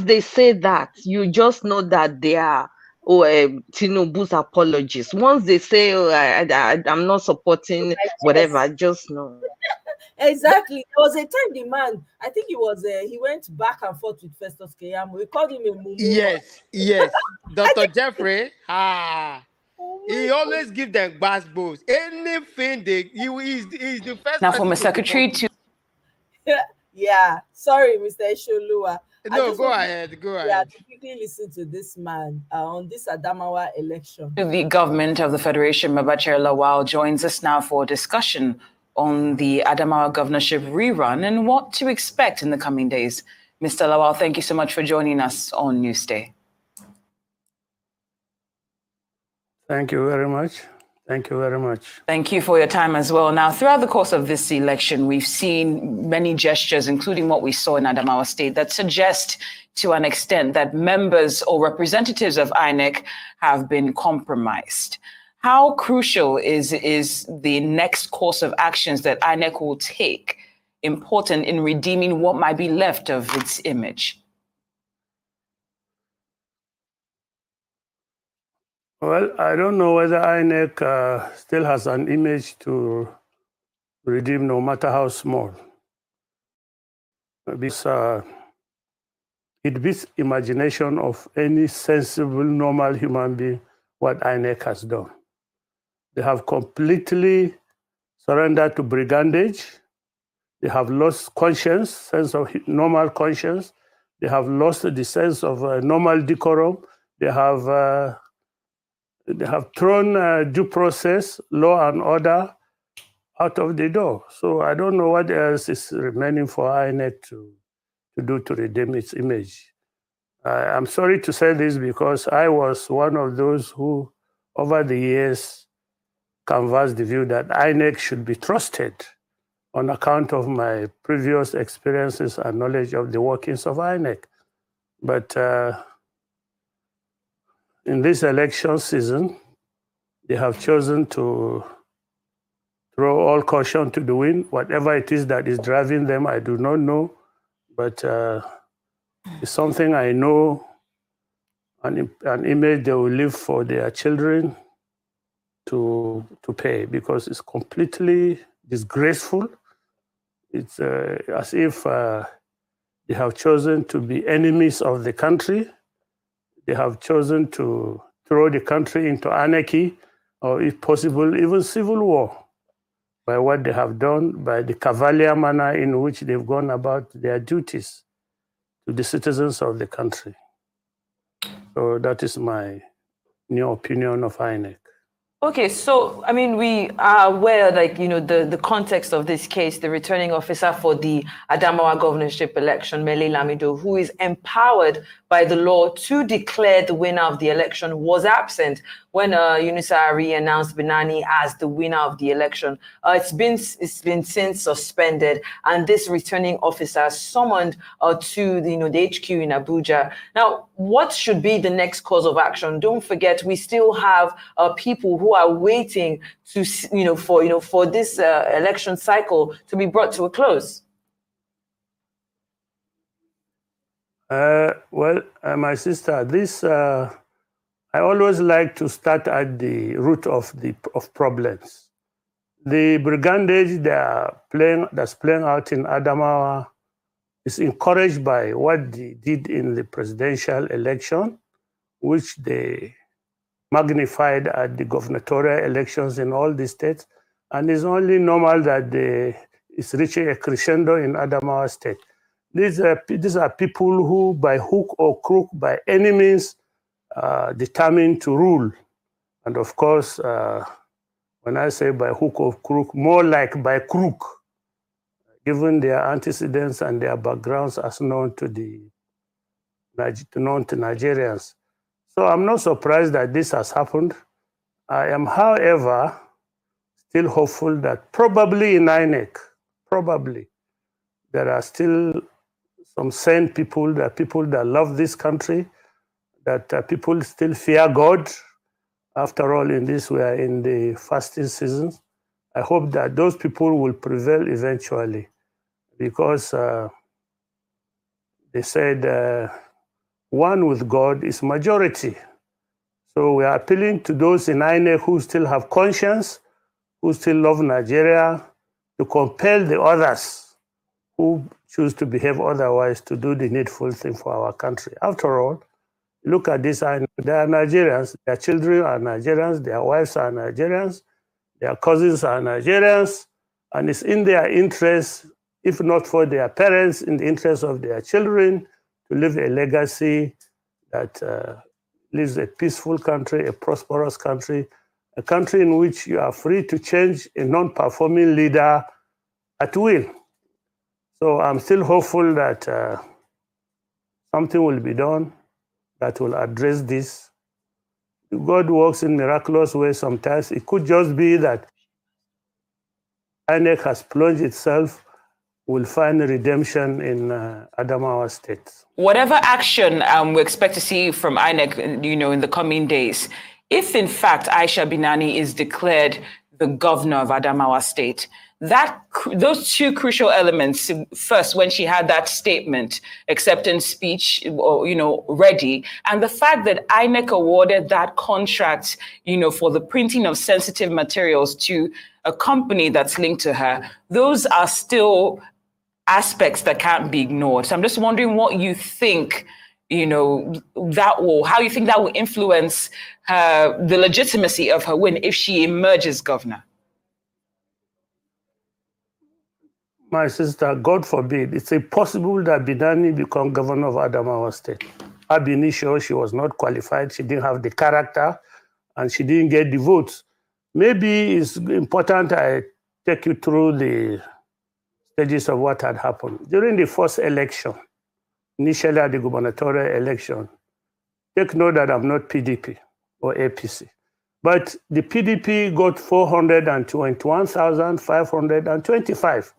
they say that, you just know that they are Tinubu's apologists. Once they say, I'm not supporting whatever, I just know.
Exactly. There was a time the man, I think he went back and forth with Festus Keyamo. We called him a mumu.
Yes. Dr. Jeffrey, he always give them basketballs. Anything he's the first.
Now, from a secretary to.
Yeah. Sorry, Mr. Esholua.
No, go ahead.
Yeah, to quickly listen to this man on this Adamawa election.
The government of the Federation, Babachir Lawal, joins us now for a discussion on the Adamawa governorship rerun and what to expect in the coming days. Mr. Lawal, thank you so much for joining us on Newsday.
Thank you very much. Thank you very much.
Thank you for your time as well. Now, throughout the course of this election, we've seen many gestures, including what we saw in Adamawa State, that suggest to an extent that members or representatives of INEC have been compromised. How crucial is the next course of actions that INEC will take important in redeeming what might be left of its image?
Well, I don't know whether INEC still has an image to redeem, no matter how small. Because it beats imagination of any sensible, normal human being what INEC has done. They have completely surrendered to brigandage. They have lost conscience, sense of normal conscience. They have lost the sense of normal decorum. They have thrown due process, law and order out of the door. So I don't know what else is remaining for INEC to do to redeem its image. I'm sorry to say this because I was one of those who, over the years, canvassed the view that INEC should be trusted on account of my previous experiences and knowledge of the workings of INEC. But in this election season, they have chosen to throw all caution to the wind. Whatever it is that is driving them, I do not know. But it's something I know, an image they will leave for their children to pay, because it's completely disgraceful. It's as if they have chosen to be enemies of the country. They have chosen to throw the country into anarchy, or if possible, even civil war, by what they have done, by the cavalier manner in which they've gone about their duties to the citizens of the country. So that is my new opinion of INEC.
Okay, so, I mean, we are aware, like, you know, the context of this case. The returning officer for the Adamawa governorship election, Mele Lamido, who is empowered by the law to declare the winner of the election, was absent when Yunusa Ari announced Binani as the winner of the election. It's been since suspended, and this returning officer summoned to the HQ in Abuja. Now, what should be the next course of action? Don't forget, we still have people who are waiting to for this election cycle to be brought to a close.
Well, my sister, this I always like to start at the root of problems. The brigandage that's playing out in Adamawa is encouraged by what they did in the presidential election, which they magnified at the gubernatorial elections in all the states, and it's only normal that it's reaching a crescendo in Adamawa state. These are people who, by hook or crook, by any means, determined to rule. And of course, when I say by hook or crook, more like by crook, given their antecedents and their backgrounds as known to Nigerians. So I'm not surprised that this has happened. I am, however, still hopeful that probably in INEC, there are still some sane people, that people that love this country, that people still fear God. After all, in this, we are in the fasting season. I hope that those people will prevail eventually, because they said one with God is majority. So we are appealing to those in INEC who still have conscience, who still love Nigeria, to compel the others who choose to behave otherwise to do the needful thing for our country. After all, look at this, they are Nigerians, their children are Nigerians, their wives are Nigerians, their cousins are Nigerians, and it's in their interest, if not for their parents, in the interest of their children, to leave a legacy that leaves a peaceful country, a prosperous country, a country in which you are free to change a non-performing leader at will. So I'm still hopeful that something will be done that will address this. God works in miraculous ways sometimes. It could just be that INEC has plunged itself, will find redemption in Adamawa State.
Whatever action we expect to see from INEC, in the coming days, if in fact Aisha Binani is declared the governor of Adamawa State, those two crucial elements, first, when she had that statement, acceptance speech, or, ready, and the fact that INEC awarded that contract, for the printing of sensitive materials to a company that's linked to her, those are still aspects that can't be ignored. So I'm just wondering what you think, how you think that will influence the legitimacy of her win if she emerges governor.
My sister, God forbid, it's impossible that Binani become governor of Adamawa State. Ab initio, she was not qualified, she didn't have the character, and she didn't get the votes. Maybe it's important I take you through the stages of what had happened. During the first election, initially at the gubernatorial election, take note that I'm not PDP or APC, but the PDP got 421,525.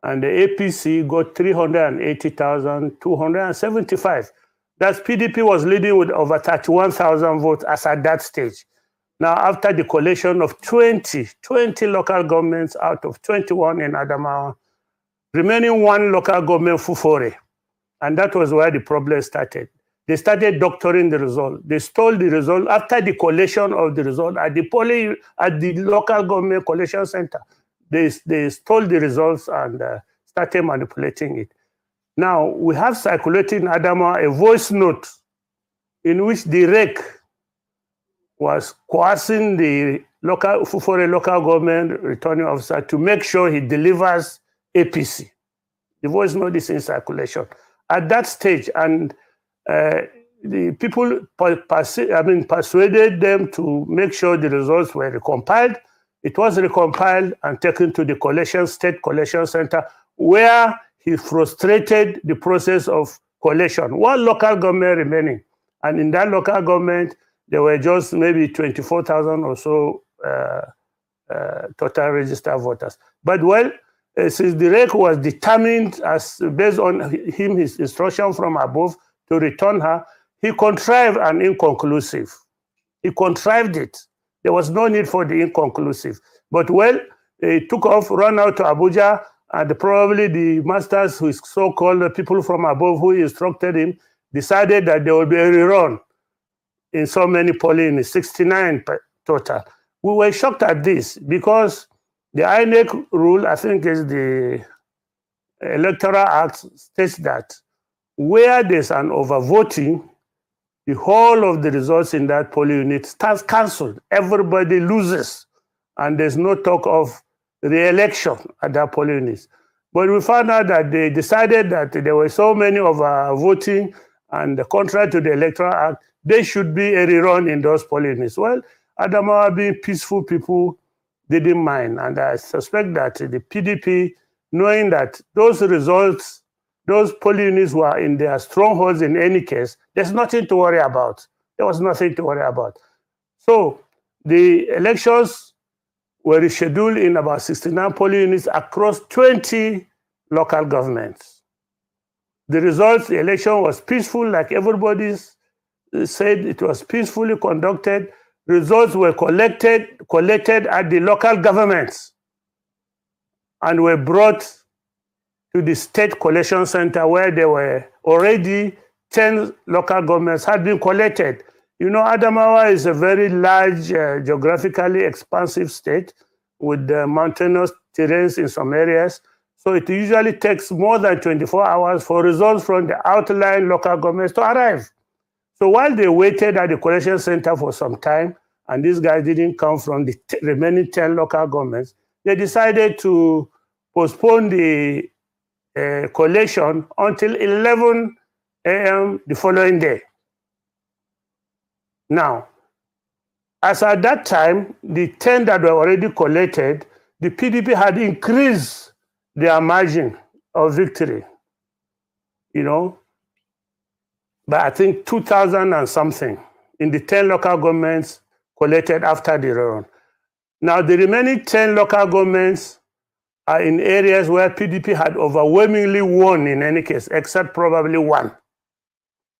And the APC got 380,275. That PDP was leading with over 31,000 votes as at that stage. Now, after the collation of 20 local governments out of 21 in Adamawa, remaining one local government, Fufore, and that was where the problem started. They started doctoring the result. They stole the result after the collation of the result at the local government collation center. They stole the results and started manipulating it. Now, we have circulating in Adamawa a voice note in which the REC was coercing the Fufore local government returning officer to make sure he delivers APC. The voice note is in circulation. At that stage, and the people persuaded them to make sure the results were recompiled. It was recompiled and taken to the state collection center, where he frustrated the process of collation. One local government remaining, and in that local government, there were just maybe 24,000 or so total registered voters. But since the REC was determined, based on his instruction from above, to return her, he contrived an inconclusive. He contrived it. There was no need for the inconclusive. But he took off, ran out to Abuja, and probably the masters, who is so-called people from above who instructed him, decided that there would be a rerun in so many polling, 69 total. We were shocked at this because the INEC rule, I think is the Electoral Act, states that where there's an overvoting, the whole of the results in that polling unit stands cancelled. Everybody loses, and there's no talk of re-election at that polling unit. But we found out that they decided that there were so many voting, and contrary to the Electoral Act, there should be a rerun in those polling units. Well, Adamawa, being peaceful people, didn't mind, and I suspect that the PDP, knowing that those results, those polling units were in their strongholds in any case, there's nothing to worry about. There was nothing to worry about. So the elections were rescheduled in about 69 polling units across 20 local governments. The results, the election was peaceful, like everybody said. It was peacefully conducted. Results were collected at the local governments and were brought to the state collection center, where there were already 10 local governments had been collected. Adamawa is a very large, geographically expansive state with mountainous terrains in some areas. So it usually takes more than 24 hours for results from the outlying local governments to arrive. So while they waited at the collection center for some time, and these guys didn't come from the remaining 10 local governments, they decided to postpone the collation until 11 a.m. the following day. Now, as at that time, the 10 that were already collected, the PDP had increased their margin of victory, by I think 2,000 and something in the 10 local governments collected after the rerun. Now, the remaining 10 local governments are in areas where PDP had overwhelmingly won in any case, except probably one.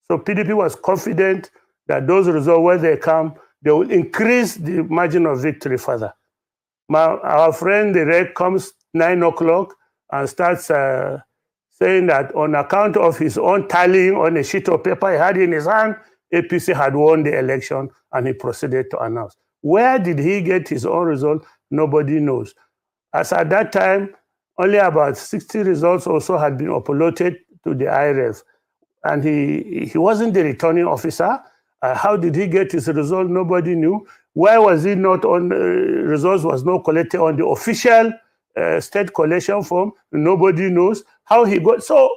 So PDP was confident that those results, where they come, they will increase the margin of victory further. Our friend the Red comes 9 o'clock and starts saying that on account of his own tallying on a sheet of paper he had in his hand, APC had won the election, and he proceeded to announce. Where did he get his own result? Nobody knows. As at that time, only about 60 results also had been uploaded to the IREF, and he wasn't the returning officer. How did he get his result? Nobody knew. Why was he not on, results was not collected on the official state collection form? Nobody knows how he got. So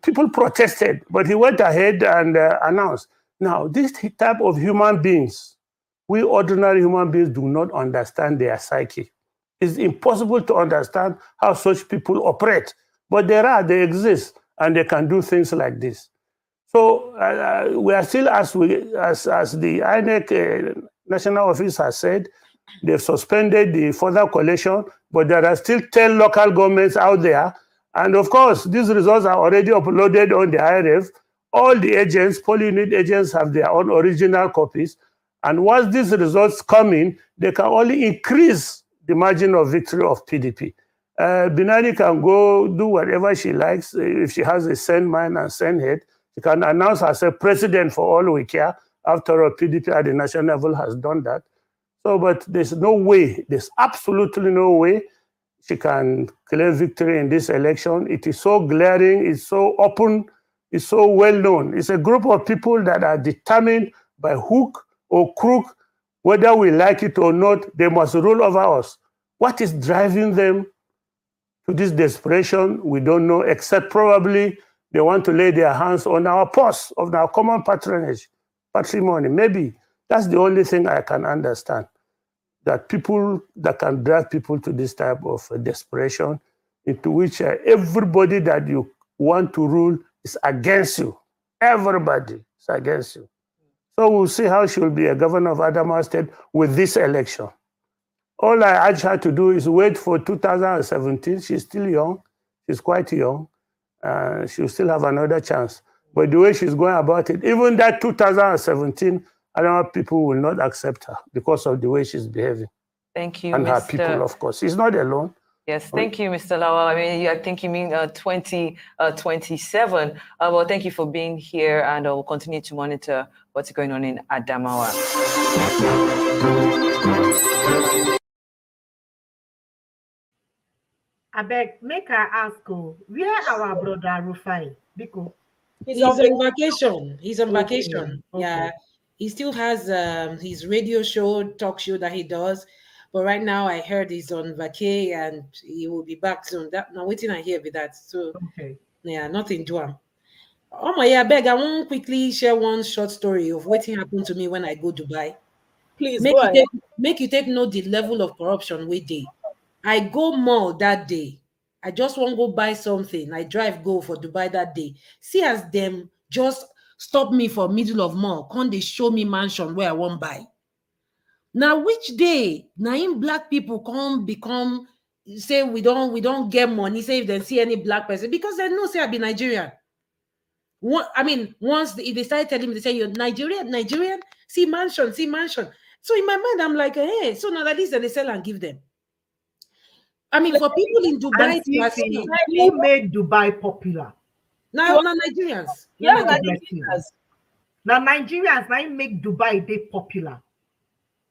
people protested, but he went ahead and announced. Now, this type of human beings, we ordinary human beings do not understand their psyche. It's impossible to understand how such people operate, but they exist, and they can do things like this. So we are still, as the INEC national office has said, they've suspended the further collation, but there are still 10 local governments out there. And of course, these results are already uploaded on the IRF. All the agents, poll unit agents, have their own original copies. And once these results come in, they can only increase the margin of victory of PDP. Binani can go do whatever she likes. If she has a sane mind and sane head, she can announce herself president for all we care. After all, PDP at the national level has done that. So, but there's no way, there's absolutely no way she can claim victory in this election. It is so glaring, it's so open, it's so well known. It's a group of people that are determined by hook or crook, whether we like it or not, they must rule over us. What is driving them to this desperation? We don't know, except probably they want to lay their hands on our purse of our common patrimony. Maybe that's the only thing I can understand. That people that can drive people to this type of desperation, into which everybody that you want to rule is against you. Everybody is against you. So we'll see how she will be a governor of Adamawa State with this election. All I urge her to do is wait for 2017. She's still young. She's quite young. She'll still have another chance. But the way she's going about it, even that 2017, I don't know, people will not accept her because of the way she's behaving.
Thank you,
And
Mr.
her people, of course. She's not alone.
Yes, thank you, Mr. Lawal. I mean, I think you mean 2027. Well, thank you for being here, and we'll continue to monitor what's going on in Adamawa.
Abeg, make I ask you, where our brother Rufai? Because
he's on vacation. He's on vacation.
Okay.
Yeah, he still has his radio show, talk show that he does. But right now, I heard he's on vacay and he will be back soon. That now waiting I hear with that. So yeah, nothing to him. Oh my, yeah, beg. I want quickly share one short story of what happened to me when I go Dubai.
Please go ahead.
Make you take note the level of corruption we dey. I go mall that day. I just want to go buy something. I drive go for Dubai that day. See as them just stop me for middle of mall. Come they show me mansion where I want buy. Now which day? Now in black people come become say we don't get money. Say if they see any black person because they know say I be Nigerian. Once they started telling me, they say you're Nigerian, see mansion. So in my mind, I'm like, hey, so now that is they sell and give them. I mean, for people in Dubai,
who made Dubai popular?
Now Nigerians.
Yeah, Nigerians. Now Nigerians now make Dubai they popular.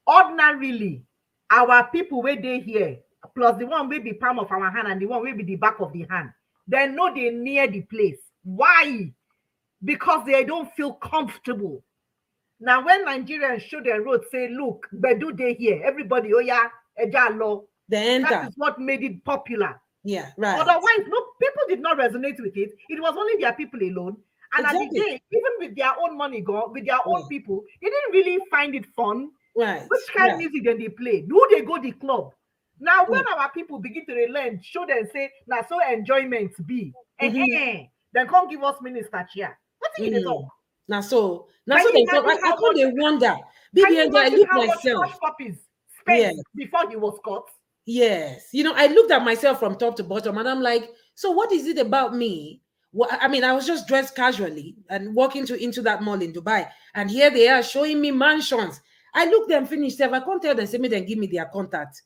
Ordinarily, our people where they here, plus the one will be palm of our hand and the one will be the back of the hand. They know they near the place. Why? Because they don't feel comfortable. Now, when Nigerians show their road, say, look, Bedu they here, everybody, oh yeah, Ejalo. That is what made it popular.
Yeah, right.
Otherwise, no, people did not resonate with it. It was only their people alone. And at the day, even with their own money, with their own people, they didn't really find it fun.
Right.
Which kind of music then they play? Do they go the club? Now, when our people begin to learn, show them, say, now so enjoyment be. Then come give us minister chair. What do you talk?
Now so they talk. I can't they wonder. BBN, I look myself.
Before he was caught.
Yes. I looked at myself from top to bottom and I'm like, so what is it about me? Well, I mean, I was just dressed casually and walking into that mall in Dubai. And here they are showing me mansions. I look them finish sef, I can't tell them, say make them give me their contact.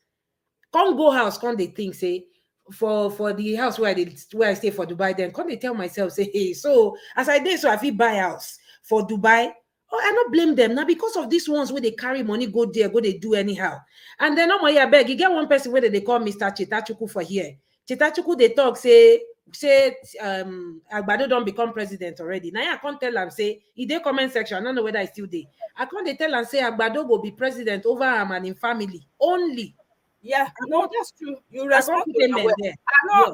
Come go house, come they think, say, for the house where I stay for Dubai, then come they tell myself, say, hey, so as I did, so I feel buy house for Dubai. Oh, I don't blame them now because of these ones where they carry money, go there, go they do anyhow. And then my I beg, you get one person where they call Mr. Chetachuku for here. Chetachuku, they talk, say Agbado don't become president already. Now I can't tell them, say, in the comment section, I don't know whether I still there. I can't they tell and say Agbado will be president over him and in family only.
Yeah, no, that's true. You
I can't
respond
put
to
them
that well.
there.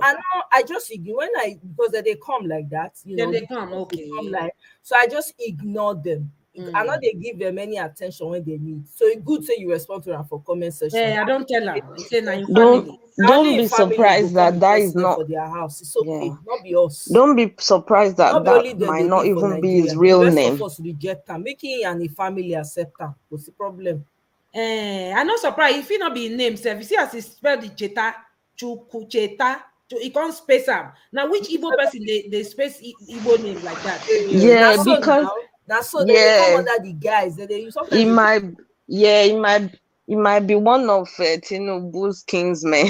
I know. I just ignore when because they come like that.
Then they come,
they
okay.
come like so. I just ignore them. I know they give them any attention when they need. So it's good say you respond to them for comment section.
Yeah, I don't tell them. They say na in
Don't
family.
don't be surprised that that is not
for their house. It's okay, not be us.
Don't be surprised that
Not be only
that
them
might
they
not
live for
even be his
Nigeria.
real
The rest
name.
of us reject them, making and the family accept them. What's the problem?
I'm not surprised if he not be named self. You see as he spell the Cheta, Chukucheta, he can't space him. Now which Igbo person they space Igbo name like that?
Yeah, because
that's so they come under the guys. They sometimes
it might be one of Tinubu's kingsmen.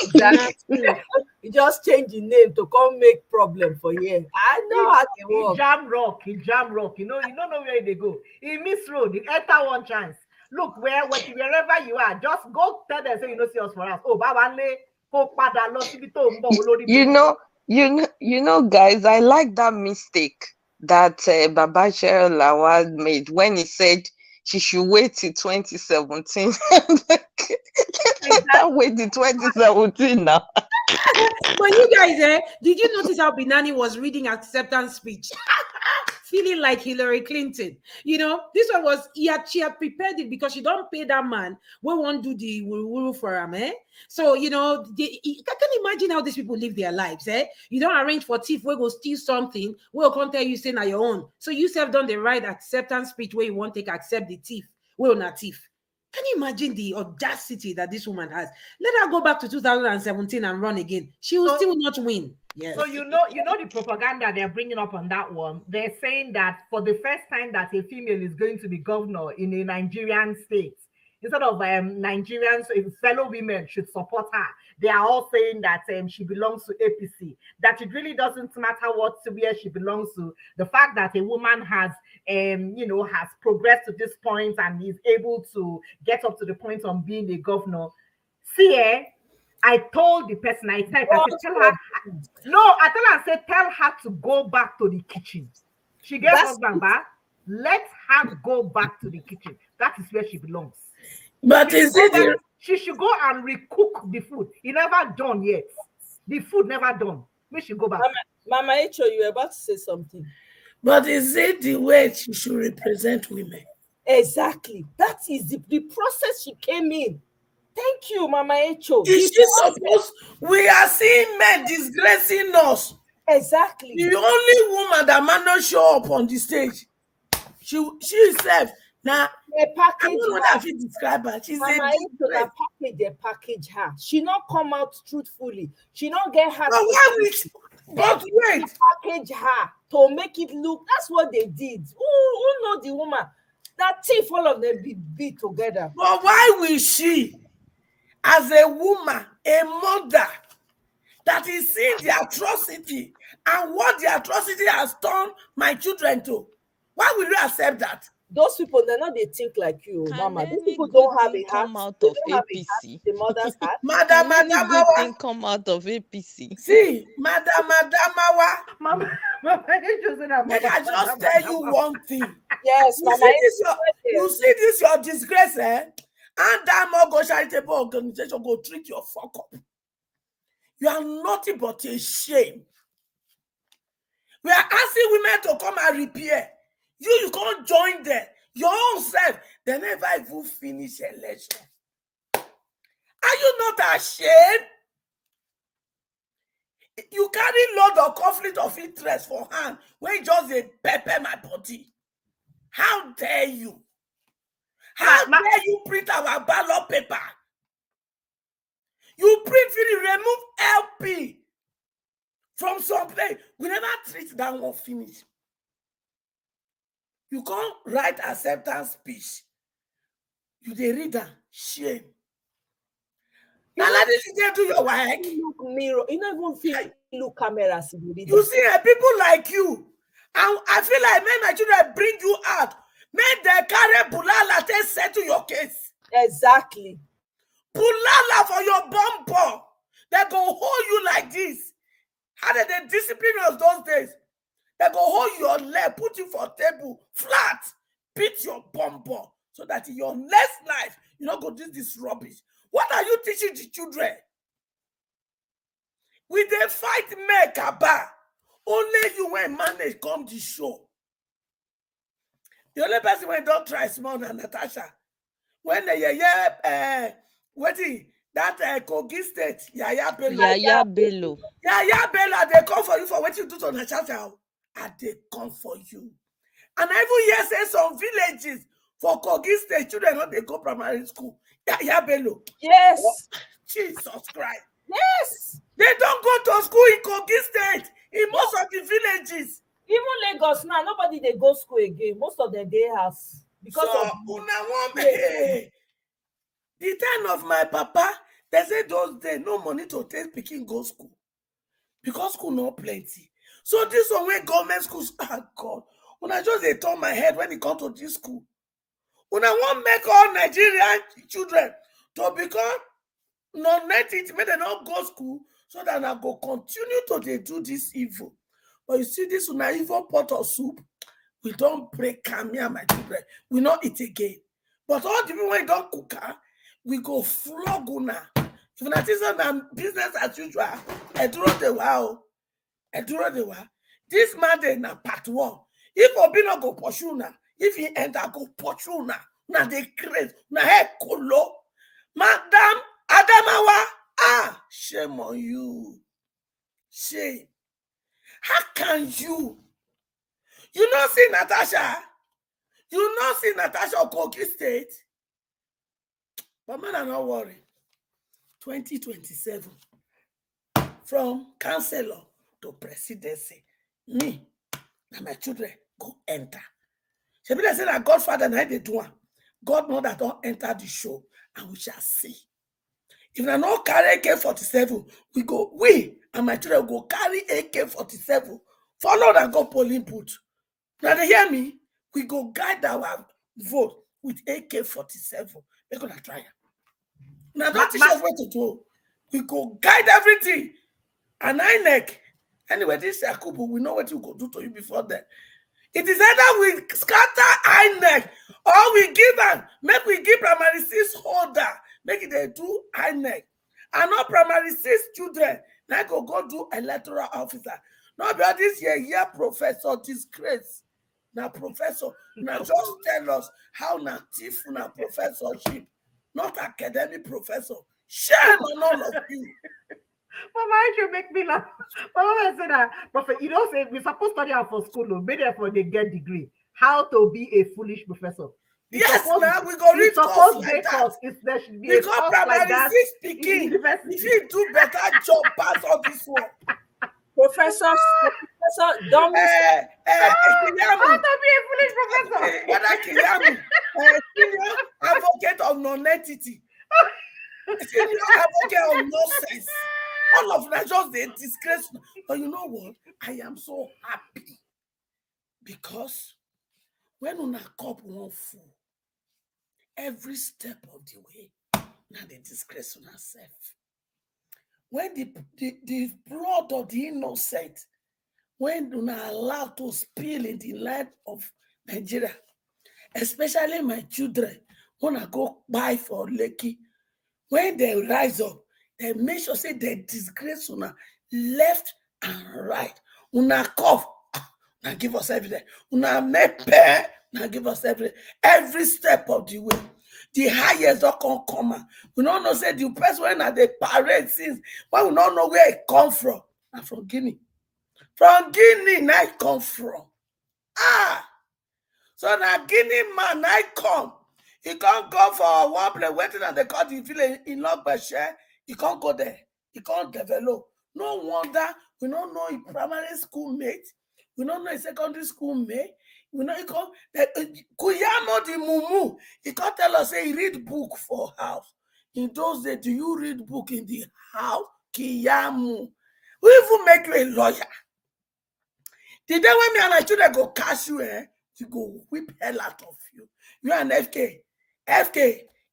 Exactly. You just change the name to come make problem for you. I know how they work.
He jam rock. You don't know where they go. He miss road. He enter one chance. Look wherever you are, just go tell them say you know see us for us. Oh, Baba Le, go pada lo sibi to mbo
You know, guys, I like that mistake that Babachir Lawal made when he said she should wait till 2017. Let her wait till 2017 now.
But you guys, did you notice how Binani was reading acceptance speech? Feeling like Hillary Clinton. This one was, she had prepared it because she don't pay that man. We won't do the woo for him, So, I can imagine how these people live their lives, You don't arrange for thief, we go steal something, we'll come tell you, say, na your own. So you have done the right acceptance speech where you won't accept the thief. We're not thief. Can you imagine the audacity that this woman has? Let her go back to 2017 and run again. She will still not win. Yes.
So you know the propaganda they're bringing up on that one. They're saying that for the first time that a female is going to be governor in a Nigerian state, instead of Nigerians, fellow women should support her. They are all saying that she belongs to APC. That it really doesn't matter where she belongs to. The fact that a woman has has progressed to this point and is able to get up to the point of being a governor. See, I told the person, I said, tell her, I said, tell her to go back to the kitchen. She gave husband back. Let her go back to the kitchen. That is where she belongs.
But
she should go and recook the food. It never done yet. The food never done. We should go back.
Mama Echo, you were about to say something.
But is it the way she should represent women?
Exactly. That is the process she came in. Thank you, Mama Echo.
Is she supposed? We are seeing men disgracing us.
Exactly.
The only woman that might not show up on the stage, she herself. Now, I don't know that she describe her. She's
Mama Echo, they package her. She not come out truthfully. She not get her.
But wait,
package her to make it look. That's what they did. Who know the woman? That thief, all of them be together.
But why will she, as a woman, a mother, that is seeing the atrocity and what the atrocity has turned my children to, why will you accept that?
Those people, they're not, they think like you, Mama. Those people don't have a heart.
Come out of APC.
The mother's heart.
Madam
good thing come out of APC.
See, Madam
Mama,
I just tell you one thing.
Yes,
you
Mama.
You see this your disgrace, And that more charitable organization go treat your fuck up. You are nothing but a shame. We are asking women to come and repair. You can't join them. Your own self, they never even finish election. Are you not ashamed? You carry load of conflict of interest for hand when you just a pepper my body. How dare you? How dare you print our ballot paper? You print free, remove LP from some place. We never treat that one finish. You can't write acceptance speech You the reader, shame. Now like this, you do your work.
Look mirror. You don't even feel look cameras.
You see, people like you, and I feel like men my children bring you out. Men they carry bulala to settle your case.
Exactly.
Bulala for your bumper. They go hold you like this. How did they discipline us those days? They go hold your leg, put you for table flat, beat your bumper, so that in your next life you don't go do this rubbish. What are you teaching the children? We they fight Mekaba. Only you when manage come the show. The only person when don't try small than Natasha. When they waiting that Kogi State, Yaya Bello.
Yaya Bello.
Yaya Bello, they come for you for what you do to Natasha. And they come for you. And I even hear say some villages for Kogi State children they go primary school. Yaya Bello.
Yes.
Oh, Jesus Christ.
Yes.
They don't go to school in Kogi State, in most of the villages.
Even Lagos now, nobody they go school again. Most of them day house. Because
so,
of
the time of my papa, they say those days no money to take picking go school. Because school no plenty. So this one when government schools are God. When I just they turn my head when it comes to this school. When I want make all Nigerian children to become non-native, may they not go school so that I go continue to they do this evil. But you see this una evil pot of soup, we don't break me and my children. We not eat again. But all the people when don't cook, we go flog una. If not is on business as usual, I draw the wow. This man they na part one. If Obi not go pursue na, if he enter go pursue na they crazy, na head kolo. Madam Adamawa, shame on you. Shame. How can you? You not see Natasha? You not see Natasha Kogi State? But man, I'm not worried. 2027. From councillor to presidency. Me and my children go enter. She be say that Godfather and I they do one. God know that don't enter the show and we shall see. If I not carry AK-47, we and my children go carry AK-47. Follow and go polling booth. Now they hear me? We go guide our vote with AK-47. We're gonna try it. Now that is what to do. We go guide everything. And INEC. Anyway, this Yakubu, we know what you go do to you before that. It is either we scatter INEC or we give them, make we give primary 6 holder, make it they do INEC. And not primary 6 children, now go do electoral officer. Not about this year professor disgrace. Now professor, now just tell us how na thief na professorship, not academic professor. Shame on all of you.
Mama, you make me laugh. Mama said that, Prophet, you don't say we're supposed to study out for school, no, therefore they get degree. How to be a foolish professor.
Yes, now we go read course like that.
There should be
because
a course
primary
like that
6 speaking, if you do better job pass all this one.
Professor don't
how to be a foolish professor.
Whether Kiyamu, senior advocate of non-entity, senior advocate of nonsense. All of that just they disgrace. But you know what? I am so happy because when una cup won't full, every step of the way, now they disgrace on herself. When the blood of the innocent, when you're not allowed to spill in the land of Nigeria, especially my children, when I go buy for Lekki, when they rise up, they make sure say they disgrace una left and right. Una cough, now give us everything. Una make pay, now give us everything. Every step of the way. The highest don't come. We don't know say the person when they parade since, but we don't know where it come from. And from Guinea. From Guinea, now it come from. So now Guinea man, I come. He can't go for one place waiting and they call the village in Logbeshe. He can't go there. He can't develop. No wonder we don't know his primary school mate. We don't know his secondary school mate. We know he call Kuyamo the Mumu. He can't tell us say he read book for house. In those days, do you read book in the house? Kiyamu. Who even make you a lawyer? The day when me and my children go catch you, you go whip hell out of you. You and FK,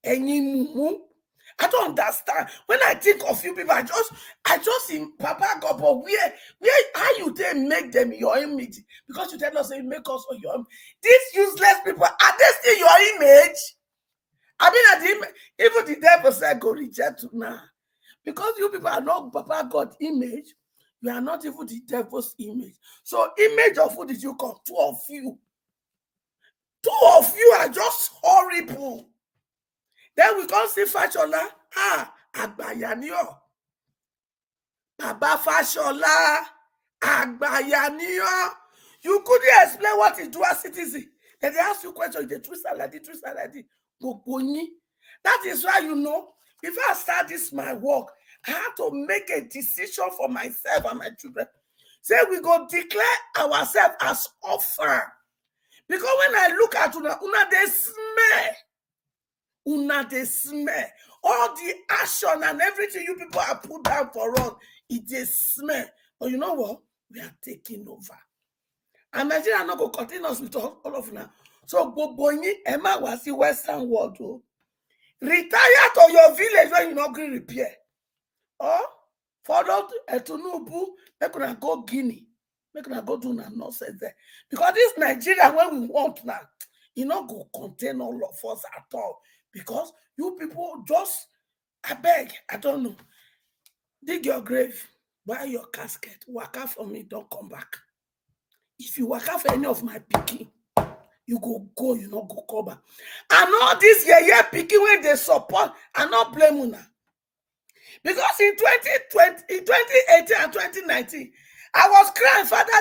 any mumu. I don't understand. When I think of you people, I just see Papa God, but where how you they make them your image? Because you tell us they make us your image. These useless people, are they still your image? I mean, at the even the devil said go reject you now. Because you people are not Papa God image, you are not even the devil's image. So image of who did you come? Two of you. Two of you are just horrible. Then we can't see Fashola. Agbayanio. Baba Fashola. Agbayanio. You couldn't explain what is dual citizen. Then they ask you questions, the truth saladi. That is why you know, before I start this my work, I had to make a decision for myself and my children. Say we go declare ourselves as orphan. Because when I look at una they smell. All the action and everything you people have put down for us, it is smell. But you know what? We are taking over. And Nigeria not go continue us with all of now. So Boboni, Emma was the Western world. Oh. Retire to your village when you not going repair. Or follow Tunubu, make una go Guinea. Make una go do nonsense there. Because this Nigeria, when we want now, you not go contain all of us at all. Because you people just, I beg, I don't know. Dig your grave, buy your casket, waka for me, don't come back. If you waka for any of my picking, you go, you not go come back. And all this year picking when they support, I not blame una. Because in 2018 and 2019, I was crying, Father,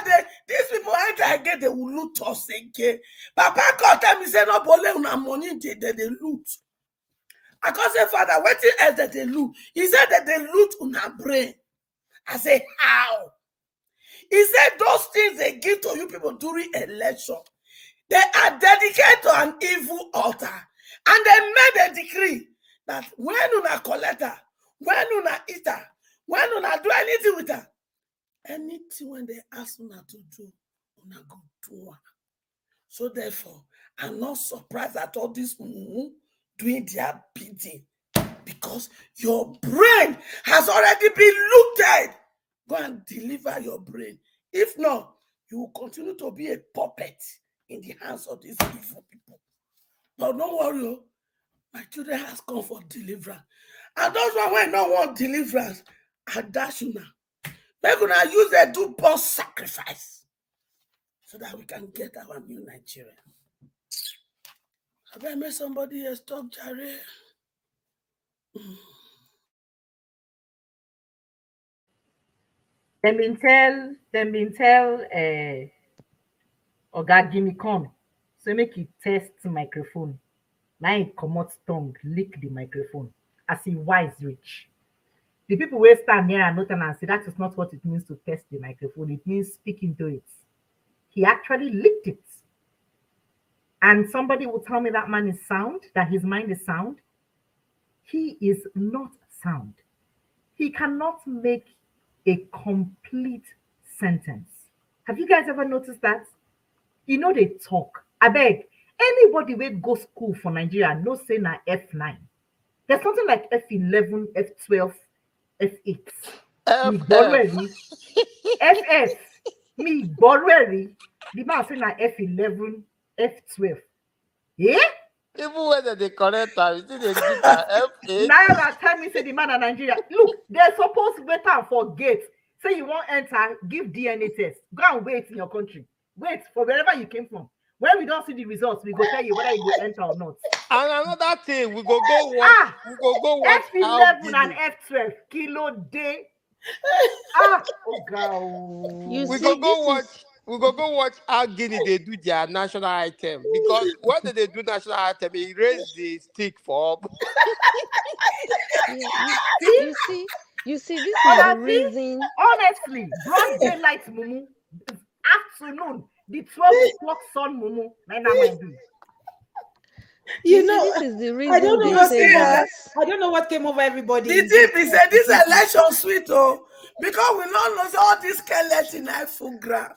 these people enter again, they will loot us again. Papa called them, he said, no, bole una money, they loot. I can't say, Father, what else that they loot? He said that they loot una brain. I say, how? He said those things they give to you people during election, they are dedicated to an evil altar. And they made a decree that when una collect her, when una eat her, when una do anything with her, anything when they ask una to do, una go do her. So therefore, I'm not surprised at all this doing their bidding, because your brain has already been looted. Go and deliver your brain. If not, you will continue to be a puppet in the hands of these evil people. But don't worry, my children has come for deliverance. And those one when don't want deliverance, I dash you now. They're gonna use their do born sacrifice so that we can get our new Nigeria. Have I made somebody else talk, Jerry?
Them been tell Oga Gimme come. So make you test the microphone. Now he comot tongue, lick the microphone. As he wise rich. The people will stand here and note and say that is not what it means to test the microphone. It means speak into it. He actually licked it. And somebody will tell me that man is sound, that his mind is sound. He is not sound. He cannot make a complete sentence. Have you guys ever noticed that? You know they talk. I beg, anybody will go school for Nigeria, no say na F9. There's something like F11, F12, F8. Me already. FF. Me already. The man say na F11, F12. Yeah?
Even when they correct time, still they give a F8.
Now tell me say the man in Nigeria. Look, they're supposed to wait for gate. Say you won't enter, give DNA test. Go and wait in your country. Wait for wherever you came from. When we don't see the results, we go tell you whether you go enter or not.
And another thing, we go watch. We go watch
F11 and F12 kilo day. Oh God.
We go watch how Guinea they do their national item, because when they do national item, he raise the stick for.
You see, this is the reason.
Honestly, broad daylight, mumu, afternoon, The 12 o'clock sun, mumu.
You see, this is the reason
I don't know
they
what
say that.
I don't know what came over everybody.
The thing is that this election sweet, oh, because we don't know all this skeleton I full ground.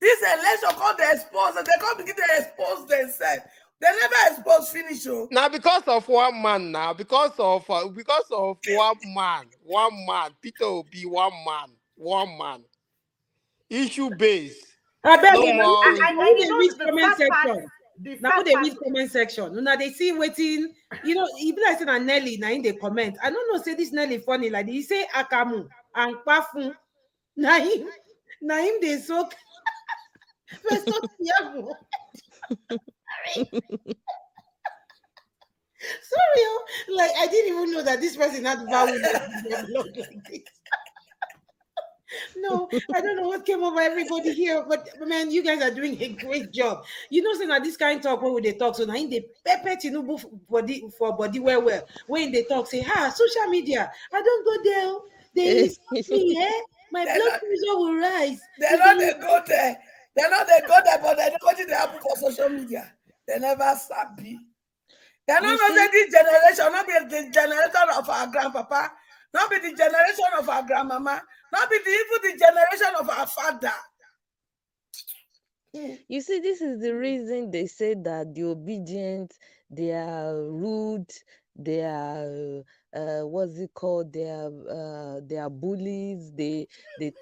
This election called the expose, they can't begin to expose themselves. They never expose finish. Oh.
Now because of one man, because of one man, Peter will be one man. Issue based.
I beg
No
you,
more.
and you know the
sad part,
section. Now they read comment section. Now they see waiting. You know, if I say Nelly, now in the comment, I don't know. Say this Nelly funny like he say Akamu and Pafun. Naim they so. Sorry, like I didn't even know that this person had vowel like this. No, I don't know what came over everybody here, but man, you guys are doing a great job. You know, so now this kind of talk, what would they talk? So now in the pepper tinubu for body well. When they talk, say, social media, I don't go there. They insult me, my blood pressure will rise.
They're not they go there. They're not they go there, but they don't want to happen for social media. They never sabi. They're not say this generation, not be the generation of our grandpapa, not be the generation of our grandmama, not be even the generation of our father.
You see, this is the reason they say that the obedient, they are rude, they are what's it called? They are bullies. They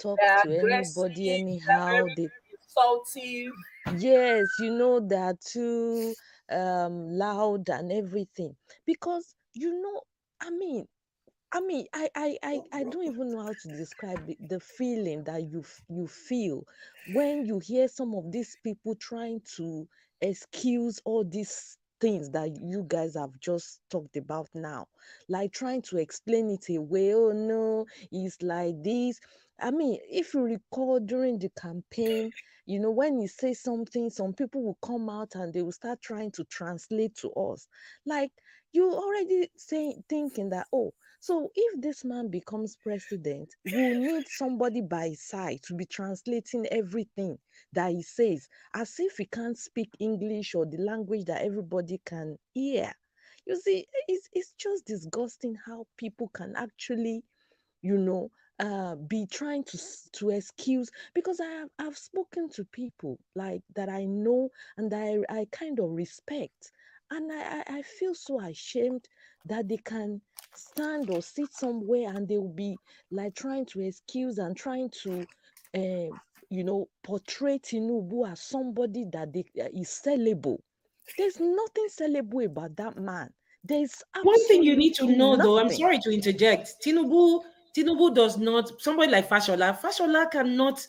talk to anybody anyhow. They
insultive.
Yes, you know they are too loud and everything because I mean I don't even know how to describe the feeling that you feel when you hear some of these people trying to excuse all these things that you guys have just talked about now, like trying to explain it away. Oh no, it's like this. I mean, if you recall during the campaign, when you say something, some people will come out and they will start trying to translate to us. Like you already thinking that, oh, so if this man becomes president, we'll need somebody by his side to be translating everything that he says, as if he can't speak English or the language that everybody can hear. You see, it's just disgusting how people can actually, be trying to excuse, because I've spoken to people like that I know and I kind of respect, and I feel so ashamed that they can stand or sit somewhere and they will be like trying to excuse and trying to portray Tinubu as somebody that is sellable. There's nothing sellable about that man. There's
one thing you need to
absolutely
know, though, I'm
nothing.
sorry to interject. Tinubu does not, somebody like Fashola cannot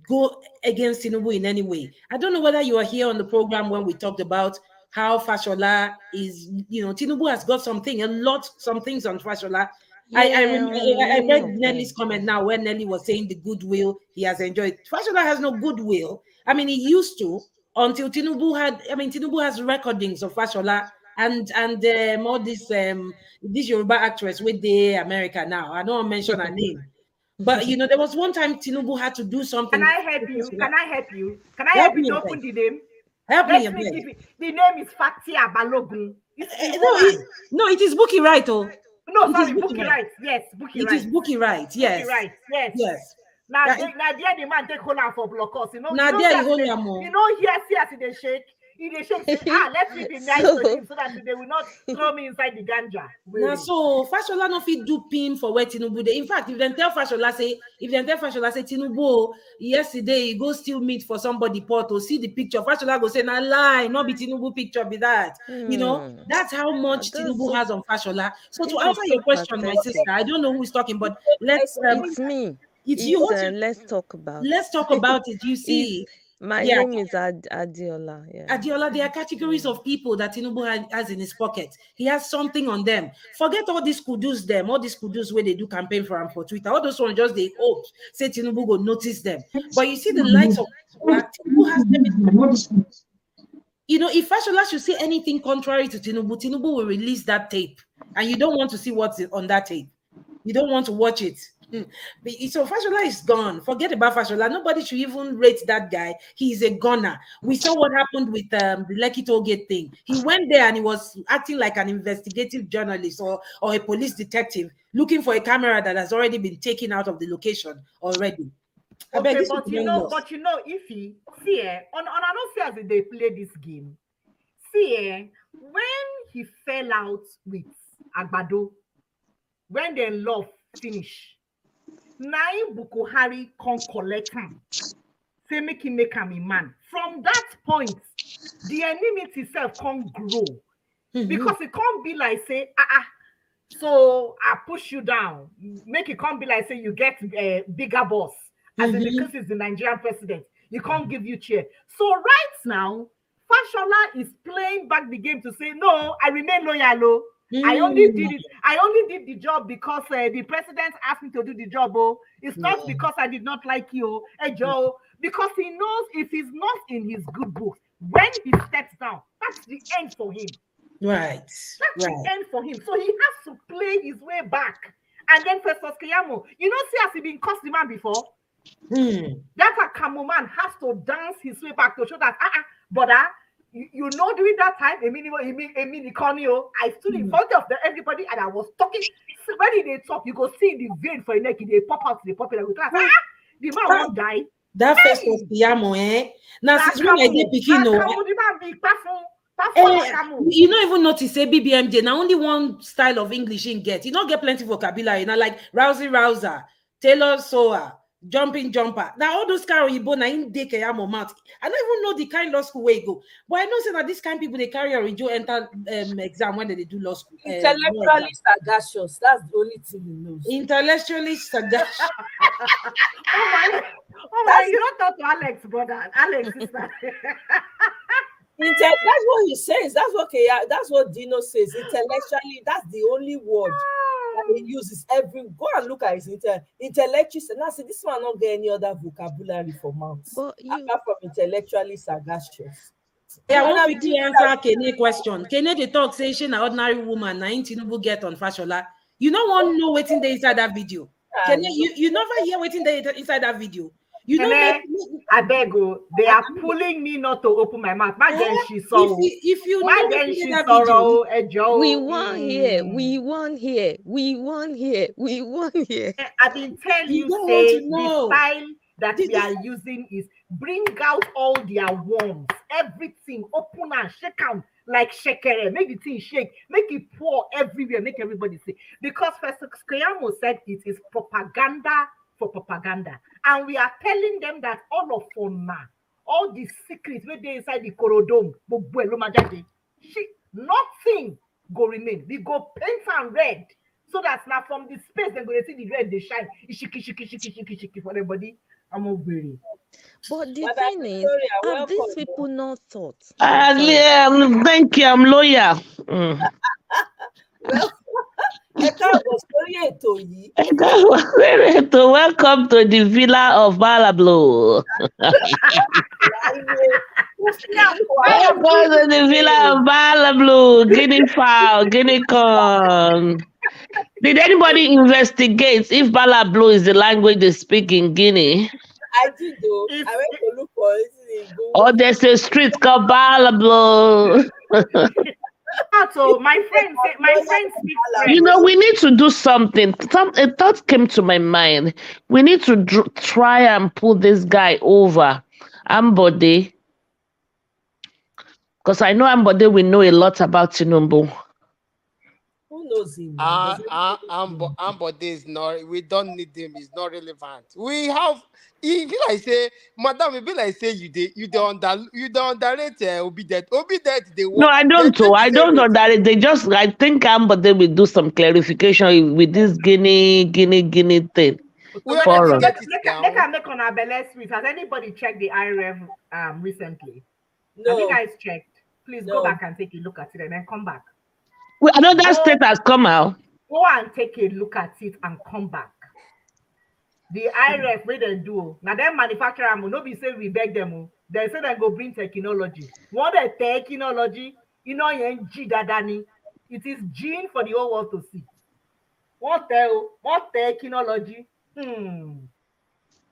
go against Tinubu in any way. I don't know whether you are here on the program when we talked about how Fashola is, Tinubu has got some things on Fashola. I read Nelly's comment now where Nelly was saying the goodwill he has enjoyed. Fashola has no goodwill. I mean, he used to until Tinubu has recordings of Fashola and all this Yoruba actress with the America now. I don't mention her name. But there was one time Tinubu had to do something.
Can I help you? Can I help you? Can I
Help
help you
me,
to open the name?
Help me,
Let me give it. The name is Fatia Balogun.
No, it is Bookie Right, oh.
No, sorry, Bookie Right. Yes, Bookie Right.
It is Bookie Right. Yes.
Bookie Right. Yes.
Yes.
Now, there the man take hold for blockers.
Now there you hold am.
Here, see they shake. They shake. Say, let me be nice to him so that they will not throw me inside the ganja.
Now, so Fashola no fit do pin for where Tinubu dey. In fact, if they tell Fashola say Tinubu yesterday he go steal meat for somebody pot to see the picture, Fashola go say na lie, not be Tinubu picture be that. That's how much Tinubu has on Fashola. So to answer your question, my sister, I don't know who is talking, but let's.
It's me.
It's you.
Let's talk about.
Let's talk about it. You see.
My name is Adiola. Yeah.
Adiola, there are categories of people that Tinubu has in his pocket. He has something on them. Forget all these kudus where they do campaign for him for Twitter. All those ones just they hope say Tinubu go notice them. But you see the likes of Tinubu has them. If Fashola should say anything contrary to Tinubu will release that tape. And you don't want to see what's on that tape. You don't want to watch it
So Fashola is gone. Forget about Fashola. Nobody should even rate that guy. He's a gunner. We saw what happened with the Lekki Tollgate thing. He went there and he was acting like an investigative journalist or a police detective looking for a camera that has already been taken out of the location already. I beg
Okay,
this
but
people don't lost.
if he see on I don't see as they play this game. See when he fell out with Agbado, when the love finish, Naim Bukuhari can collect him. Say make him a man. From that point, the enmity itself can't grow. Because it can't be like say, so I push you down. Make it can't be like say you get a bigger boss. As in because it's the Nigerian president. You can't give you chair. So right now, Fashola is playing back the game to say, no, I remain loyal. I only did it. I only did the job because the president asked me to do the job. Oh, it's not because I did not like you, Joe. Because he knows if he's not in his good books, when he steps down, that's the end for him.
Right.
That's the end for him. So he has to play his way back. And then Festus Keyamo, see, has he been cussed the man before? That a Camo man has to dance his way back to show that, you know, during that time, I stood in front of everybody and I was talking. So when they talk, you go see the vein for your neck, they pop out, they pop it. The man won't die.
That first was Piamo, eh? Now, since when I did picking, you don't even notice say BBMJ now only one style of English in get. You don't get plenty vocabulary. Now like rousey rouser, tailor sewer, jumping jumper. Now all those kind of Igbo na in dey Keyamo mouth. I don't even know the kind law school where you go. But I know say that this kind of people they carry a rejo enter exam when they do law school.
Intellectually sagacious. That's the only thing he knows.
Intellectually sagacious.
Oh my, you don't talk to Alex, brother. Alex is that.
That's what he says. That's what Dino says. Intellectually, that's the only word that he uses. Go and look at his intellectually. Now see, this one not get any other vocabulary for mouths apart from intellectually sagacious.
Yeah, I want quickly answer Kene question. Kene they talk say she an ordinary woman. Na Tinubu get on Fashola. You don't want to know what's in there inside that video. Kene, you never hear what's in there inside that video. You know,
I beg you, they are pulling me not to open my mouth. My then she saw.
If you
my
know
then she saw.
We won here. We won here. We won here. We won here.
I've been telling you, say the style that we are using is bring out all their worms, everything, open and shake out like shakere, make the thing shake, make it pour everywhere, make everybody see. Because Festus Keyamo said it is propaganda for propaganda. And we are telling them that all of Fona, all the secrets where they inside the Korodome, nothing go remain. We go paint and red. So that's now from the space they're going to see the red, they shine. Shiki for everybody. I'm over it.
But the thing is, have these people not thought?
Thank you, I'm lawyer. Welcome to the villa of Balablo. Welcome to the villa of Balablo, Guinea fowl, Guinea corn. Did anybody investigate if Balablo is the language they speak in Guinea?
I did though. I went to look for it.
Oh, there's a street called Balablo.
So my friend speaks French.
You know, we need to do something. A thought came to my mind. We need to try and pull this guy over, Ambode, because I know Ambode will know a lot about Tinubu.
Who knows him?
Ambode is not. We don't need him. It's not relevant. We have. If you like say, Madam, if you like say you don't underrate Obi that they want.
No, I don't. I don't know that. I think Ambode will do some clarification with this Guinea thing.
Let us make on our belly sweet. Has anybody checked the IREV recently?
No.
Have you guys checked? Please go back and take a look at it and then come back.
I know that state has come out.
Go and take a look at it and come back. The IRF where they do now, them manufacturer no be say we beg them. They say they go bring technology. What a technology, you know, it is gene for the whole world to see. What technology? Hmm.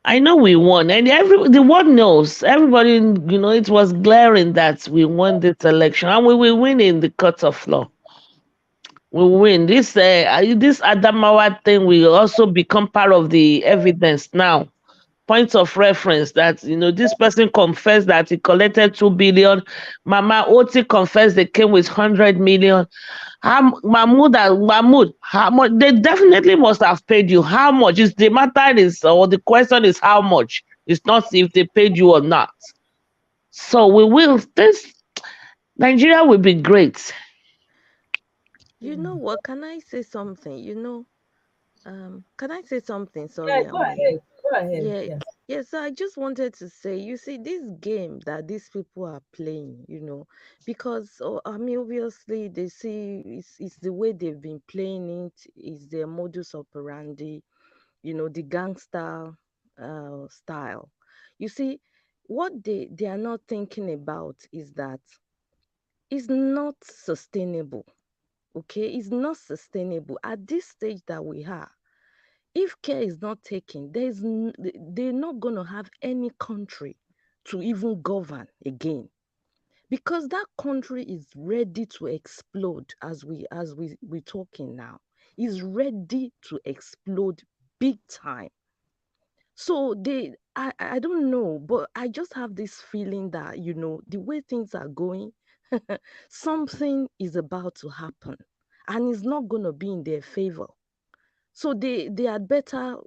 I know we won, and the world knows. Everybody, it was glaring that we won this election, and we will win in the court of law. We win. This Adamawa thing will also become part of the evidence now. Point of reference that this person confessed that he collected 2 billion. Mama Oti confessed they came with 100 million. Mahmoud, how much? They definitely must have paid you. How much? Is the matter is, or the question is how much? It's not if they paid you or not. So we will. This Nigeria will be great.
You know what? Can I say something? Can I say something?
Yeah,
Sorry,
go ahead. Go ahead.
yeah,
Yes.
yes. So I just wanted to say, you see, this game that these people are playing, because I mean, obviously they see it's the way they've been playing it, is their modus operandi, the gangster style. You see, what they are not thinking about is that it's not sustainable. Okay, it's not sustainable at this stage that we are. If care is not taken, they're not going to have any country to even govern again, because that country is ready to explode as we talking now. Is ready to explode big time. So I don't know, but I just have this feeling that the way things are going, something is about to happen, and it's not going to be in their favor. So they had better,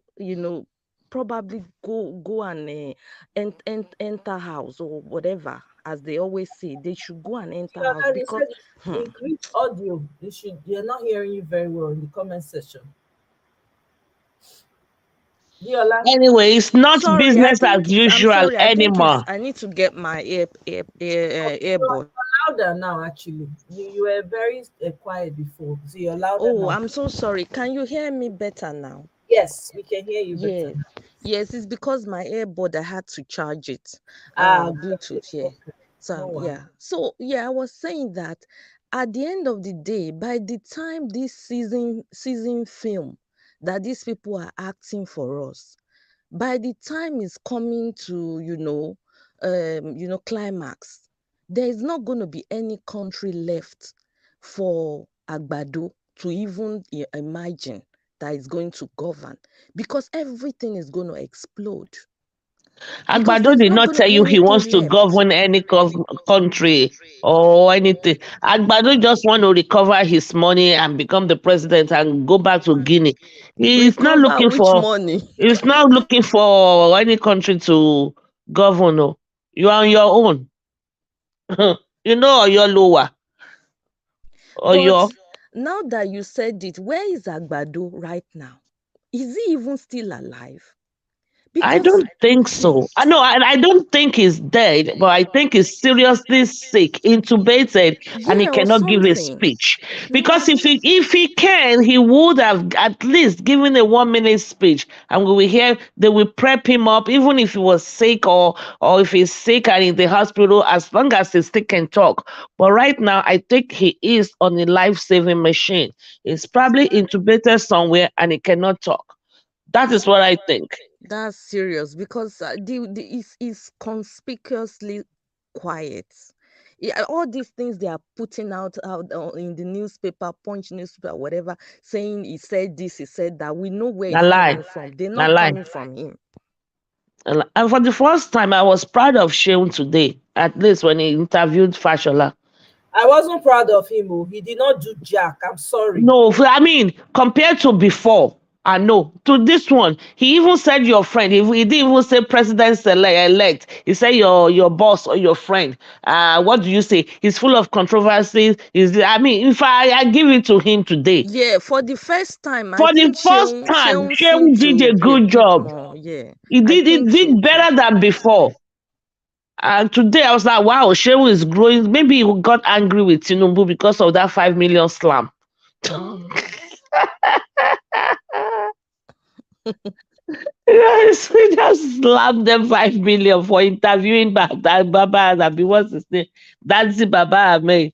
probably go and enter house or whatever, as they always say. They should go and enter house
They
because
said increase audio. They're not hearing you very well in the comment section. Diola.
Anyway, it's not
sorry,
business as
I'm
usual
sorry. I think
anymore.
I need to get my earbud.
You're louder now, actually. You were very quiet before, so you're louder
Oh,
now.
I'm so sorry. Can you hear me better now?
Yes, we can hear you better
Yes.
now.
Yes, it's because my earbud, I had to charge it.
Got it.
Bluetooth, yeah.
Okay.
So
No one.
yeah. So yeah, I was saying that at the end of the day, by the time this season film that these people are acting for us, by the time it's coming to, climax, there is not going to be any country left for Agbado to even imagine that is going to govern, because everything is going to explode, because
Agbado
there's
did
not
not
going to
tell
be
you he
anything
wants to
left.
govern any country or anything. Agbado just want to recover his money and become the president and go back to Guinea. He's not
Recover
looking
which
for.
money?
He's not looking for any country to govern. No. You are on your own. Or you're lower or
But
you're.
now that you said it, where is Agbado right now? Is he even still alive?
I
Because
don't think so. I know. I don't think he's dead, but I think he's seriously sick, intubated, and he
yeah, or
cannot give a
something.
speech. Because if he can, he would have at least given a 1 minute speech, and we will hear they will prep him up, even if he was sick or if he's sick and in the hospital, as long as he still can talk. But right now, I think he is on a life-saving machine. He's probably intubated somewhere and he cannot talk. That is what I think.
That's serious, because is conspicuously quiet. Yeah, all these things they are putting out in the newspaper, Punch newspaper, whatever, saying he said this, he said that. We know where
Na
it's
lie.
coming from. They're
Na
not
lie.
coming from him.
And for the first time, I was proud of Sheun today, at least when he interviewed Fashola.
I wasn't proud of him. Oh. He did not do jack. I'm sorry.
No, I mean, compared to before, I know. To this one, he even said your friend. He didn't even say president elect. He said your boss or your friend. What do you say? He's full of controversies. I mean, if I give it to him today.
Yeah, for the first time, I
For the
think
first time,
Sheung seemed
Sheun did
to
a
be a
good
bit
job.
more. Yeah,
He
I
did
think
it
so
did
too.
better than before. And today I was like, wow, Shehu is growing. Maybe he got angry with Tinubu because of that 5 million slam. Yes, we just slammed them 5 million for interviewing that Baba Abi, what's his name? Dancy Baba Ahmed.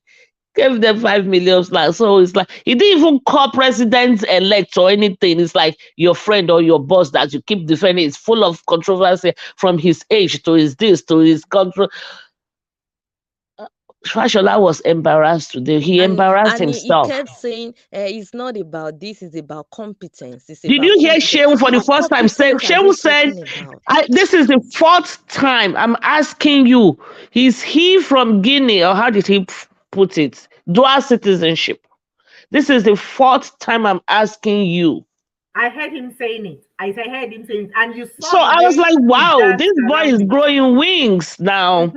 Gave them 5 million now. So it's like he didn't even call president-elect or anything. It's like your friend or your boss that you keep defending is full of controversy from his age to his this to his control. Fashola was embarrassed today. He embarrassed
He
himself.
kept saying it's not about this, it's about competence. It's
Did
about
you hear
competence.
Shehu for the
What
first time say?
competence are
Shehu
they
said,
talking about?
"This is the 4th time I'm asking you. Is he from Guinea or how did he put it? Dual citizenship. This is the 4th time I'm asking you."
I heard him saying it. Heard him saying it, and you
So
saw the
I was
way
like,
he
wow,
danced
this boy
around
is
it.
growing wings now.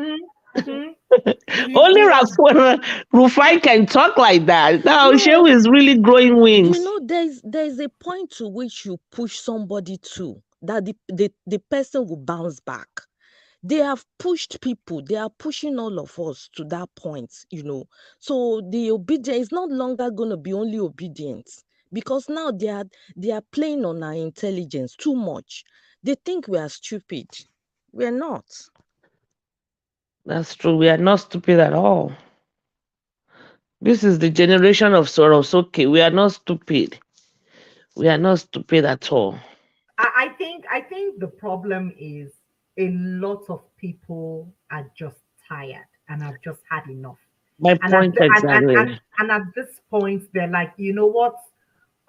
Only
He was.
Rufai can talk like that. Now
No,
Shehu is really growing wings.
You know, there's a point to which you push somebody to that the person will bounce back. They have pushed people, they are pushing all of us to that point, you know. So the obedience is not longer going to be only obedience, because now they are playing on our intelligence too much. They think we are stupid. We're not.
That's true. We are not stupid at all. This is the generation of Soros. Okay, we are not stupid. We are not stupid at all.
I think the problem is a lot of people are just tired and have just had enough.
My
And
point exactly.
and at this point, they're like, you know what?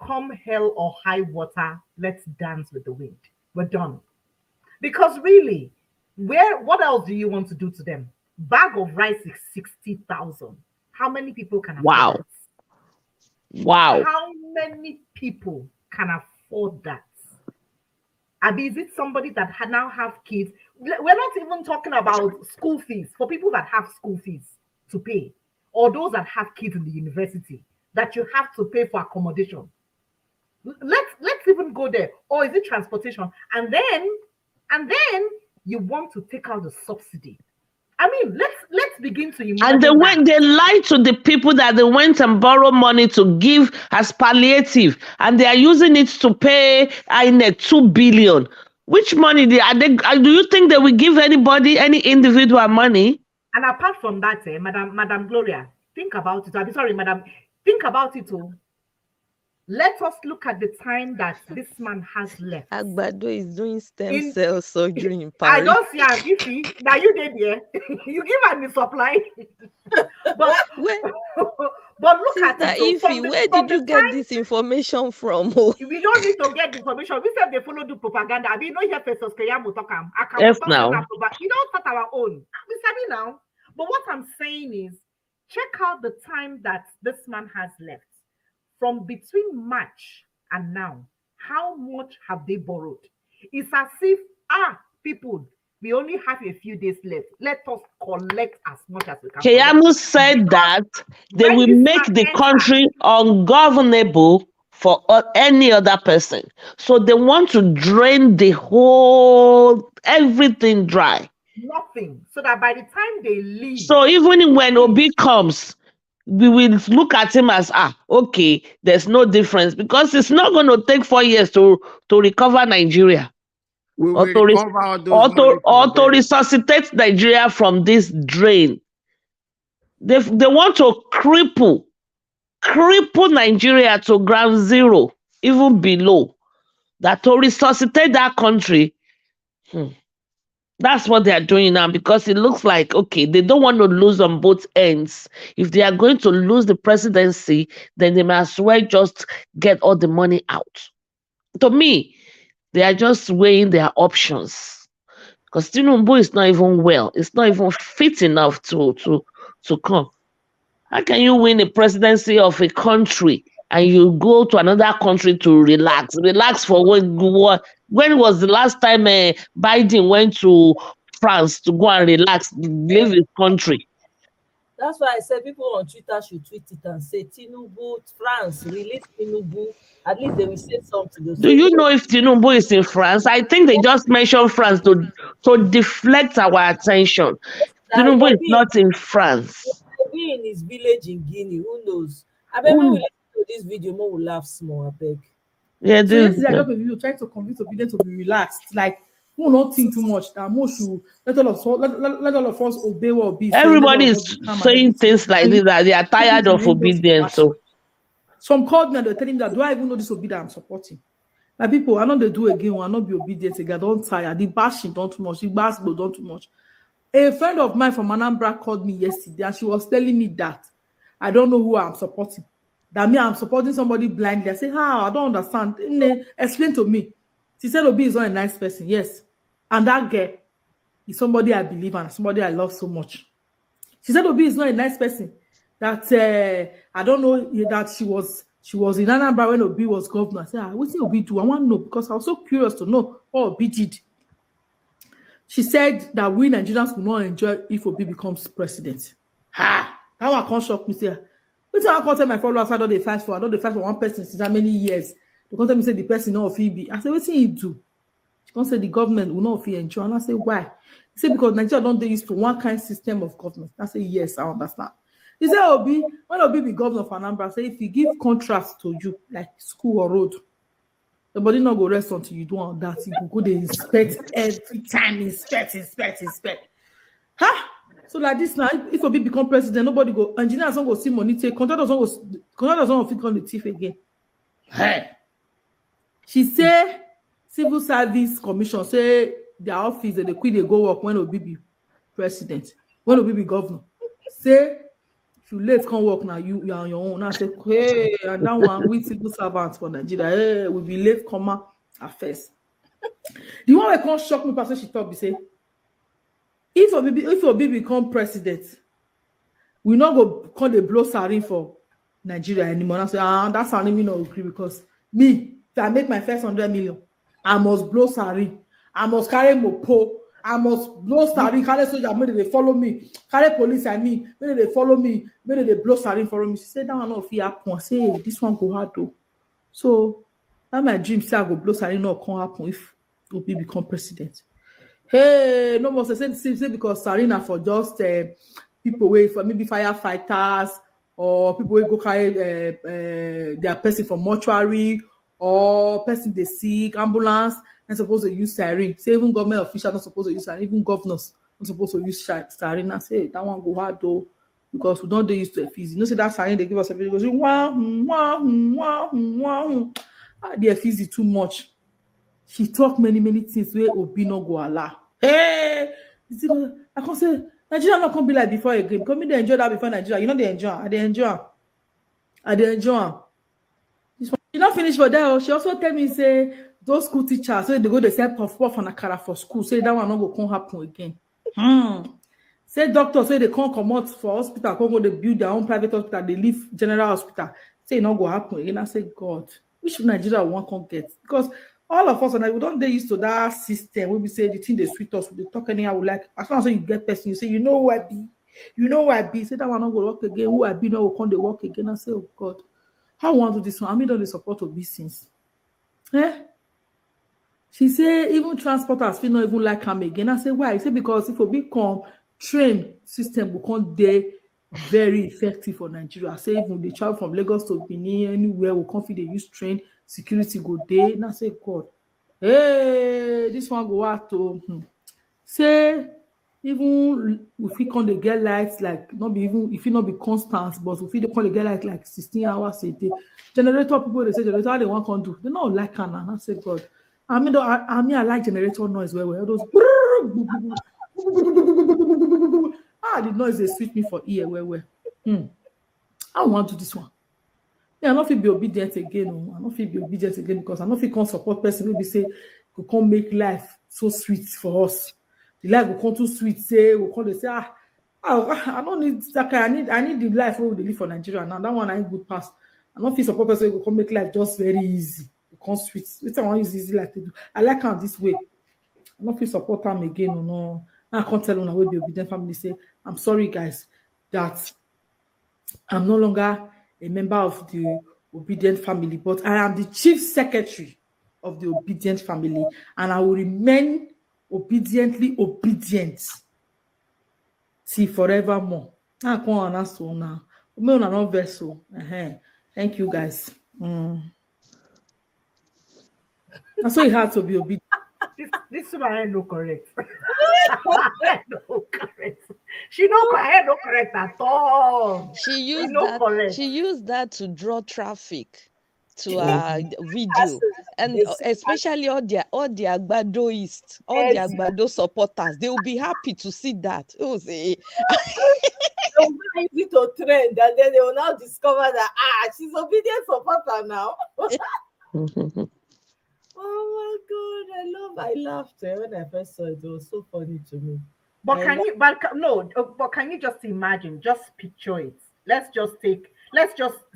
Come hell or high water, let's dance with the wind. We're done. Because really, what else do you want to do to them? Bag of rice is 60,000. How many people can afford
Wow.
that?
Wow.
How many people can afford that? Abi, is it somebody that now have kids? We're not even talking about school fees for people that have school fees to pay, or those that have kids in the university that you have to pay for accommodation. Let's even go there. Or is it transportation? And then you want to take out the subsidy. I mean, let's begin to imagine.
And they lied to the people that they went and borrowed money to give as palliative, and they are using it to pay INEC 2 billion. Which money do you think they will give anybody, any individual money?
And apart from that, Madam Gloria, think about it. I'm sorry, Madam, think about it all. Let us look at the time that this man has left.
Agbado is doing stem cell surgery in Paris.
I don't see him. You see, now you did there. You give him the supply. but look at it.
So where did you get this information from?
We don't need to get the information. We said they follow the propaganda. I mean, no here Festus Keyamo talk.
Yes, now.
We don't start our own. We sabi now. But what I'm saying is, check out the time that this man has left. From between March and now, how much have they borrowed? It's as if, people, we only have a few days left. Let us collect as much as we can.
Keyamo said that they will make the country ungovernable for any other person. So they want to drain everything dry.
Nothing. So that by the time they leave.
So even when Obi comes, we will look at him as, okay, there's no difference, because it's not going to take 4 years to recover Nigeria.
We will recover
or to resuscitate Nigeria from this drain. They want to cripple Nigeria to ground zero, even below. That to resuscitate that country, that's what they are doing now, because it looks like, okay, they don't want to lose on both ends. If they are going to lose the presidency, then they might as well just get all the money out. To me, they are just weighing their options, because Tinubu is not even well. It's not even fit enough to come. How can you win a presidency of a country and you go to another country to relax? Relax for when was the last time Biden went to France to go and relax, leave his country?
That's why I said people on Twitter should tweet it and say, Tinubu, France, release Tinubu. At least they will say something.
Do you know if Tinubu is in France? I think they just mentioned France to deflect our attention. Tinubu is not in France.
Maybe in his village in Guinea. Who knows? I bet when we listen to this video, more will laugh small. I beg.
Yeah,
so yesterday I got a video trying to convince Obedient to be relaxed. Like, We will not think too much. That most should let all of us obey what Obi is saying.
Everybody is saying things like this that they are tired of obedience. So
some called me and they're telling me that do I even know this Obi that I'm supporting? My people, I know they do again, will not be obedient again. Don't tire. The bashing don't too much. The basketball don't too much. A friend of mine from Anambra called me yesterday and she was telling me that I don't know who I'm supporting. That me, I'm supporting somebody blindly. I say, how? I don't understand. Explain to me. She said Obi is not a nice person. Yes. And that girl is somebody I believe and somebody I love so much. She said Obi is not a nice person. That I don't know that she was in Anambra when Obi was governor. I said, what did Obi do? I want to know because I was so curious to know what Obi did. She said that we Nigerians will not enjoy if Obi becomes president. Ha! That one can't shock me. Say, which I can't tell my followers I don't they fight for one person since how many years. They can't tell me say the person not be. I said, what he do? She can't say the government will not enjoy. And I say, why? He said, because Nigeria don't they used to one kind system of government. I say, yes, I understand. He said, Obi, when Obi be governor of Anambra, say if he give contracts to you, like school or road, the body not go rest until you do all that. You go they inspect every time, inspect. Huh? So like this now, if Obi become president, nobody go, engineers don't go see money, take contractors don't fit on the thief again. Hey. She say, Civil Service Commission say their office, they quit, they go work when Obi be president, when Obi be governor. Say, if you late come work now, you are on your own. I say, hey, and that one with civil servants for Nigeria, hey, we be late comma at first. The one that can't shock me, person she talk, be say, if Obi become president, we not go call the blow sarin for Nigeria anymore. I say, that's how me not agree because me, if I make my first 100 million, I must blow sarin. I must carry mopo. I must blow sarin. Carry soldier, maybe they follow me. Carry police, maybe they follow me. Maybe they blow sarin for me. She said, that one not fear happen. Say, hey, this one go hard though. So, that my dream say I go blow sarin not can happen if Obi become president. Hey, no more say because sarin for just people wait for maybe firefighters or people will go carry their person from mortuary or person they sick, ambulance, and supposed to use siren. Say even government officials not supposed to use siren, even governors not supposed to use siren. I say that one go hard though, because we don't use to a fizzy. You know, say that siren they give us everything goes the fizzy too much. She talk many things where Obi no go allow. Hey, I can't say Nigeria not come be like before again. Because me they enjoy that before Nigeria. You know they enjoy. I they enjoy. She not finish for that. She also tell me say those school teachers, so they go they sell puff and akara for school. Say that one not go come happen again. Say doctors say they can't come out for hospital, can't go they build their own private hospital, they leave general hospital. Say it not go happen again. I say God, which Nigeria one can't get because all of us and we don't they used to that system. We be say the thing they sweet us, we talk anyhow we like. As long as you get person, you say you know who I be, you know who I be. Say that one not go work again. Who I be now will come they work again. I say oh God. How want to do this one? I mean, don't they support of these things? She say even transporters feel not even like come again. I say why? I say because if we come train system will come they very effective for Nigeria. I say even they travel from Lagos to Guinea anywhere will come they use train security go there. And I say God, hey, this one go out to say. Even if we can't get lights, like not be even if it not be constant, but if we can't get lights like 16 hours a day, generator people they say generator how they want to do, they not like can and I say God. I mean I like generator noise where those the noise they sweet me for ear where. I want to do this one. Yeah, I not feel be obedient again. No. I not feel be obedient again because I not feel can support person maybe say we can't make life so sweet for us. The life will come too sweet, say we come they say I don't need that kind. I need the life where we live for Nigeria. Now that one I good pass. I don't feel support person we can make life just very easy. We can't sweet. It's one is easy like to do. I like how this way. I don't feel support them again or no. Now I can't tell them will be obedient family say I'm sorry guys that I'm no longer a member of the obedient family, but I am the chief secretary of the obedient family, and I will remain obediently obedient till forevermore. I can't announce so now. Me not vessel. Thank you guys. That's why it hard to be obedient.
This woman no correct. No correct. She no correct, no correct at all.
She used
no
that.
correct.
She used that to draw traffic to
Mhm.
video, and especially all the Agbadoists, all the Agbado supporters, they will be happy to see that. Oh, say.
They will find it to trend, and then they will now discover that she's obedient supporter now. Oh my God, I laughed when I first saw it. It was so funny to me.
But can you just imagine, just picture it? Let's just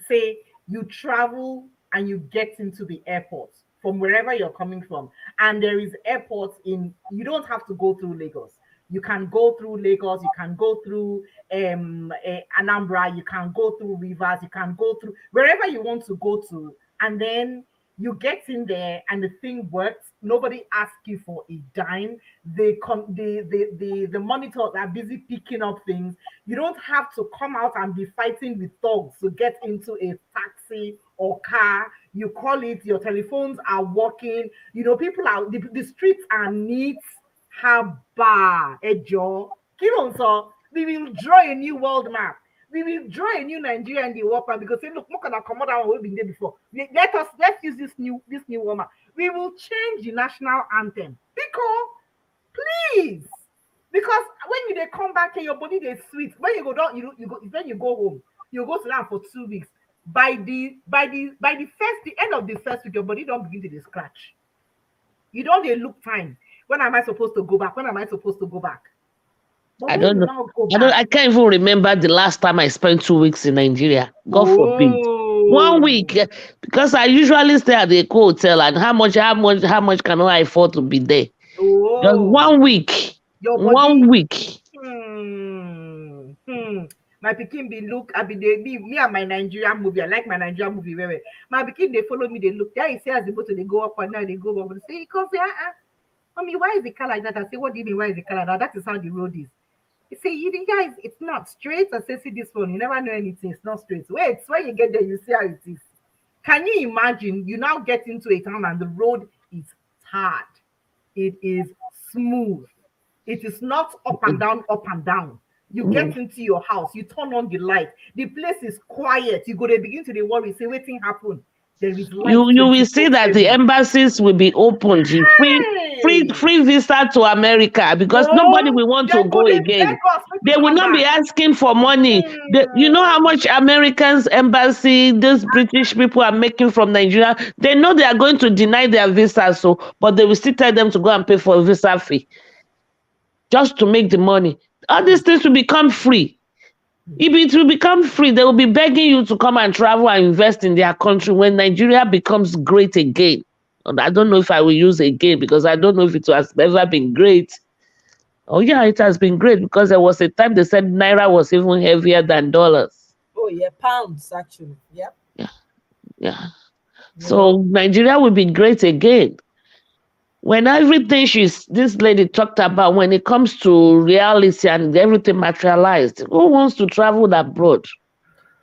say you travel and you get into the airport from wherever you're coming from, and there is airports you don't have to go through Lagos. You can go through Lagos, you can go through Anambra, you can go through Rivers, you can go through wherever you want to go to, and then you get in there and the thing works. Nobody asks you for a dime. The monitors are busy picking up things. You don't have to come out and be fighting with thugs to get into a taxi or car. You call it, your telephones are working. People are the streets are neat. Haba Ejo. Kilonso, we will draw a new world map. We will draw a new Nigeria in the world map because say, look, look at come out we've been there before. Let's use this new world map. We will change the national anthem. Please. Because when they come back and your body they sweet. When you go down, when you go home, you go to that for 2 weeks. By the end of the first week, your body don't begin to scratch. You don't look fine. When am I supposed to go back? When am I supposed to go back?
I don't know. I can't even remember the last time I spent 2 weeks in Nigeria. God forbid. 1 week, because I usually stay at the hotel, and how much can I afford to be there? Just 1 week.
Your body,
1 week.
My pikin be look. I be me and my Nigerian movie. I like my Nigerian movie very well. My pikin they follow me. They look. There you say as they go to they go up and now they go up. They say because mommy, why is the car like that? I say, what do you mean? Why is the car like that? That is how the road is. You say, you guys, it's not straight. I say, see this one. You never know anything. It's not straight. Wait, when you get there, you see how it is. Can you imagine? You now get into a town and the road is hard. It is smooth. It is not up and down, up and down. You get into your house, you turn on the light. The place is quiet. You go to begin to the worry. Say, waiting happen. There is light.
You will see that the embassies will be opened. Free visa to America because nobody will want to go again. They will not be asking for money. You know how much Americans embassy, these British people are making from Nigeria. They know they are going to deny their visa, but they will still tell them to go and pay for a visa fee just to make the money. All these things will become free. If it will become free, they will be begging you to come and travel and invest in their country when Nigeria becomes great again. And I don't know if I will use again because I don't know if it has ever been great. Oh yeah, it has been great because there was a time they said Naira was even heavier than dollars.
Oh yeah, pounds actually. Yep.
Yeah. So Nigeria will be great again. When everything this lady talked about, when it comes to reality and everything materialized, who wants to travel abroad?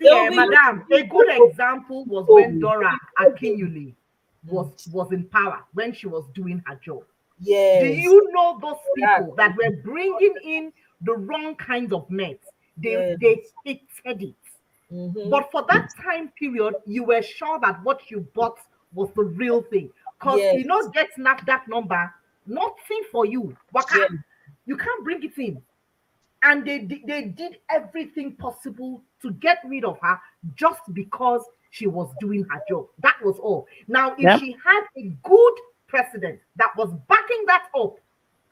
Yeah, madam, a good example was when Dora Akinyuli was in power, when she was doing her job.
Yes.
Do you know those people that were bringing in the wrong kinds of nets? They hated it. But for that time period, you were sure that what you bought was the real thing. Because you know, get that number, nothing for you. You can't bring it in. And they did everything possible to get rid of her just because she was doing her job. That was all. Now, if she had a good president that was backing that up,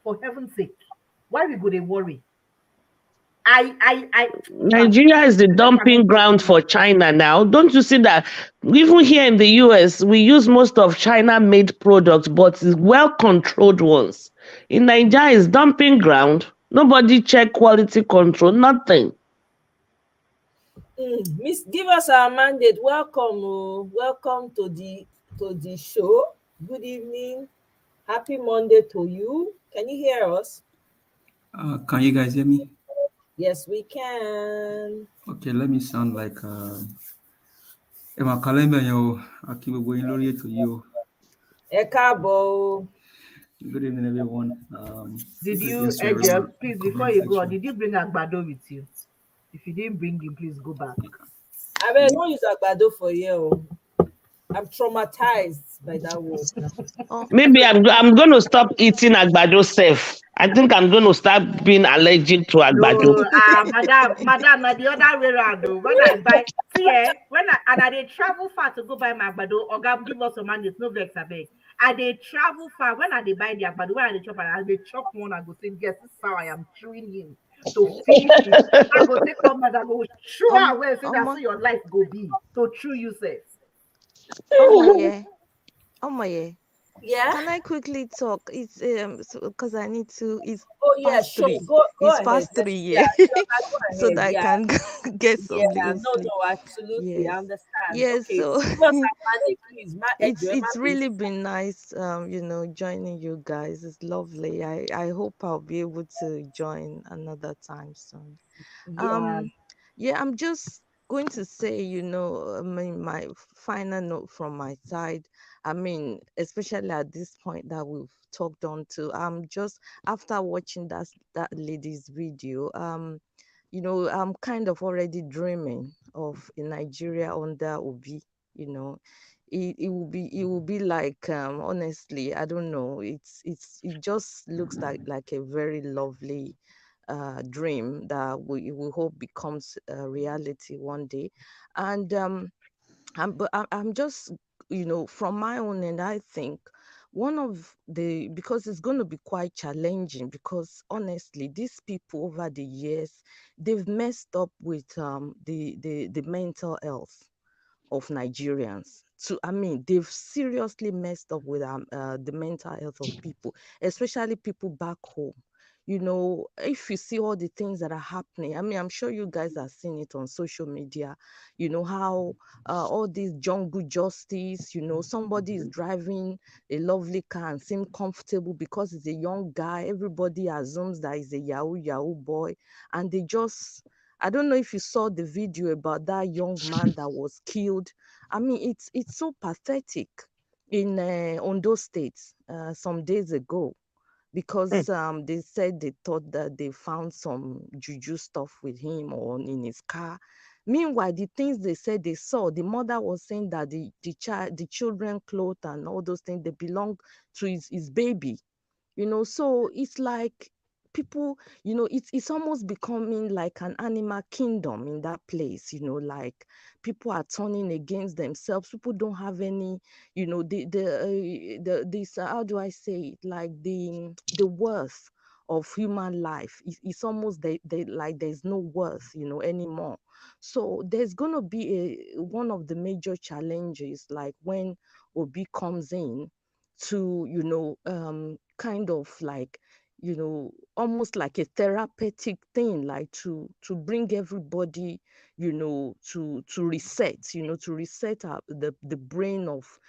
for heaven's sake, why would they worry?
Nigeria is the dumping ground for China now. Don't you see that? Even here in the US, we use most of China-made products, but it's well-controlled ones. In Nigeria, it's dumping ground. Nobody check quality control, nothing.
Miss, give us our mandate. Welcome, welcome to the show. Good evening. Happy Monday to you. Can you hear us?
Can you guys hear me?
Yes, we can.
Okay, let me sound like Emma Kalembe yo, Akibo going lórí ètò yìí o.
Ẹ káàbọ̀.
Good evening, everyone.
Did you,
Greetings to
Ejel,
everyone in the
please, before
comment
you go on,
section.
did you bring Agbado with you? If you didn't bring him, please go back.
I mean, don't use agbado for you. I'm traumatized by that word.
Oh,
Maybe I'm going to stop eating agbado self. I think I'm going to start being allergic to agbado.
No, madam, na the other way around. Though. When I buy, see, and I dey travel far to go buy my agbado, Oga give us some mandate, no vex abeg. I dey travel far when I dey buy the agbado, when I dey chop, I dey chop one, I go say, yes, this is how I am chewing him to finish it. I go take up my, I go chew away, say that's how your life go be to chew you self.
yeah. Yeah.
Yeah.
Can I quickly talk? It's because I need to. It's
Oh yeah,
past
sure.
3.
Go
It's
ahead.
past 3.
Yeah,
Yeah,
sure. Go
so
ahead.
that I
Yeah.
can get
Yeah.
some little
No,
sleep.
no, absolutely. I
Yes.
understand.
Yes.
Okay.
So
Give us a money, please.
it's really been nice, joining you guys. It's lovely. I hope I'll be able to join another time soon.
Yeah.
Um, yeah, I'm just going to say, I mean, my final note from my side. I mean, especially at this point that we've talked on to, I'm just after watching that lady's video. I'm kind of already dreaming of a Nigeria under Obi. You know, it will be like honestly, I don't know. It just looks like a very lovely dream that we hope becomes a reality one day. And I'm just, from my own end, I think one of the, because it's going to be quite challenging, because honestly, these people over the years, they've messed up with the mental health of Nigerians. I mean, they've seriously messed up with the mental health of people, especially people back home. If you see all the things that are happening, I mean, I'm sure you guys have seen it on social media, how all this jungle justice, somebody is driving a lovely car and seem comfortable because he's a young guy. Everybody assumes that he's a Yahoo boy. And they just, I don't know if you saw the video about that young man that was killed. I mean, it's so pathetic in Ondo State some days ago, because they said they thought that they found some juju stuff with him or in his car. Meanwhile, the things they said they saw, the mother was saying that the children clothes and all those things, they belong to his baby. So it's like people, it's almost becoming like an animal kingdom in that place. Like people are turning against themselves. People don't have any, this, how do I say it, like the worth of human life. It's almost like there's no worth anymore. So there's going to be one of the major challenges, like when Obi comes in to kind of like, almost like a therapeutic thing, like to bring everybody, to reset, to reset the brain of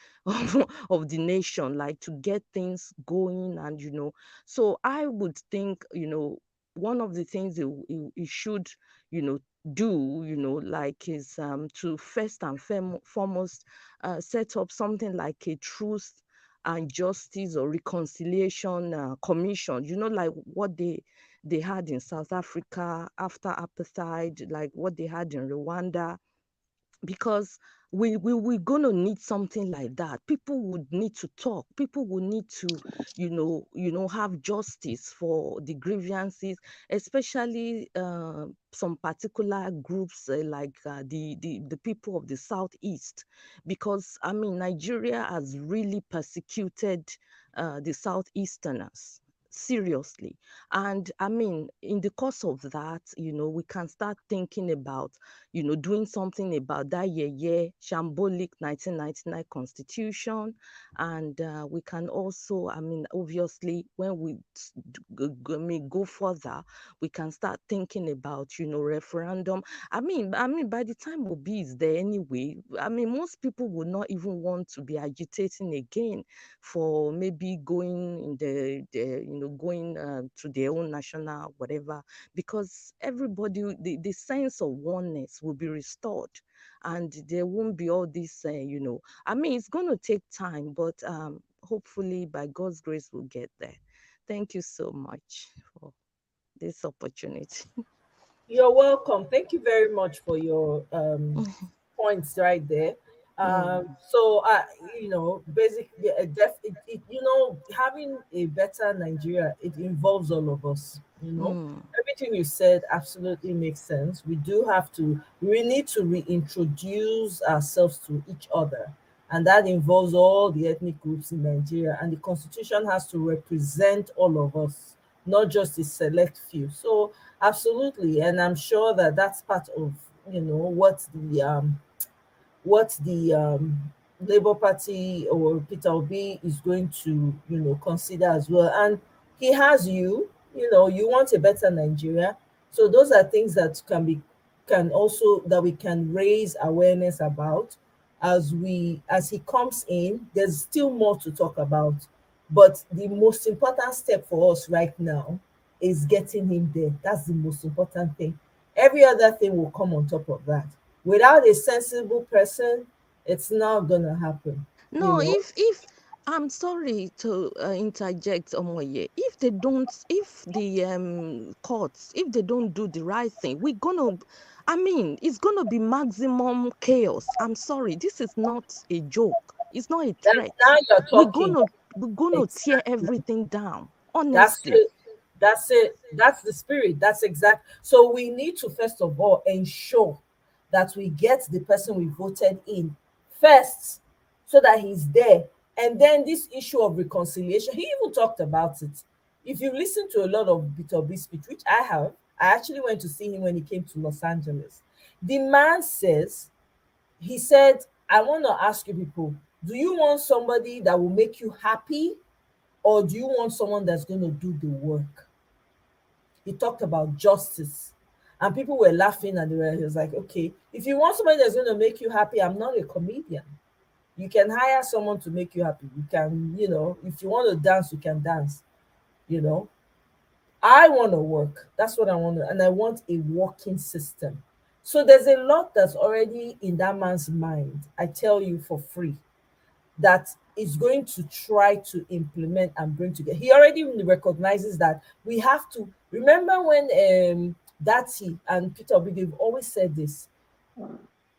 of the nation, like to get things going. And so I would think, one of the things it should, do, like, is to first and foremost set up something like a truth and justice or reconciliation commission, like what they had in South Africa after apartheid, like what they had in Rwanda. Because we're gonna need something like that. People would need to talk. People would need to, have justice for the grievances, especially some particular groups, like the people of the southeast. Because I mean, Nigeria has really persecuted the southeasterners seriously. And I mean, in the course of that, we can start thinking about, doing something about that shambolic 1999 constitution. And we can also, I mean, obviously, when we may go further, we can start thinking about, referendum. I mean, by the time Obi is there anyway, I mean, most people would not even want to be agitating again for maybe going in going to their own national whatever, because everybody, the sense of oneness will be restored, and there won't be all this I mean, it's going to take time, but hopefully by God's grace we'll get there. Thank you so much for this opportunity.
You're welcome. Thank you very much for your points right there.
Mm,
So, basically, having a better Nigeria, it involves all of us.
mm,
Everything you said absolutely makes sense. We need to reintroduce ourselves to each other, and that involves all the ethnic groups in Nigeria. And the constitution has to represent all of us, not just a select few. So, absolutely, and I'm sure that that's part of what the Labour Party or Peter Obi is going to, consider as well. And he has you want a better Nigeria. So those are things that we can raise awareness about as he comes in. There's still more to talk about. But the most important step for us right now is getting him there. That's the most important thing. Every other thing will come on top of that. Without a sensible person, it's not gonna happen. you
No,
know
if I'm sorry to interject, Omoye. If they don't, if the courts, if they don't do the right thing, I mean, it's gonna be maximum chaos. I'm sorry, this is not a joke. It's not a threat.
now you're
We're
talking.
gonna we're gonna tear
Exactly.
everything down.
That's
Honestly.
it. That's it. That's the spirit. That's exact. So we need to first of all ensure that we get the person we voted in first, so that he's there. And then this issue of reconciliation, he even talked about it. If you listen to a lot of Bitobi speech, which I have, I actually went to see him when he came to Los Angeles. The man says, he said, I want to ask you people, do you want somebody that will make you happy, or do you want someone that's going to do the work? He talked about justice, and people were laughing, and he was like, okay, if you want somebody that's going to make you happy, I'm not a comedian. You can hire someone to make you happy. You can, if you want to dance, you can dance. you know I want to work. That's what I want to, and I want a working system. So there's a lot that's already in that man's mind, I tell you for free, that is going to try to implement and bring together. He already recognizes that we have to remember when Dati and Peter Obi, they've always said this.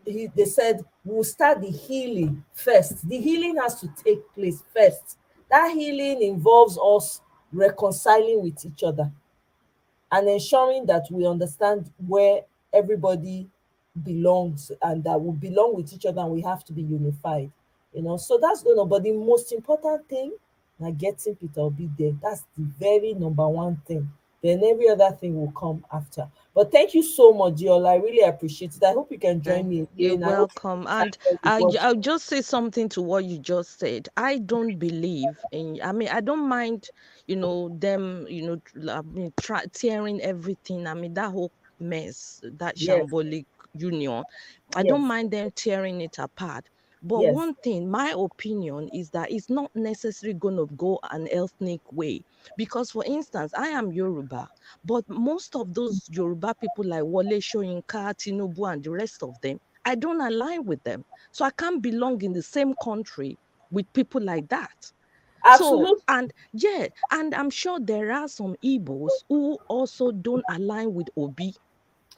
They said we'll start the healing first. The healing has to take place first. That healing involves us reconciling with each other and ensuring that we understand where everybody belongs, and that we belong with each other, and we have to be unified. So that's going to, but the most important thing na getting Peter Obi there. That's the very number one thing. Then every other thing will come after. But thank you so much, Giola. I really appreciate it. I hope you can join me
You're
again. I hope
welcome.
you
And
enjoyed the work.
I'll just say something to what you just said. I don't believe in, I mean, I don't mind, them, I mean, tearing everything. I mean, that whole mess, that
Yes,
shambolic union, I don't
yes,
mind them tearing it apart. But
yes.
one thing, my opinion is that it's not necessarily going to go an ethnic way. Because, for instance, I am Yoruba, but most of those Yoruba people like Wole Soyinka, Tinubu, and the rest of them, I don't align with them. So I can't belong in the same country with people like that. So,
Absolutely.
and yeah, and I'm sure there are some Igbos who also don't align with Obi.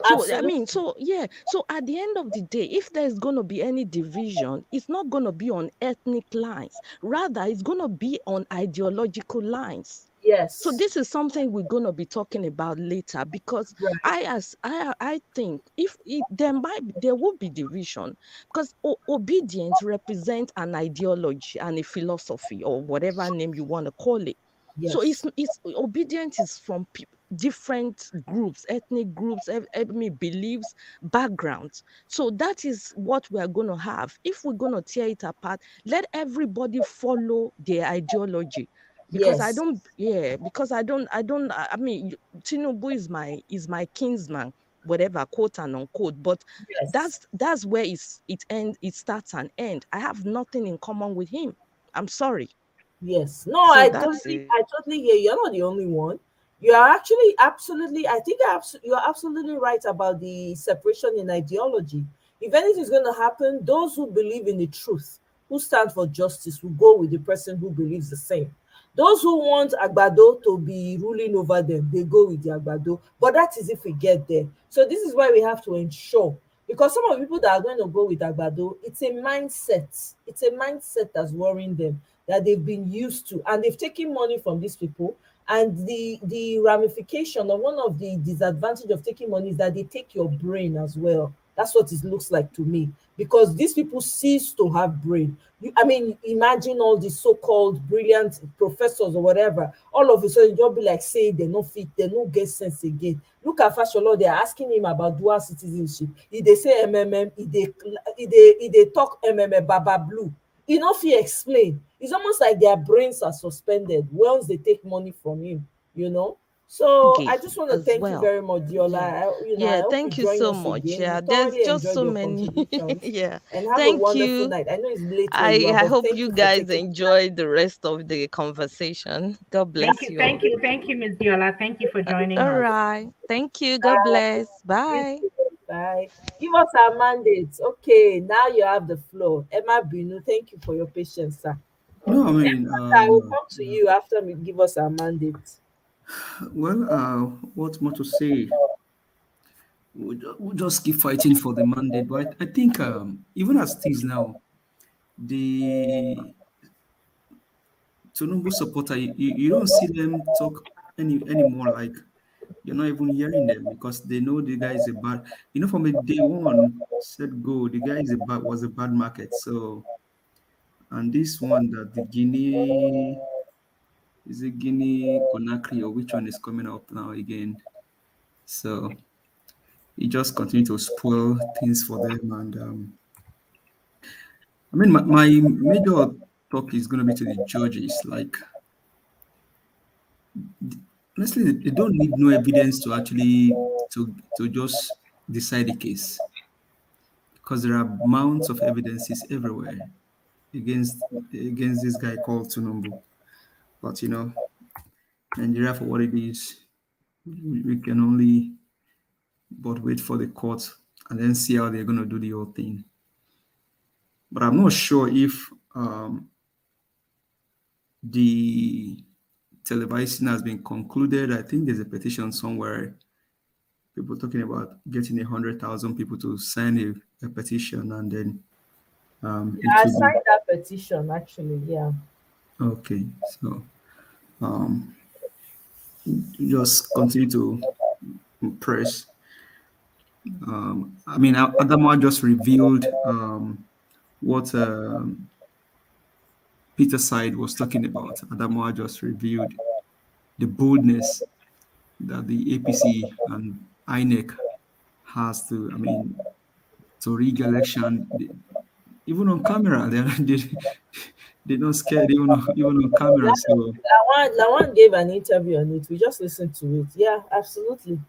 So, I mean,
Absolutely.
so yeah, so at the end of the day, if there's going to be any division, it's not going to be on ethnic lines. Rather, it's going to be on ideological lines. So
Yes.
this is something we're going to be talking about later, because
Right.
I think if there will be division, because obedience represents an ideology and a philosophy, or whatever name you want to call it. So
Yes.
it's obedience is from different groups, ethnic groups, beliefs, backgrounds. So that is what we are going to have. If we're going to tear it apart, let everybody follow their ideology, because
Yes.
I mean, Tinubu is my kinsman, whatever, quote and unquote, but
Yes.
that's where it starts and end. I have nothing in common with him. I'm sorry.
Yes. No,
So
I
that's
totally,
it.
I totally hear you. You're not the only one. You are actually absolutely, I think you're absolutely right about the separation in ideology. If anything is going to happen, those who believe in the truth who stand for justice will go with the person who believes the same. Those who want Agbado to be ruling over them, they go with the Agbado. But that is if we get there. So this is why we have to ensure, because some of the people that are going to go with Agbado, it's a mindset. It's a mindset that's worrying them, that they've been used to, and they've taken money from these people. And the ramification, or one of the disadvantage of taking money, is that they take your brain as well. That's what it looks like to me, because these people cease to have brain. I mean, imagine all these so-called brilliant professors or whatever. All of a sudden, you'll be like, say they no fit, they no get sense again. Look at Fashola, they're asking him about dual citizenship. If they say MMM, if they talk MMM, Baba Blue. He no fit explain. It's almost like their brains are suspended once they take money from him, you know. So
Okay,
I just want to
as
thank you
well.
very much, Diola.
Yeah.
I
Yeah,
hope you
thank you
join
so
us
much.
again. We
Yeah, there's
thoroughly
just
enjoyed
so
your
many.
contributions.
Yeah.
And have a
Thank
wonderful
you.
night. I know it's late where you are,
I
but
hope
thank
you
you for
guys
taking the time.
enjoy the rest of the conversation. God bless you all.
thank you, Ms. Diola. Thank you for joining
All
us.
right. Thank you. God
Bye.
bless.
You
Bye.
too. Bye. Give us our mandates. Okay, now you have the floor. Emma Binu, thank you for your patience, sir.
No, I mean,
I will come to you after we give us our mandate.
well, what more to say? We'll just keep fighting for the mandate. But I think even as it is now, the Tinubu supporter, you don't see them talk anymore. Like you're not even hearing them because they know the guy is a bad. From a day one said go, the guy was a bad market. So and this one that the Guinea is it Guinea Conakry or which one is coming up now again? So he just continue to spoil things for them. And I mean, my major talk is going to be to the judges. Like, honestly, they don't need no evidence to actually to just decide the case because there are mounts of evidences everywhere against this guy called Tunumbu. But Nigeria for what it is, we can only but wait for the court and then see how they're going to do the whole thing. But I'm not sure if the televising has been concluded. I think there's a petition somewhere. People talking about getting 100,000 people to sign a petition, and then it
I
will be
signed that petition actually. Yeah.
okay. So um, just continue to press. I mean, Adama just revealed what Peter Side was talking about. Adama just revealed the boldness that the APC and INEC has to, I mean, to rig election, even on camera, they're not scared, even on camera. So,
Lawan gave an interview on it. We just listened to it. Yeah, absolutely.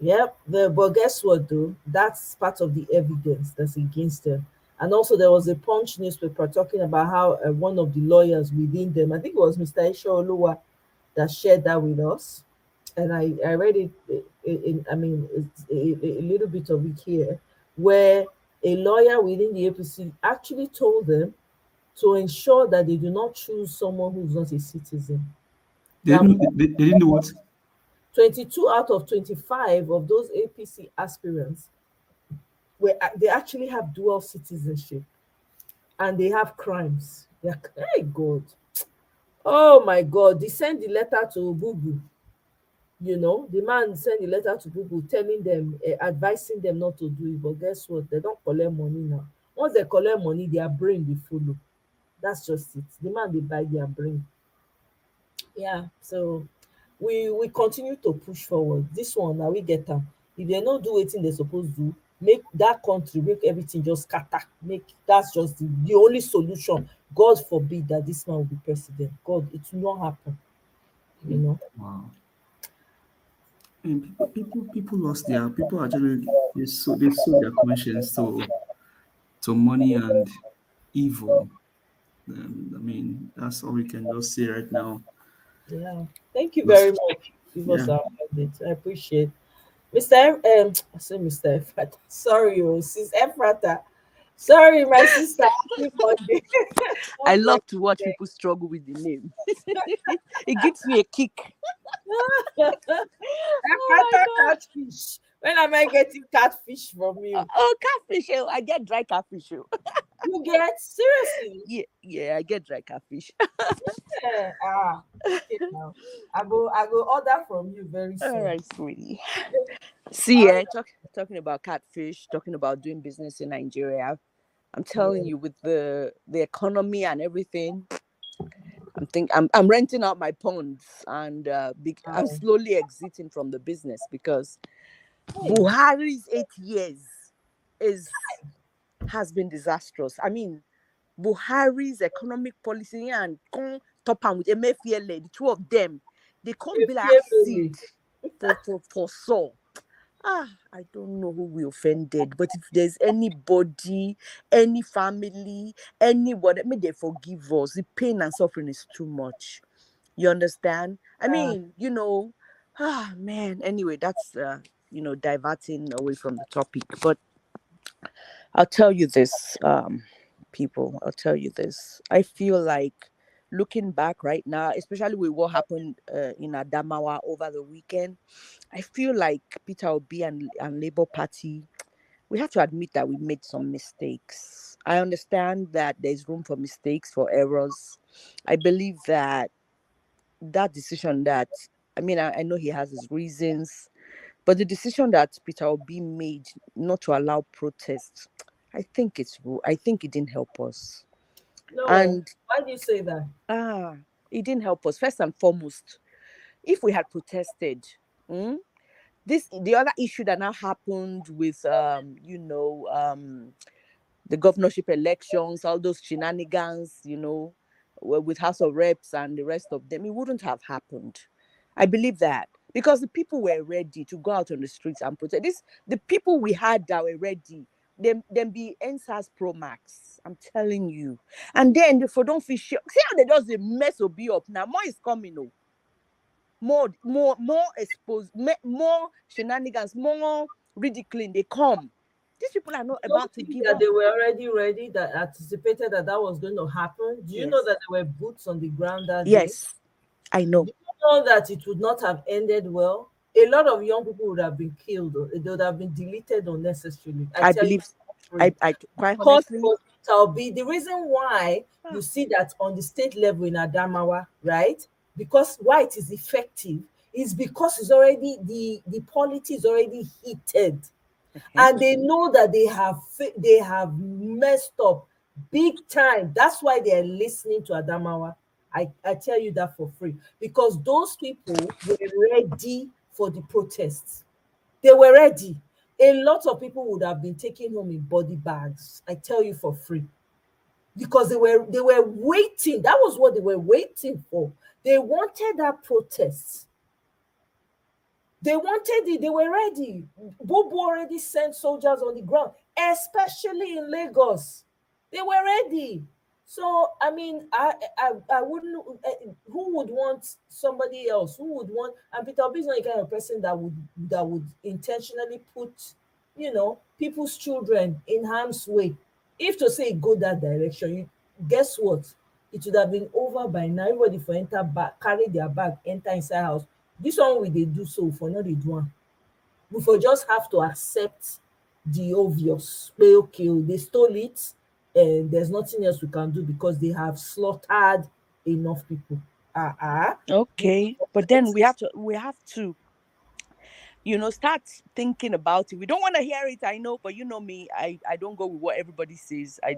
Yep. But guess what, though? That's part of the evidence that's against them. And also, there was a Punch newspaper talking about how one of the lawyers within them, I think it was Mr. Isha Oluwa, that shared that with us. And I read it, I mean, it's a little bit of it here, where a lawyer within the APC actually told them to ensure that they do not choose someone who's not a citizen. That
they didn't do what?
22 out of 25 of those APC aspirants they actually have dual citizenship and they have crimes. They're, hey God. Oh my God. They sent the letter to Bubu. The man sent the letter to Bubu telling them, advising them not to do it. But guess what? They don't collect money now. Once they collect money, their brain will follow. That's just it. The man they buy their brain. Yeah. So we continue to push forward. This one now we get them. If they don't do wetin they supposed to do, make that country, make everything just scatter. Make that's just the only solution. God forbid that this man will be president. God, it will not happen.
Wow. And people lost their people actually they sold their conscience to money and evil. I mean, that's all we can just say right now.
Yeah. Thank you very
Just
much. Give us
yeah.
our mandate. I appreciate. Mr. I say Mr. Efrata. Sorry, Sis Efrata. Sorry, my sister. Happy Monday.
I
God bless
love to watch
you.
people struggle with the name. It gives me a kick. Oh my God.
Catfish. When am I getting catfish from you?
Oh, catfish. Oh, I get dry catfish. Oh.
You get seriously?
Yeah, I get dry catfish.
Yeah. Okay now. I go order from you very
All
soon.
right, sweetie. See, talking about catfish, talking about doing business in Nigeria. I'm telling you, with the economy and everything, I'm renting out my ponds, and I'm slowly exiting from the business because Buhari's 8 years has been disastrous. I mean, Buhari's economic policy and top and with Emefiele, the two of them, they can't be like acid for Saul. I don't know who we offended, but if there's anybody, any family, anybody, may they forgive us. The pain and suffering is too much. You understand? I mean, man. Anyway, that's diverting away from the topic. But I'll tell you this, people. I'll tell you this. I feel like looking back right now, especially with what happened in Adamawa over the weekend, I feel like Peter Obi and Labour Party, we have to admit that we made some mistakes. I understand that there's room for mistakes, for errors. I believe that decision that, I know he has his reasons, but the decision that Peter Obi made not to allow protests, I think it didn't help us.
No.
And
why do you say that?
It didn't help us. First and foremost, if we had protested, the other issue that now happened with the governorship elections, all those shenanigans, with House of Reps and the rest of them, it wouldn't have happened. I believe that because the people were ready to go out on the streets and protest. The people we had that were ready, them be NSAS Pro Max. I'm telling you. And then for don't feel sure. See how they just mess will be up now. More is coming, oh. More exposed, more shenanigans, more ridiculing. They come. These people are not about to give
that
up.
they were already ready, that anticipated that was going to happen. Do you know that there were boots on the ground that day?
Yes, I know.
Do you know that it would not have ended well? A lot of young people would have been killed. They would have been deleted unnecessarily.
I believe. I quite honestly.
The reason why you see that on the state level in Adamawa, right? Because why it is effective is because it's already the polity is already heated. And they know that they have messed up big time. That's why they are listening to Adamawa. I tell you that for free, because those people were ready for the protests. They were ready. A lot of people would have been taken home in body bags. I tell you for free, because they were waiting. That was what they were waiting for. They wanted that protest. They wanted it. They were ready. Bobo already sent soldiers on the ground, especially in Lagos. They were ready. So I wouldn't. Who would want somebody else? Who would want? And Peter Obi is not the kind of person that would intentionally put, people's children in harm's way. If to say go that direction, guess what? It would have been over by now. Everybody for enter back, carry their bag, enter inside house. This one we dey do so for not dey do am. We for just have to accept the obvious. Say okay, they stole it, and there's nothing else we can do because they have slaughtered enough people.
Okay, but then we have to start thinking about it. We don't want to hear it, I know, but you know me, I don't go with what everybody says. I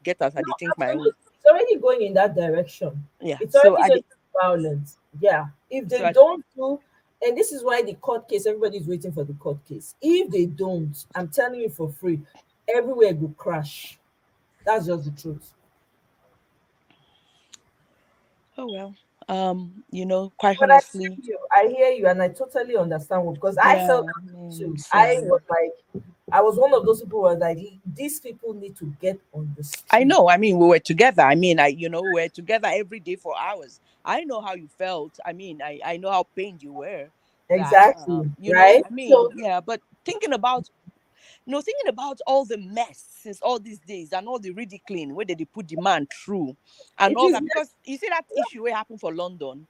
get as I think my own.
It's already going in that direction.
Yeah,
it's already going to be violent. Yeah, if they don't do, and this is why the court case, everybody's waiting for the court case. If they don't, I'm telling you for free, everywhere will crash. That's just the truth.
Oh well. Quite
But
honestly,
I hear you, and I totally understand, because I felt that too. I was one of those people who was like, these people need to get on the street.
I know. I mean, we were together. I mean, we were together every day for hours. I know how you felt. I mean, I know how pained you were.
Exactly.
You
right?
know, I mean, yeah. But thinking about No, thinking about all the mess since all these days and all the ridiculing where they put the man through and
It
all
is,
that. Because you see that issue where happened for London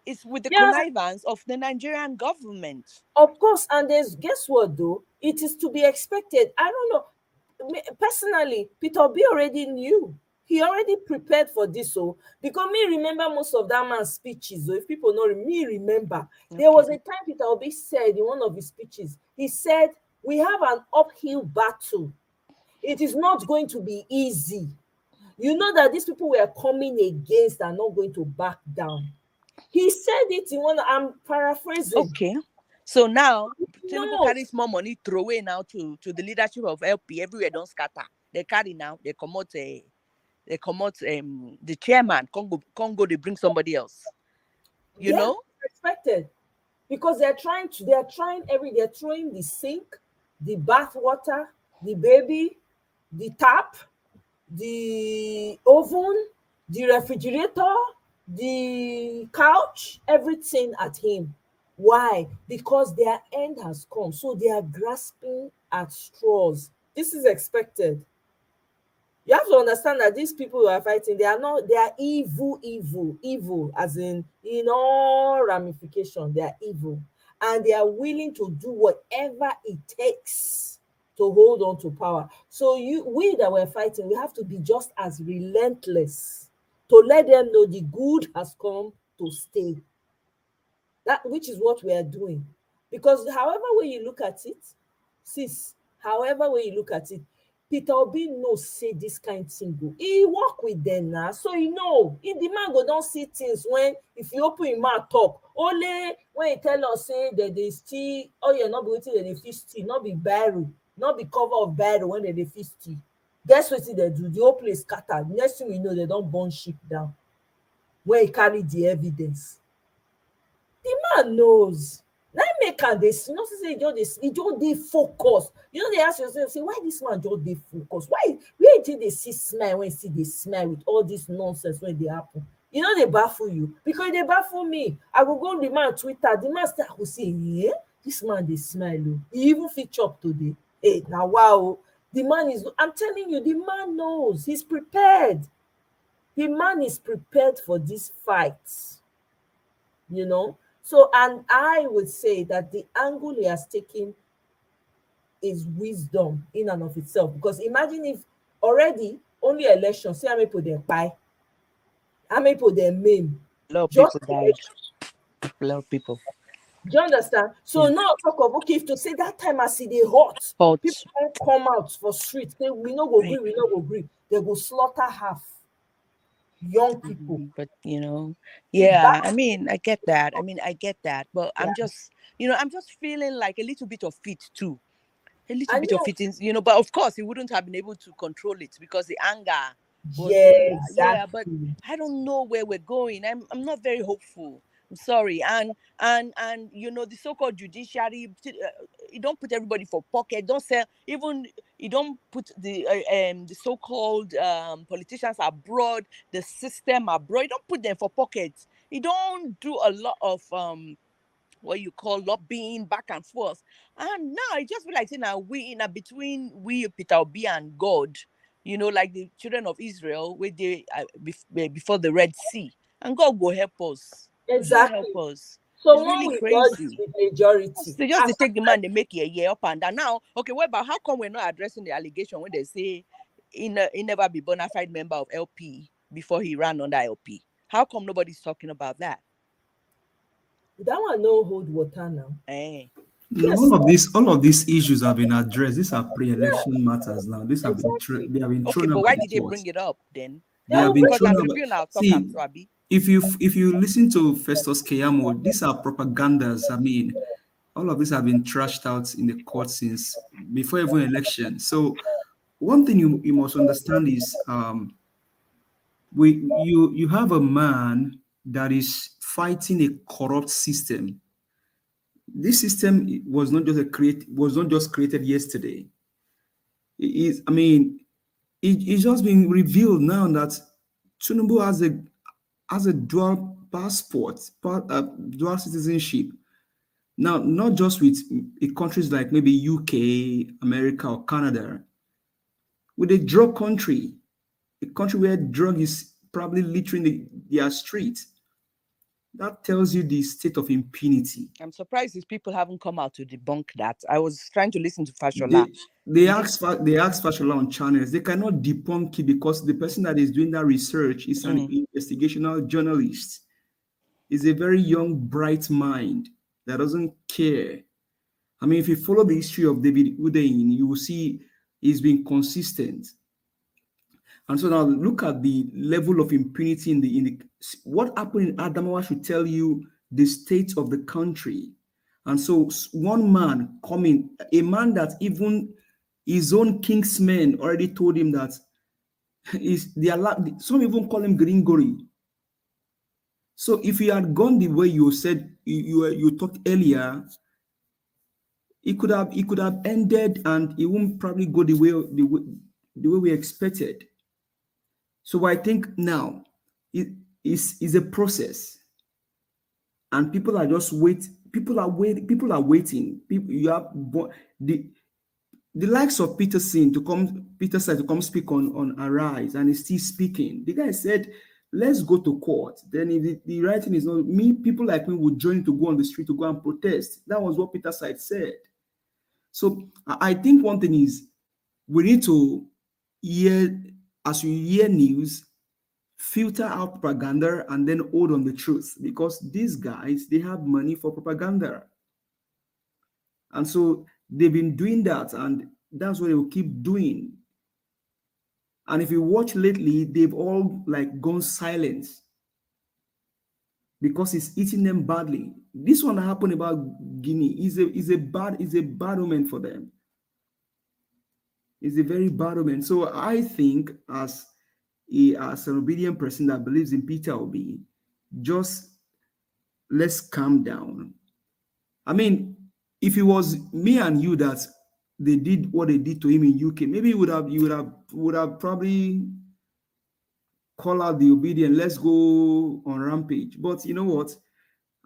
is with the
yeah,
connivance of the Nigerian government.
of course. And there's, guess what though? It is to be expected. I don't know. Personally, Peter B already knew. He already prepared for this. So because me remember most of that man's speeches. So if people know me remember, there was a time Peter Obi said in one of his speeches, he said, "We have an uphill battle. It is not going to be easy. You know that these people we're coming against are not going to back down." He said it in one, I'm paraphrasing.
Okay. So now Tinubu
No,
carries more money throw away now to the leadership of LP. Everywhere don't scatter. They carry now, they come out the chairman, Congo, they bring somebody else. You
yeah,
know?
expected. Because they're they're throwing the sink, the bath water, the baby, the tap, the oven, the refrigerator, the couch, everything at him. Why? Because their end has come. So they are grasping at straws. This is expected. You have to understand that these people who are fighting, they are evil, as in all ramification, they are evil. And they are willing to do whatever it takes to hold on to power. So we that were fighting, we have to be just as relentless to let them know the good has come to stay. That which is what we are doing. Because however way you look at it, sis, however way you look at it, Peter Obi knows say this kind thing go. He work with them now, so he know. If the man go don see things when if you open him mouth talk, only when he tell us say that they still, oh yeah, not be wetin dem dey fit steal, not be barrel, not be cover of barrel when dem dey fit steal. Guess wetin dem do? The whole place scatter. Next thing we know, they don burn ship down. When he carry the evidence. The man knows. Na im make am dey see. You know, say he just dey focus. You know, they ask yourself, say, why this man just dey focus? Why where you dey see smile when you see dey smile with all this nonsense wey dey happen? You know, dey baffle you because e dey baffle me. I go go the man Twitter, the man start go say, yeah, this man dey smile o. He even fit chop today. Hey, na wow. The man is. I'm telling you, the man knows. He's prepared. The man is prepared for this fight. You know. So, and I would say that the angle he has taken is wisdom in and of itself. Because imagine if already only election, see how many people they buy, how many people they maim.
A lot of
Just
people died. A lot of people.
do you understand? So now talk of okay, if to say that time as they hot, people don't come out for street. They we no go agree, we no go agree. They go slaughter half young people.
But yeah, I mean, I get that. But I'm just, I'm just feeling like a little bit of it too. A little bit of it is, but of course he wouldn't have been able to control it because the anger was
exactly.
but I don't know where we're going. I'm not very hopeful. I'm sorry. And the so-called judiciary, you don't put everybody for pocket. Don't sell even you don't put the so-called politicians abroad, the system abroad. You don't put them for pockets. You don't do a lot of what you call lobbying back and forth. And now it just feel like saying now we in a between we Peter Obi and God, like the children of Israel where they before the Red Sea, and God will help us.
Exactly.
God help us.
So
It's
one
really
with God is
crazy.
with majority.
They just take the man, they make it a year up and down. Now, okay, what about how come we're not addressing the allegation when they say he never be bona fide member of LP before he ran under LP? How come nobody's talking about that?
That one no hold water now.
No,
Yes.
all of these issues have been addressed. These are pre-election matters now. These have been they have been
Okay,
thrown
but
out
why
by
did
the
they
court.
bring it up then?
They have been
Because
thrown
I'm
out.
reviewing our talk
See,
to Abi.
if you listen to Festus Keyamo, these are propagandas. I mean, all of these have been trashed out in the court since before even election. So one thing you must understand is you have a man that is fighting a corrupt system. This system was not just created yesterday. It's just been revealed now that Tinubu has a dual passport, dual citizenship. Now, not just with countries like maybe UK, America, or Canada, with a drug country, a country where drug is probably littering their streets. That tells you the state of impunity.
I'm surprised these people haven't come out to debunk that. I was trying to listen to Fashola.
They asked Fashola on channels. They cannot debunk it because the person that is doing that research is an investigational journalist. Is a very young, bright mind that doesn't care. I mean, if you follow the history of David Udein, you will see he's been consistent. And so now look at the level of impunity in the what happened in Adamawa should tell you the state of the country. And so one man coming, a man that even his own kingsmen already told him that some even call him Gringori. So if you had gone the way you said you talked earlier, it could have ended and it won't probably go the way we expected. So I think now it is a process, and people are just wait. People are waiting. You have the likes of Peterson to come speak on Arise, and he's still speaking. The guy said, "Let's go to court." Then if the right thing is not me, people like me would join to go on the street to go and protest. That was what Peter Side said. So I think one thing is we need to hear, as you hear news, filter out propaganda and then hold on the truth, because these guys, they have money for propaganda. And so they've been doing that, and that's what they will keep doing. And if you watch lately, they've all like gone silent because it's eating them badly. This one that happened about Guinea is a bad omen for them. It's a very bad omen. So I think as an obedient person that believes in Peter Obi, just let's calm down. I mean, if it was me and you that they did what they did to him in UK, maybe you would have probably called out the obedient, let's go on rampage. But you know what?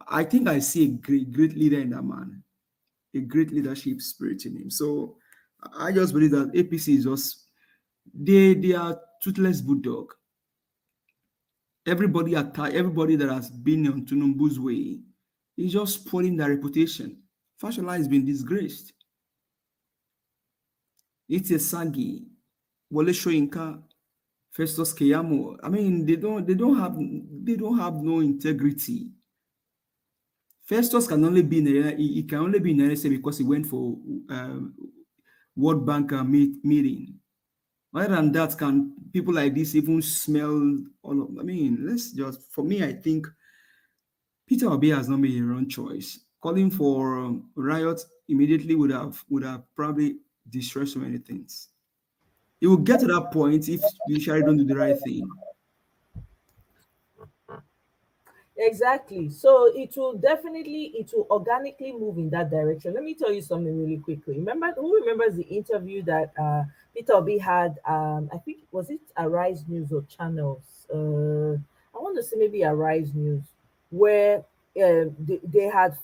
I think I see a great leader in that man, a great leadership spirit in him. So I just believe that APC is just they are toothless bulldog. Everybody that has been on Tunumbu's way is just spoiling their reputation. Fashola has been disgraced. It's a Sagi, Wole Soyinka, Festus Keyamo. I mean, they don't have no integrity. Festus can only be he can only be in NSA because he went for World Bank meeting. Other than that, can people like this even smell all of? I mean, for me, I think Peter Obi has not made a wrong choice. Calling for riot immediately would have probably destroyed so many things. It will get to that point if you shall don't do the right thing.
Exactly. So it will organically move in that direction. Let me tell you something really quickly. Who remembers the interview that Peter Obi had? I think was it Arise News or Channels? I want to say maybe Arise News, where they had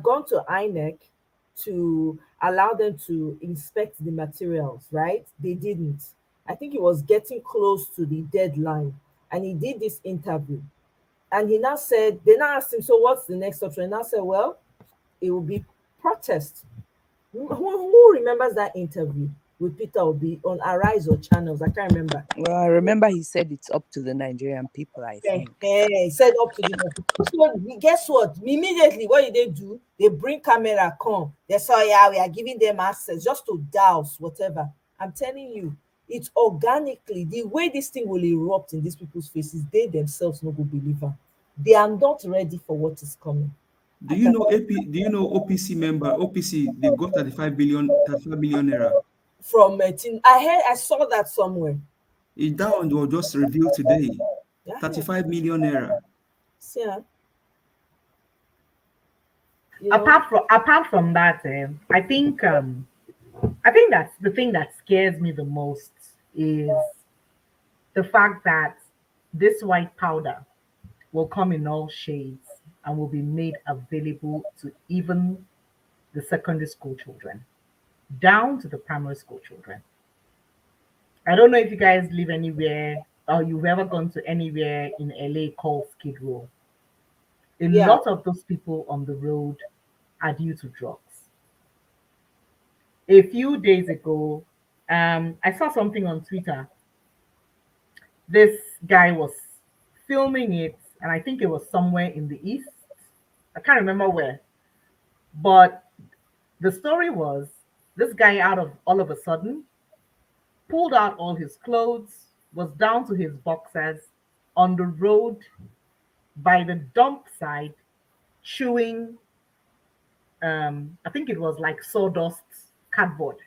gone to INEC to allow them to inspect the materials. Right? They didn't. I think it was getting close to the deadline, and he did this interview. And he now said, they now asked him, so what's the next option? He now said, well, it will be protest. Who remembers that interview with Peter Obi on Arise or Channels? I can't remember.
Well, I remember he said it's up to the Nigerian people, I think.
He said up to the So guess what? Immediately, what did they do? They bring camera, come. They say, yeah, we are giving them access just to douse whatever. I'm telling you, it's organically the way this thing will erupt in these people's faces. They themselves no go believer. They are not ready for what is coming.
Do you know OPC member? OPC, they got 35 billion naira.
From I saw that somewhere.
That one was just revealed today. 35 million naira.
Yeah.
Apart from that, I think that's the thing that scares me the most is the fact that this white powder will come in all shades. and will be made available to even the secondary school children, down to the primary school children. I don't know if you guys live anywhere or you've ever gone to anywhere in LA called Skid Row. A
Yeah.
lot of those people on the road are due to drugs. A few days ago, I saw something on Twitter. This guy was filming it, and I think it was somewhere in the east. I can't remember where, but the story was this guy out of all of a sudden pulled out all his clothes, was down to his boxers on the road by the dump site, chewing, I think it was like sawdust cardboard.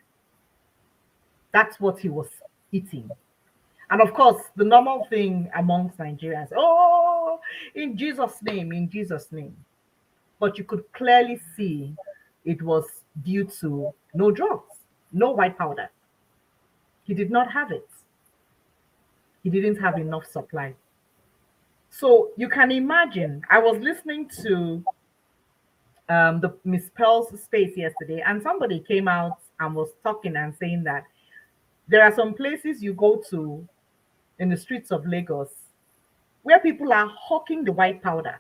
That's what he was eating. And of course, the normal thing amongst Nigerians, oh, in Jesus' name, in Jesus' name. But you could clearly see it was due to no drugs, no white powder. He did not have it. He didn't have enough supply. So you can imagine, I was listening to the Miss Pearl's space yesterday, and somebody came out and was talking and saying that there are some places you go to in the streets of Lagos where people are hawking the white powder.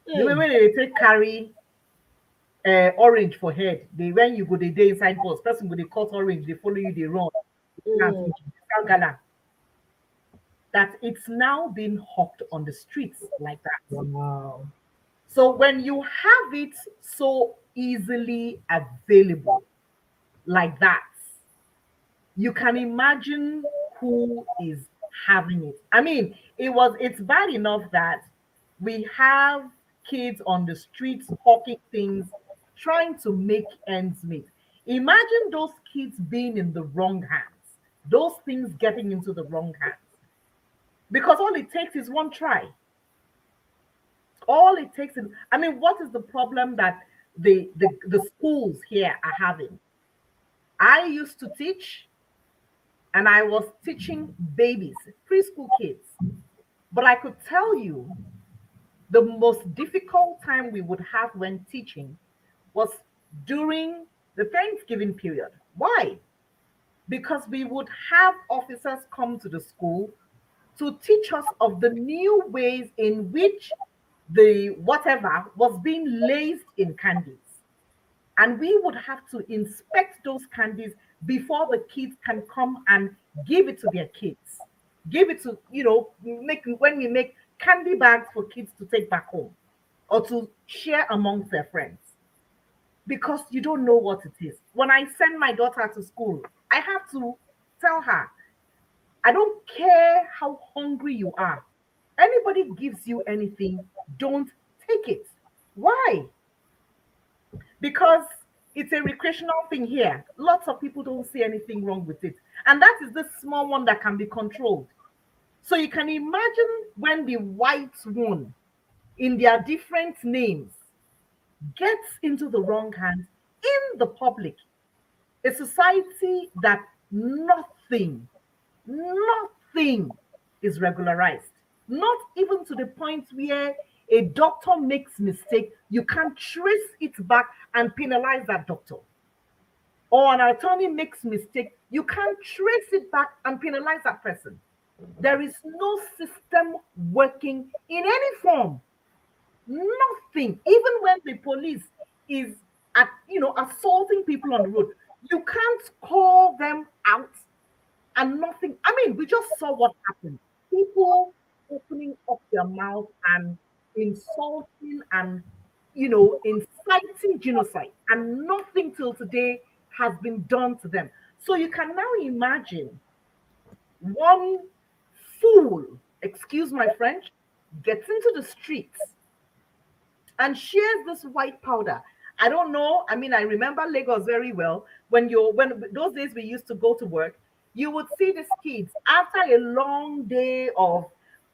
The way when they take carry orange for head, they when you go the day inside bus, person go they cut orange, they follow you, they run. Gala. That it's now being hawked on the streets like that.
Wow.
So when you have it so easily available like that, you can imagine who is having it. I mean, it's bad enough that we have kids on the streets hawking things, trying to make ends meet. Imagine those kids being in the wrong hands, those things getting into the wrong hands. Because all it takes is one try. All it takes is, I mean, what is the problem that the schools here are having? I used to teach, and I was teaching babies, preschool kids. But I could tell you the most difficult time we would have when teaching was during the Thanksgiving period. Why? Because we would have officers come to the school to teach us of the new ways in which the whatever was being laced in candies. And we would have to inspect those candies before the kids can come and give it to their kids. Give it to, make when we make candy bags for kids to take back home or to share amongst their friends. Because you don't know what it is. When I send my daughter to school, I have to tell her, I don't care how hungry you are. Anybody gives you anything, don't take it. Why? Because it's a recreational thing here. Lots of people don't see anything wrong with it. And that is the small one that can be controlled. So you can imagine when the white one, in their different names, gets into the wrong hands in the public. A society that nothing is regularized. Not even to the point where a doctor makes mistake, you can't trace it back and penalize that doctor. Or an attorney makes mistake, you can't trace it back and penalize that person. There is no system working in any form. Nothing. Even when the police is assaulting people on the road, you can't call them out and nothing. I mean, we just saw what happened. People opening up their mouth and insulting and inciting genocide, and nothing till today has been done to them. So you can now imagine one fool, excuse my French, gets into the streets and shares this white powder. I don't know. I mean, I remember Lagos very well. When those days we used to go to work, you would see these kids after a long day of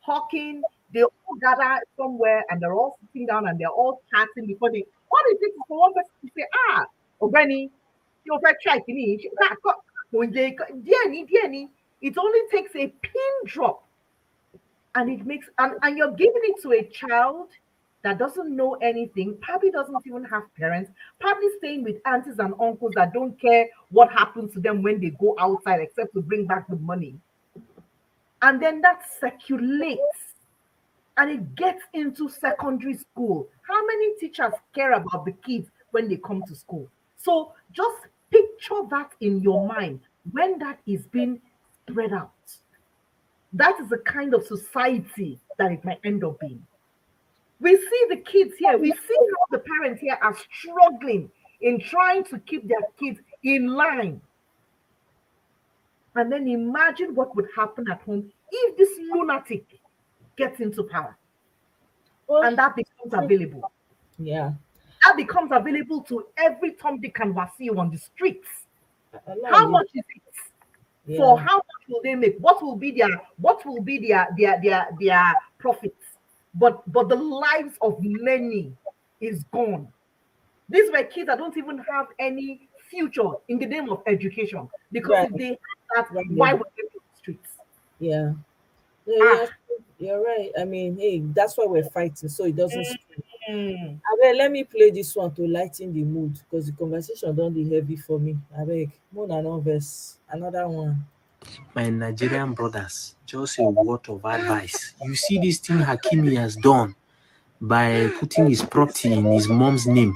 hawking, they all gather somewhere and they're all sitting down and they're all chatting before they all it takes is for one person to say, Ogani, your friend try finish. It only takes a pin drop and it makes and you're giving it to a child that doesn't know anything, probably doesn't even have parents, probably staying with aunties and uncles that don't care what happens to them when they go outside except to bring back the money. And then that circulates and it gets into secondary school. How many teachers care about the kids when they come to school? So just picture that in your mind when that is being spread out. That is the kind of society that it might end up being. We see the kids here, we see how the parents here are struggling in trying to keep their kids in line. And then imagine what would happen at home if this lunatic gets into power. And that becomes available.
Yeah.
That becomes available to every Tom, Dick, and Wasiu on the streets. How much is it?
Yeah.
For how much will they make? What will be their profits? But the lives of many is gone. These were kids that don't even have any future in the name of education. Because if they had that, why would they be on the streets?
Yeah. Yeah, you're right. I mean, hey, that's why we're fighting, so it doesn't spread. Abeg, let me play this one to lighten the mood because the conversation don't be heavy for me. Abeg, more than one verse, another one.
My Nigerian brothers, just a word of advice. You see this thing Hakimi has done by putting his property in his mom's name.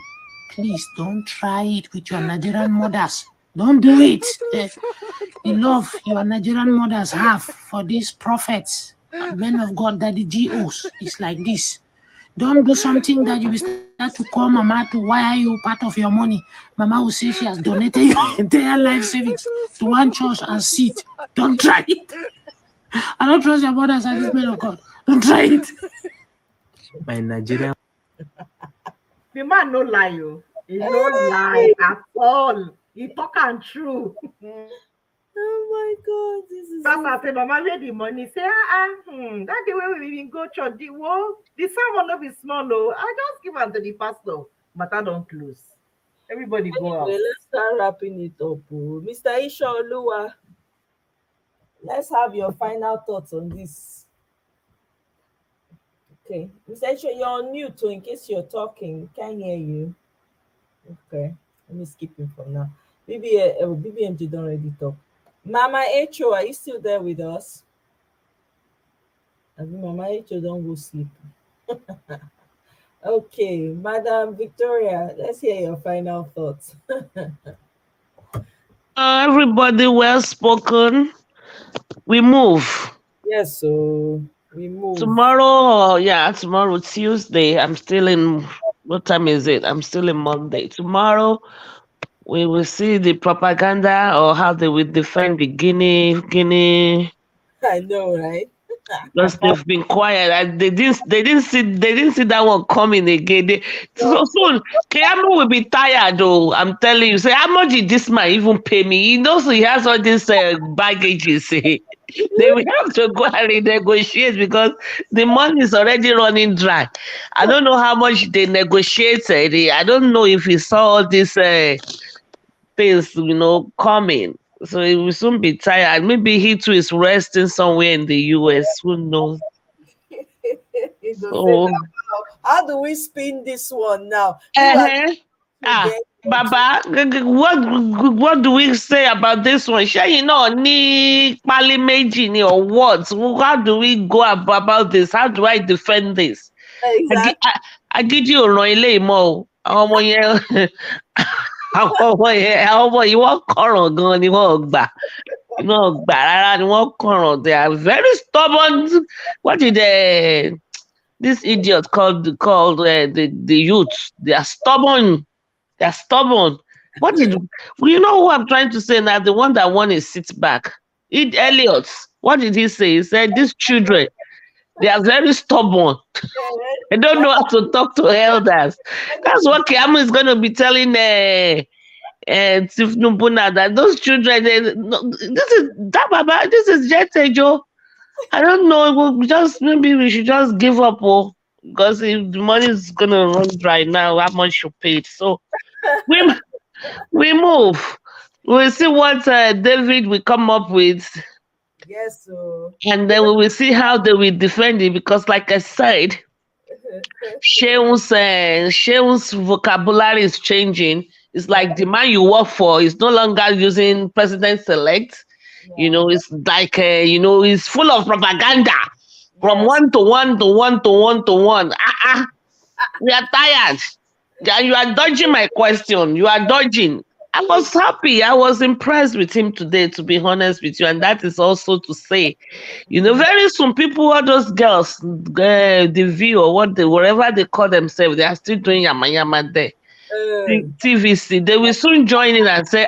Please don't try it with your Nigerian mothers. Don't do it. The love your Nigerian mothers have for these prophets, men of God, that the GOs is like this. Don't do something that you will start to call mama to wire you part of your money. Mama will say she has donated your entire life savings to one church and seat. Don't try it. I don't trust your mothers and these men of God. Don't try it. My Nigerian.
The man no lie, you. He no lie at all. He talk and true.
Oh my God, this is.
That's why I say, Mama, where the money? Say, that the way we even go church, the sermon no be small, no. I just give am to the pastor, but I don't close. Everybody go out.
Let's start wrapping it up. Mr. Isha Oluwa, let's have your final thoughts on this. Okay, Mr. Isha, you're on mute, so in case you're talking, can't hear you. Okay, let me skip him for now. BBMG don't already talk. Mama Echo, are you still there with us? I mean, Mama Echo don't go sleep. Okay, Madam Victoria, let's hear your final thoughts.
Everybody well spoken. We move.
Yes, so we move.
Tomorrow, tomorrow, Tuesday. I'm still in. What time is it? I'm still in Monday. Tomorrow, we will see the propaganda or how they will defend the Guinea.
I know, right?
Because they've been quiet. They didn't see that one coming again. So soon, Keyamo will be tired. Though I'm telling you. Say, how much did this man even pay me? He knows he has all these baggages. They will have to go and renegotiate because the money is already running dry. I don't know how much they negotiated. I don't know if he saw all these things, coming. So he will soon be tired. Maybe he too is resting somewhere in the US. Who knows?
So, how do we spin this one now?
Baba, what do we say about this one? Ni pali meji ni or what? How do we go about this? How do I defend this?
Exactly.
I give you a ilé ìmọ̀ o. Àwọn ọmọ yìí wọ́n kọ̀ràn gan ni wọ́n gbà rárá ni wọ́n kọ̀ràn. They are very stubborn. What did this idiot called the youth? They are stubborn. They are stubborn. What did you know who I'm trying to say now? The one that won his sit back. Elliot. What did he say? He said these children, they are very stubborn. They don't know how to talk to elders. That's what Kiamu is going to be telling Tifnubuna, that those children, this is Jetejo. I don't know. Maybe we should just give up, because if the money is going to run dry now, how much you paid. So we move. We'll see what David will come up with.
Yes,
and then we will see how they will defend it, because like I said, Sheun's vocabulary is changing. It's like the man you work for is no longer using president select. It's like it's full of propaganda from one to one to one to one to one. We are tired. You are dodging my question. You are dodging. I was happy. I was impressed with him today, to be honest with you. And that is also to say, very soon people, all those girls, the view or whatever they call themselves, they are still doing yama yama there. TVC, they will soon join in and say,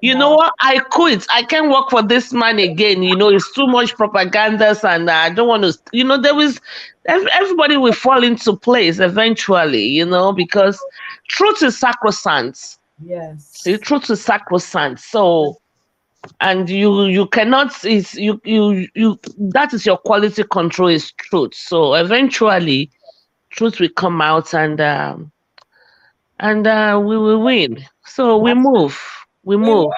you know what, I quit. I can't work for this man again. It's too much propaganda and I don't want to, everybody will fall into place eventually, because truth is sacrosanct.
Yes.
See, truth is sacrosanct. So, and you cannot, that is your quality control is truth. So eventually truth will come out and we will win. So we move. We move.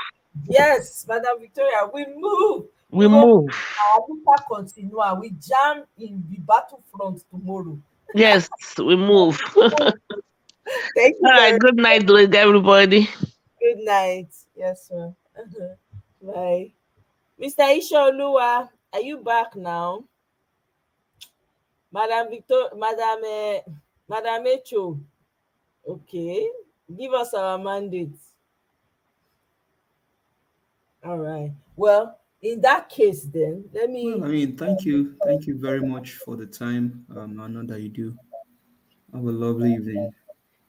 Yes, Madam Victoria, we move.
We move.
Our continue. We jam in the battlefront tomorrow.
Yes, we move.
Thank you.
All right, good night, everybody.
Good night. Yes, sir. Bye. Mr. Ishaoluwa, are you back now? Madam Victor, Madam Echo. Okay. Give us our mandate. All right. Well, in that case, then let me.
Well, I mean, thank you very much for the time. I know that you do. Have a lovely evening.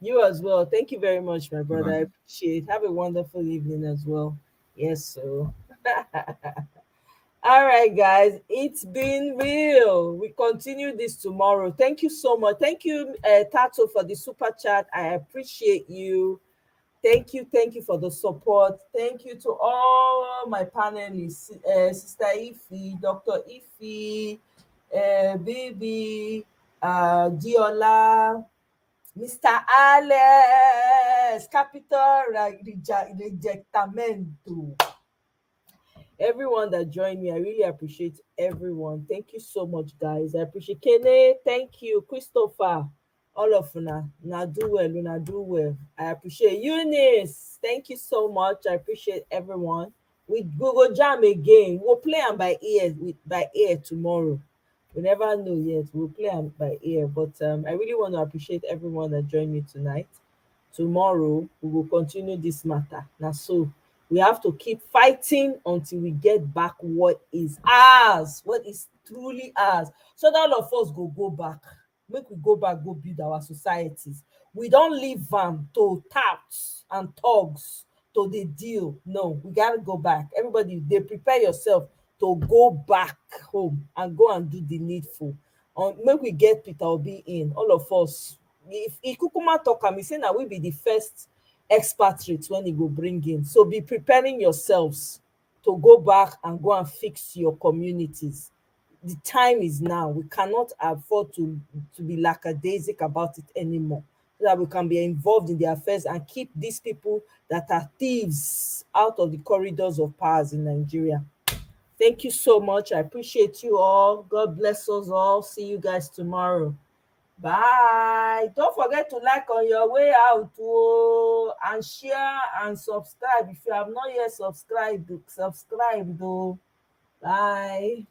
You as well. Thank you very much, my brother.
Bye.
I appreciate it. Have a wonderful evening as well. Yes, so. All right, guys. It's been real. We continue this tomorrow. Thank you so much. Thank you, Tato, for the super chat. I appreciate you. Thank you for the support. Thank you to all my panelists, Sister Ife, Dr. Ife, Bibi, Diola, Mr. Alex, Capital Rejectamento. Everyone that joined me, I really appreciate everyone. Thank you so much, guys. I appreciate Kene. Thank you, Christopher. All of na do well. I appreciate Eunice. Thank you so much. I appreciate everyone. We Google Jam again. We'll play them by ear tomorrow. We never know yet. We'll play them by ear. But I really want to appreciate everyone that joined me tonight. Tomorrow we will continue this matter. Now, so we have to keep fighting until we get back what is ours, what is truly ours, so that all of us go back. Make we go back, go build our societies. We don't leave them to touts and thugs to the deal. No, we gotta go back. Everybody, they prepare yourself to go back home and go and do the needful. Make we get Peter Obi in, all of us. If Ikukuma talk am, he say na we be the first expatriates when he go bring in. So be preparing yourselves to go back and go and fix your communities. The time is now. We cannot afford to be lackadaisic about it anymore, so that we can be involved in the affairs and keep these people that are thieves out of the corridors of powers in Nigeria. Thank you so much. I appreciate you all. God bless us all. See you guys tomorrow. Bye. Don't forget to like on your way out, and share and subscribe. If you have not yet subscribed, subscribe though. Bye.